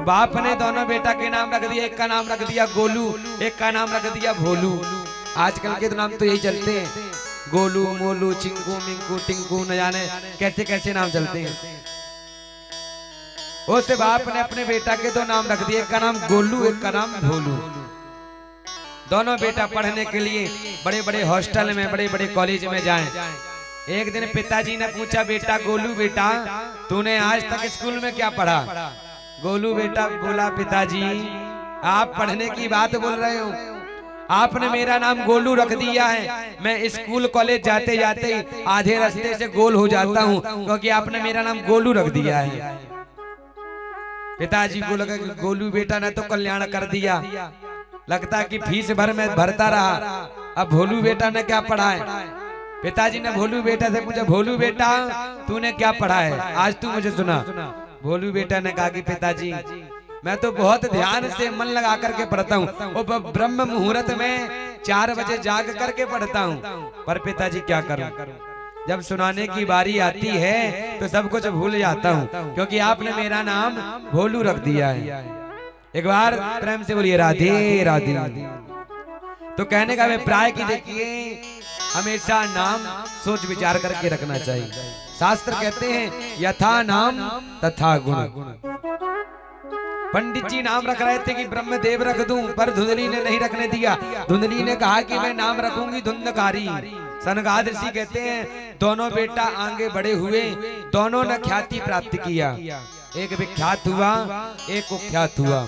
बाप ने दोनों बेटा के नाम रख दिया। एक का नाम रख दिया गोलू, एक का नाम रख दिया भोलू। आजकल के तो नाम तो यही चलते हैं, गोलू, मोलू, चिंकू, मिंकू, टिंकू, न जाने कैसे कैसे नाम चलते हैं। उस बाप ने अपने बेटा के 2 नाम रख दिए, एक का नाम गोलू, एक का नाम भोलू। दोनों बेटा पढ़ने के लिए बड़े बड़े हॉस्टल में, बड़े बड़े कॉलेज में जाएं। एक दिन पिताजी ने पूछा, बेटा गोलू बेटा तूने आज तक स्कूल में क्या पढ़ा? गोलू बेटा बोला, पिताजी आप पढ़ने की बात बोल रहे हो, आपने मेरा नाम गोलू रख दिया है। मैं स्कूल कॉलेज जाते जाते आधे रास्ते से गोल हो जाता हूँ क्योंकि आपने मेरा नाम गोलू रख दिया है। पिताजी को लगा कि गोलू बेटा ने तो कल्याण कर दिया, लगता है कि फीस भर में भरता रहा, अब भोलू बेटा ने क्या पढ़ा है? पिताजी ने भोलू बेटा से पूछा, भोलू बेटा तूने क्या पढ़ा है, आज तू मुझे सुना। भोलू बेटा ने कहा कि पिताजी मैं तो बहुत ध्यान से मन लगा करके पढ़ता हूँ, और ब्रह्म मुहूर्त में 4 बजे जाग करके पढ़ता हूँ, पर पिताजी क्या करूं, जब सुनाने की बारी आती है तो सब कुछ भूल जाता हूँ क्योंकि आपने मेरा नाम भोलू रख दिया है। एक बार प्रेम से बोलिए राधे राधे। तो कहने का अभिप्राय कि देखिए हमेशा नाम सोच विचार करके रखना चाहिए। शास्त्र कहते हैं यथा नाम तथा गुण। पंडित जी नाम रख रहे थे कि ब्रह्मदेव रख दूं, पर धुंधली ने नहीं रखने दिया। धुंधली ने कहा कि मैं नाम रखूंगी धुंधकारी। सनगाद ऋषि कहते हैं दोनों बेटा आगे बड़े हुए, दोनों ने ख्याति प्राप्त किया। एक विख्यात हुआ, एक कुख्यात हुआ।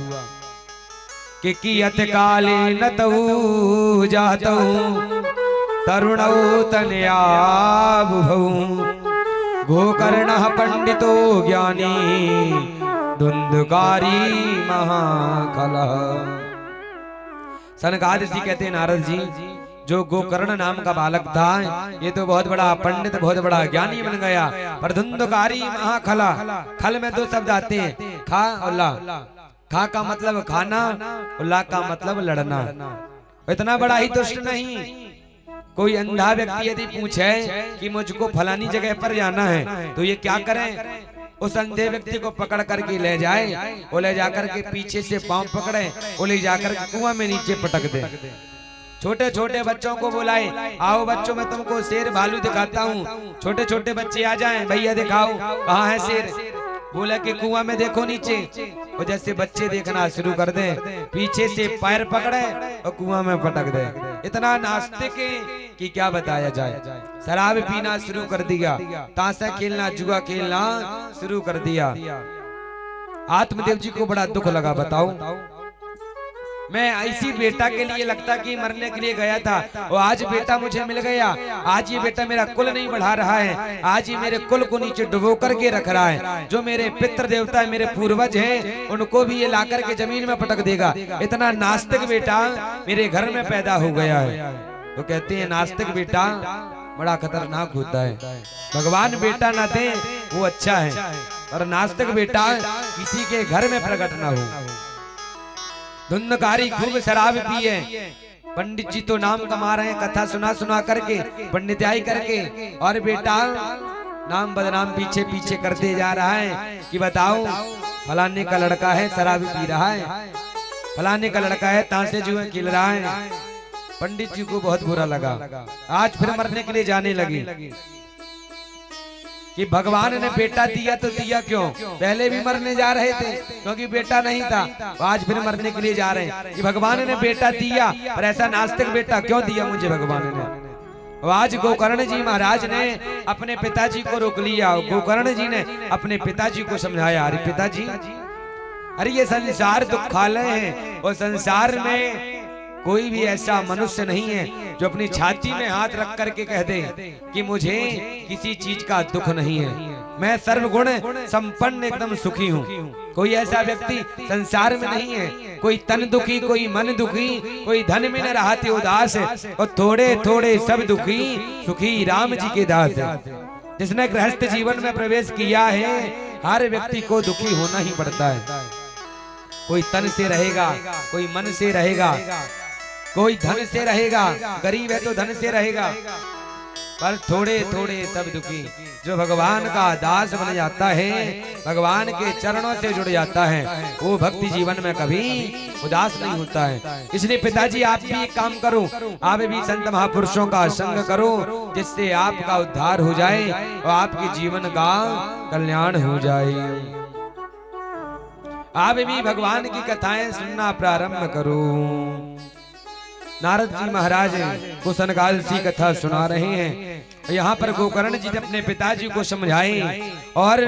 कि कियत काले न तऊ जातऊ तरुणौ तनया बुभऊ गोकर्ण पंडितो ज्ञानी धुंधकारी महाकला। सनकाद ऋषि कहते हैं नारद जी जो गोकर्ण नाम का बालक था ये तो बहुत बड़ा पंडित बहुत बड़ा ज्ञानी बन गया, पर धुंधकारी महाखला। खल में दो शब्द आते हैं खा और ला। खा का मतलब खाना और ला का मतलब लड़ना। इतना बड़ा ही दुष्ट नहीं। कोई अंधा व्यक्ति यदि पूछे कि मुझको फलानी जगह पर जाना है तो ये क्या करें? उस अंधे व्यक्ति को पकड़ करके ले जाए, वो ले जाकर के पीछे से पांव पकड़े, वो ले जाकर के कुआं में नीचे पटक दे। छोटे छोटे बच्चों को बुलाए, आओ बच्चों मैं तुमको शेर भालू दिखाता हूँ। छोटे छोटे बच्चे आ जाएं, भैया दिखाओ कहाँ है शेर। बोला कि कुआं में देखो नीचे। और जैसे बच्चे देखना शुरू कर दे, पीछे से पैर पकड़े और कुआं में पटक दे। इतना नास्तिक कि क्या बताया जाए। शराब पीना शुरू कर दिया, ताशा खेलना जुआ खेलना शुरू कर दिया। आत्मदेव जी को बड़ा दुख लगा। बताओ मैं ऐसी बेटा के लिए लगता कि मरने के लिए गया था और आज बेटा मुझे मिल गया। आज ये बेटा मेरा कुल नहीं बढ़ा रहा है, आज ये मेरे कुल को नीचे डुबो करके रख रहा है। जो मेरे पितृ देवता मेरे पूर्वज हैं उनको भी ये लाकर के जमीन में पटक देगा। इतना नास्तिक बेटा मेरे घर में पैदा हो गया है। तो कहते हैं नास्तिक बेटा बड़ा खतरनाक होता है। भगवान बेटा ना दे वो अच्छा है, और नास्तिक बेटा किसी के घर में प्रकट ना हो। धुंधकारी खूब शराब पिए। पंडित जी तो नाम कमा रहे हैं कथा सुना सुना करके, पंडिताई करके, और बेटा नाम बदनाम पीछे पीछे करते जा रहा है कि बताओ फलाने का लड़का है शराब पी रहा है, फलाने का लड़का है ताशे जुए खेल रहा है। पंडित जी को बहुत बुरा लगा। आज फिर मरने के लिए जाने लगी कि भगवान ने बेटा दिया तो दिया क्यों? पहले भी मरने जा रहे थे क्योंकि बेटा नहीं था, आज फिर मरने के लिए जा रहे हैं कि भगवान ने बेटा दिया, पर ऐसा नास्तिक बेटा क्यों दिया मुझे भगवान ने। आज गोकर्ण जी महाराज ने अपने पिताजी को रोक लिया। गोकर्ण जी ने अपने पिताजी को समझाया, अरे पिताजी, अरे ये संसार दुखालय है और संसार में कोई भी ऐसा मनुष्य नहीं है जो अपनी छाती में हाथ रख करके कह दे कि मुझे किसी चीज का दुख नहीं है, मैं सर्वगुण संपन्न एकदम सुखी हूँ। कोई ऐसा व्यक्ति संसार में नहीं है। कोई तन दुखी, कोई मन दुखी, कोई धन में न रहते उदास है, और थोड़े थोड़े सब दुखी सुखी राम जी के दास है। जिसने गृहस्थ जीवन में प्रवेश किया है हर व्यक्ति को दुखी होना ही पड़ता है। कोई तन से रहेगा, कोई मन से रहेगा, कोई धन से रहेगा, गरीब है तो धन से रहेगा, पर थोड़े थोड़े सब दुखी। जो भगवान का दास बन जाता है, भगवान के चरणों से जुड़ जाता है, वो भक्ति जीवन में कभी उदास नहीं होता है। इसलिए पिताजी आप भी एक काम करो, आप भी संत महापुरुषों का संग करो, जिससे आपका उद्धार हो जाए और आपके जीवन का कल्याण हो जाए। आप भी भगवान की कथाएं सुनना प्रारंभ करो। नारद जी महाराज को सनकाद ऋषि कथा सुना रहे हैं। यहाँ पर गोकर्ण जी ने अपने पिताजी को समझाए, और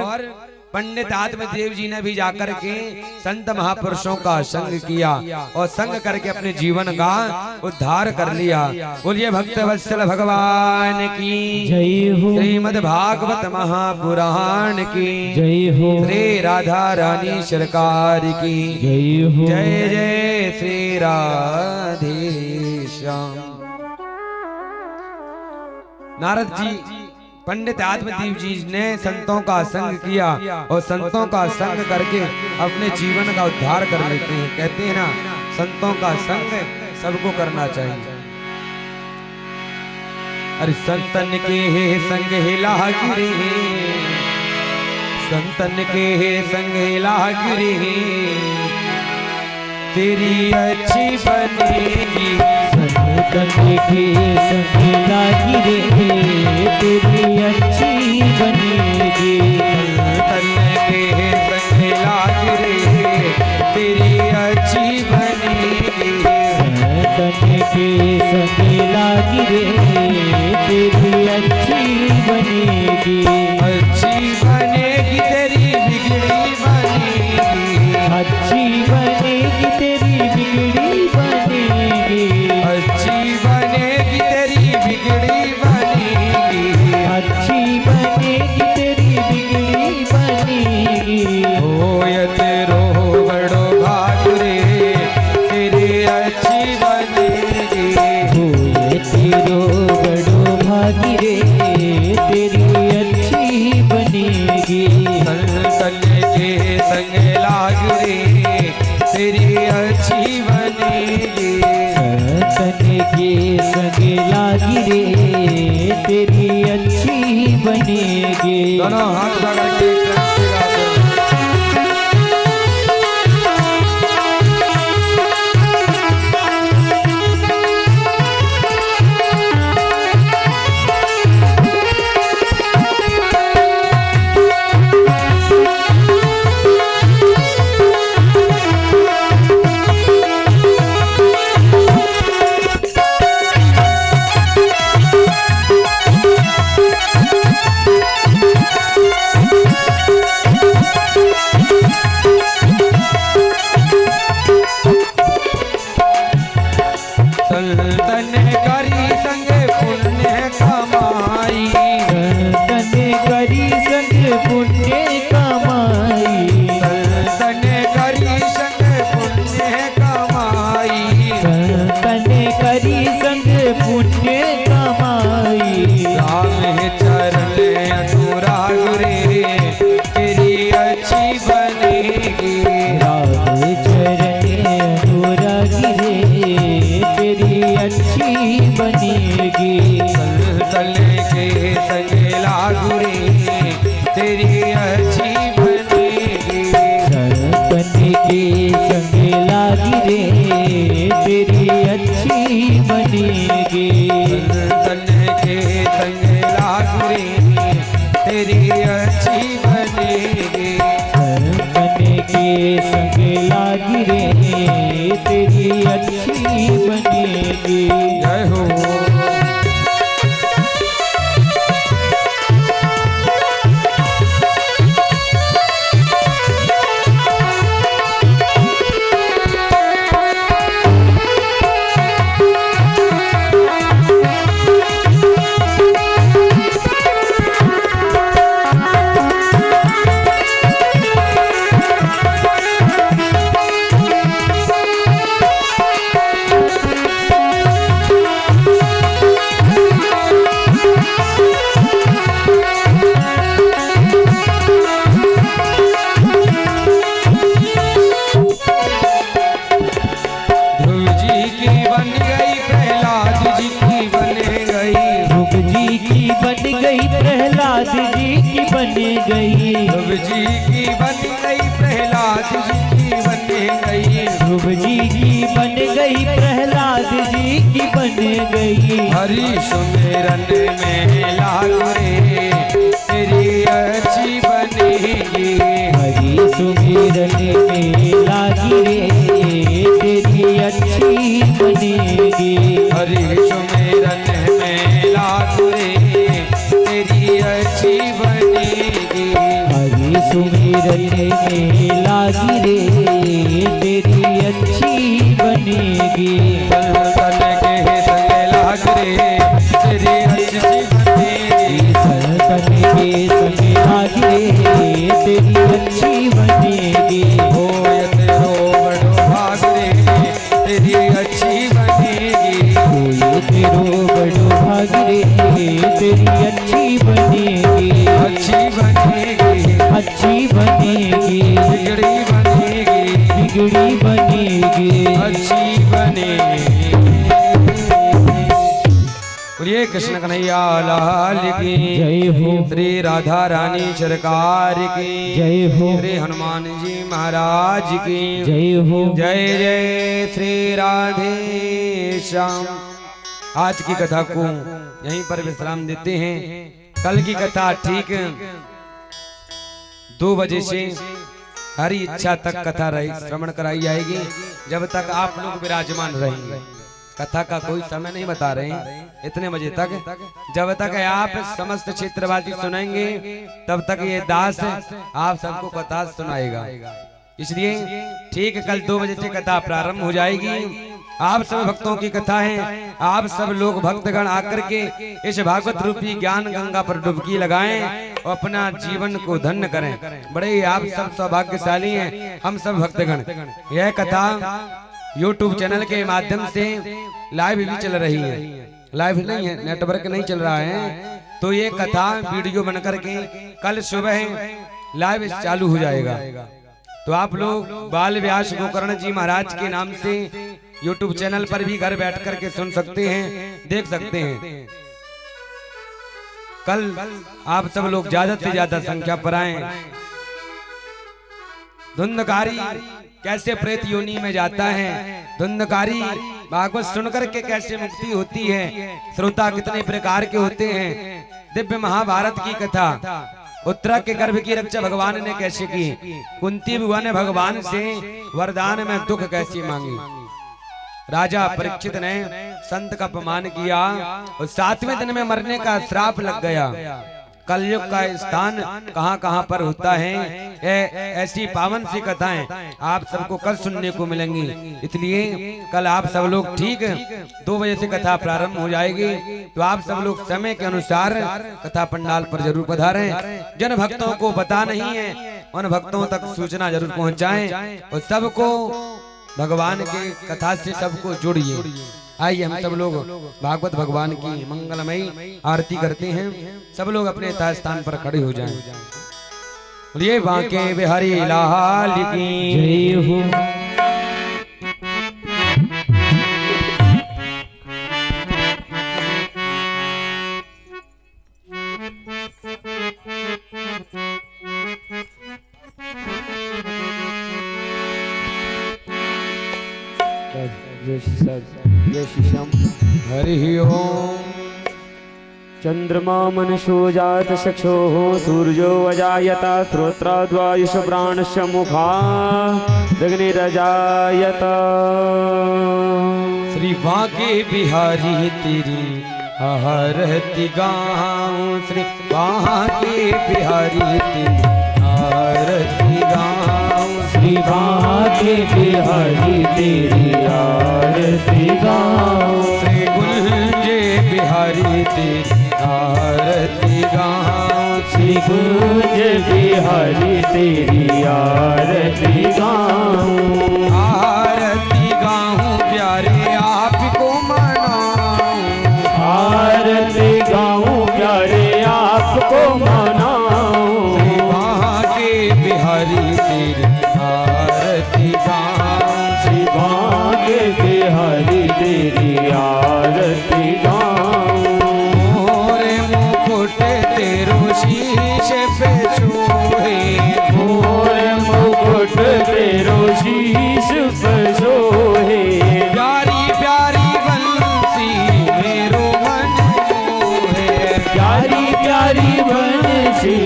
पंडित आत्मदेव जी ने भी जाकर के संत महापुरुषों का संग किया और संग करके अपने जीवन का उद्धार कर लिया। बोलिए भक्त वत्सल भगवान की जय हो, श्रीमद् भागवत महापुराण की जय हो, श्री राधा रानी सरकार की जय हो, जय जय श्री राधे श्याम। नारद जी पंडित आत्मदेव जी ने संतों का संग किया और संतों का संग करके अपने जीवन का उद्धार कर लेते हैं। कहते हैं ना, संतों का संग सबको करना चाहिए। अरे संतन के संग हिला गिरे, संतन के संग हिला गिरे, तेरी अच्छी बनेगी। संतन के संग लागी रे तेरी अच्छी बनेगी। संतन के संग लागी रे तेरी अच्छी बनेगी। संतन के संग लागी रे तेरी अच्छी बनेगी। अच्छी बनेगी तेरी बिगड़ी बनेगी। अच्छी बनेगी तेरी बिगड़ी बनेगी। अच्छी बनेगी तेरी बिगड़ी बनेगी। अच्छी बनेगी तेरी बिगड़ी बनेगी। होय तेरो बड़ो भाग रे तेरी अच्छी बनेगी। होए तेरो बड़ो भागी रे तेरी अच्छी बनेगी। संतन के संग लाग रे तेरी अच्छी बनेगी। संतन के संग लागी रे तेरी अच्छी बनेगी। दोनों हाथ पकड़ के कंठे गाते हैं। संतन करी संग पुण्य कमाई। संतन करी संग पुण्य कमाई। संतन करी संग पुण्य कमाई। संतन करी संग पुण्य कमाई। राम चरण अनुराग रे तेरी अच्छी बनेगी। राम चरण अनुरागी रे तेरी अच्छी बनेगी। संतन के संग लागू रे तेरी अच्छी बनेगी। संतन के संग लागी रे तेरी अच्छी बनेगी। संतन के संग लागू रे तेरी अच्छी बनेगी। संतन के संग लागी रे तेरी अच्छी बनेगी। जय हो। ध्रुव जी की बन गई प्रहलाद जी की बन गई। ध्रुव जी की बन गई प्रहलाद जी की बन गई। ध्रुव जी की बन गई प्रहलाद जी की बन गई। ध्रुव जी की बन गई प्रहलाद जी की बन गई। हरि सुमिरन में लागू रे तेरी अच्छी बनेगी। हरि सुमिरन में लागी रे तेरी अच्छी बनेगी। हरि सुमिरन में लागू रे तेरी अच्छी बनेगी। हरि सुमिरन में लागी रे तेरी अच्छी बनेगी। संतन के संग लाग रे तेरी अच्छी बनेगी। संतन के संग लागी रे तेरी अच्छी बनेगी। होय तेरो बड़ो भाग रे तेरी अच्छी बनेगी। होए तेरो बड़ो भाग रे तेरी अच्छी बनेगी। अच्छी बनेगी। अच्छी बनेगी। बिगड़ी बनेगी। बिगड़ी बनेगी। अच्छी बनेगी। बोलिए कृष्ण कन्हैया लाल की जय हो। श्री राधा रानी सरकार की जय हो। श्री हनुमान जी महाराज की जय हो। जय जय श्री राधे श्याम। आज की कथा को यहीं पर विश्राम देते हैं। कल की कथा ठीक 2 बजे से हरी इच्छा तक कथा रही श्रवण कराई जाएगी, जब तक आप लोग विराजमान रहेंगे। कथा का कोई समय नहीं बता रहे हैं, इतने बजे तक, जब तक आप समस्त क्षेत्रवासी सुनेंगे तब तक ये दास आप सबको कथा सुनाएगा। इसलिए ठीक कल 2 बजे से कथा प्रारंभ हो जाएगी। आप सब भक्तों की कथा है, आप सब लोग भक्तगण आकर के इस भागवत रूपी ज्ञान गंगा पर डुबकी लगाएं और अपना जीवन को धन्य करें। बड़े ही आप सब सौभाग्यशाली हैं, हम सब भक्तगण। यह कथा YouTube चैनल के माध्यम से लाइव भी चल रही है, लाइव नहीं है, नेटवर्क नहीं चल रहा है, तो ये कथा वीडियो बनकर के कल सुबह लाइव चालू हो जाएगा। तो आप लोग बाल व्यास गोकर्ण जी महाराज के नाम से YouTube चैनल पर भी घर बैठ कर के सुन सकते हैं, देख सकते हैं। कल आप सब लोग ज्यादा से ज्यादा संख्या पर आए। धुंधकारी कैसे प्रेत योनि में जाता है, धुंधकारी भागवत सुनकर के कैसे मुक्ति होती है, श्रोता कितने प्रकार के होते हैं। दिव्य महाभारत की कथा, उत्तरा के गर्भ की रक्षा भगवान ने कैसे की, कुंती बुआ ने भगवान से वरदान में दुख कैसे मांगी, राजा परीक्षित ने संत का अपमान किया और 7वें दिन में मरने का श्राप लग गया। कलयुग का स्थान कहां कहां पर होता है, ऐसी पावन सी कथाएं आप सबको कल सुनने को मिलेंगी। इसलिए कल आप सब लोग ठीक 2 बजे से कथा प्रारंभ हो जाएगी, तो आप सब लोग समय के अनुसार कथा पंडाल पर जरूर पधारें। जिन भक्तों को पता नहीं है उन भक्तों तक सूचना जरूर पहुंचाएं और सबको भगवान के कथा से सबको जोड़िए। आइए हम सब लोग भागवत भगवान की मंगलमयी आरती करते हैं। सब लोग अपने यथा स्थान पर खड़े हो जाएं। बोलिए बांके बिहारी लाल की जय हो। जय श्री श्याम। हरि ओम। चंद्रमा मनसो जात चक्षो सूर्यो अजायता श्रोत्राद्वायुष प्राणस्य मुखा अग्निरजायत। श्री बांके बिहारी तेरी आरती गाऊं, श्री बांके बिहारी तेरी आरती गाऊं, श्री बांके बिहारी तेरी आरती गाऊं, श्री गुंजे बिहारी तेरी आरती गाऊं, श्री गुंज बिहारी तेरी आरती गाऊं। आरती गाऊं प्यारे आपको मनाऊं, आरती गाऊं प्यारे आपको मनाऊं, श्री बांके बिहारी तेरी आरती गाऊं, श्री बांके बिहारी तेरी आरती गाऊं। मोरे मुकुट तेरो शीश पे सोहे, मोरे मुकुट तेरो शीश पे सोहे, प्यारी प्यारी बंसी मेरो मन मोहे, प्यारी प्यारी बंसी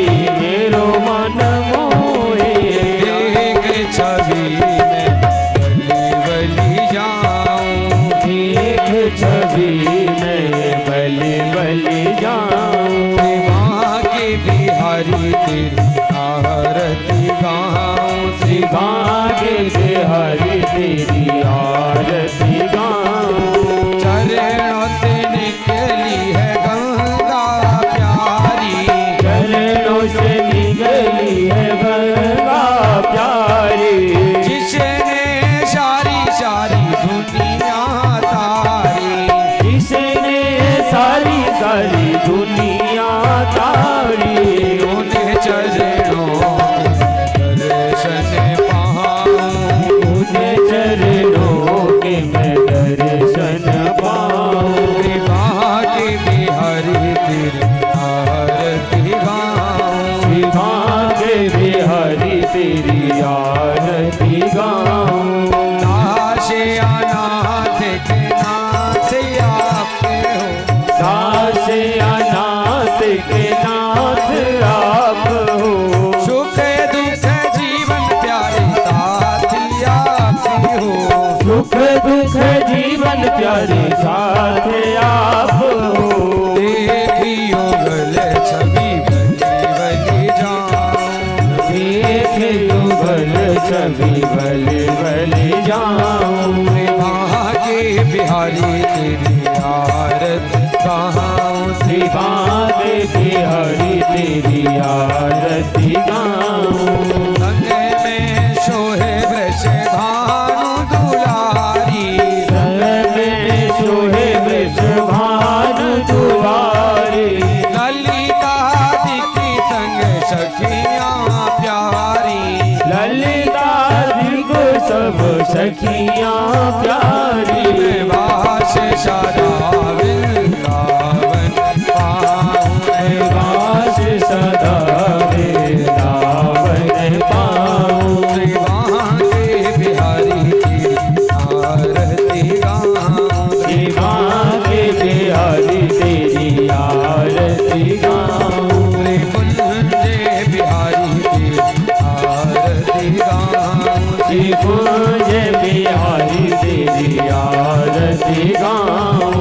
मेरो मन मोहे। देख छवि में बली बली जाऊं, देख छवि में युगल छवि बल बल जाऊं भागे बिहारी तेरी आरत गाऊं श्री भागे बिहारी तेरी आरती गाऊं संग में सोहे वृष भानु दुलारी संग में सोहे वृष भानु दुआरी ललिता दिखी संग सखियां प्यारी ललिता दिगो सब सखियां प्यारी वास सदा वृंदावन पाऊं वास सदा वृंदावन पाऊं भागे बिहारी तेरी आरती गाऊं श्री भागे बिहारी तेरी आरती गाऊं कुंजे बिहारी तेरी आरती गाऊं श्री कुंज बिहारी तेरी आरती गाऊं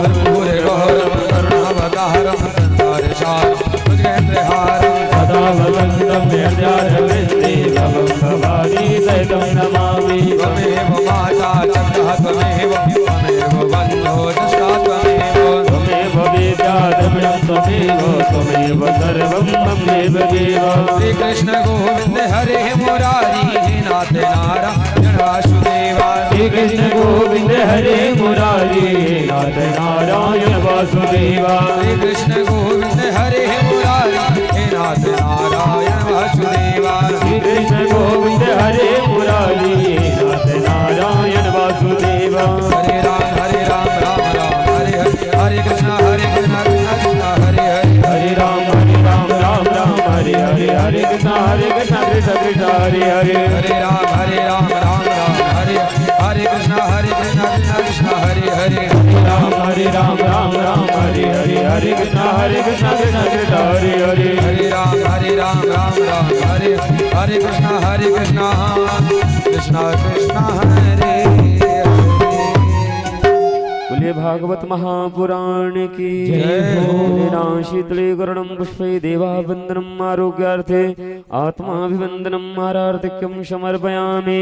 कर्पूर गौरव करुणावतारम संसारसारम भुजगेन्द्रहारम सदा भवन्तं व्यध्यारविन्दे भवं भवानी सहितं नमामि त्वमेव माता चन्द्रः त्वमेव बन्धो दृष्टा त्वमेव त्वमेव वेद्या द्रविणं त्वमेव सर्वं ममेव देव श्रीकृष्ण गोविंद हरे मुरारी नाथ नारायण वासुदेवा श्री कृष्ण गोविंद हरे मुरारी नाथ नारायण वासुदेवा श्रीकृष्ण गोविंद हरे मुरारी नाथ नारायण वासुदेवा श्री कृष्ण गोविंद हरे मुरारी नाथ नारायण वासुदेवा हरे राम राम राम हरे हरे हरे कृष्ण कृष्ण कृष्ण हरे हरे हरे राम राम हरे हरे कृष्ण कृष्ण कृष्ण हरे हरे हरे राम हरे कृष्ण कृष्ण हरे हरे राम हरे कृष्ण कृष्ण कृष्ण हरे हरे हरे राम हरे कृष्ण कृष्ण कृष्ण हरे बोलिए भागवत महापुराण की जय हो। राम शीतले गरुड़ं पुष्पे देवावन्दनम् आरोग्यार्थे आत्माभिवन्दनम् आरार्तिक्यं समर्पयामि।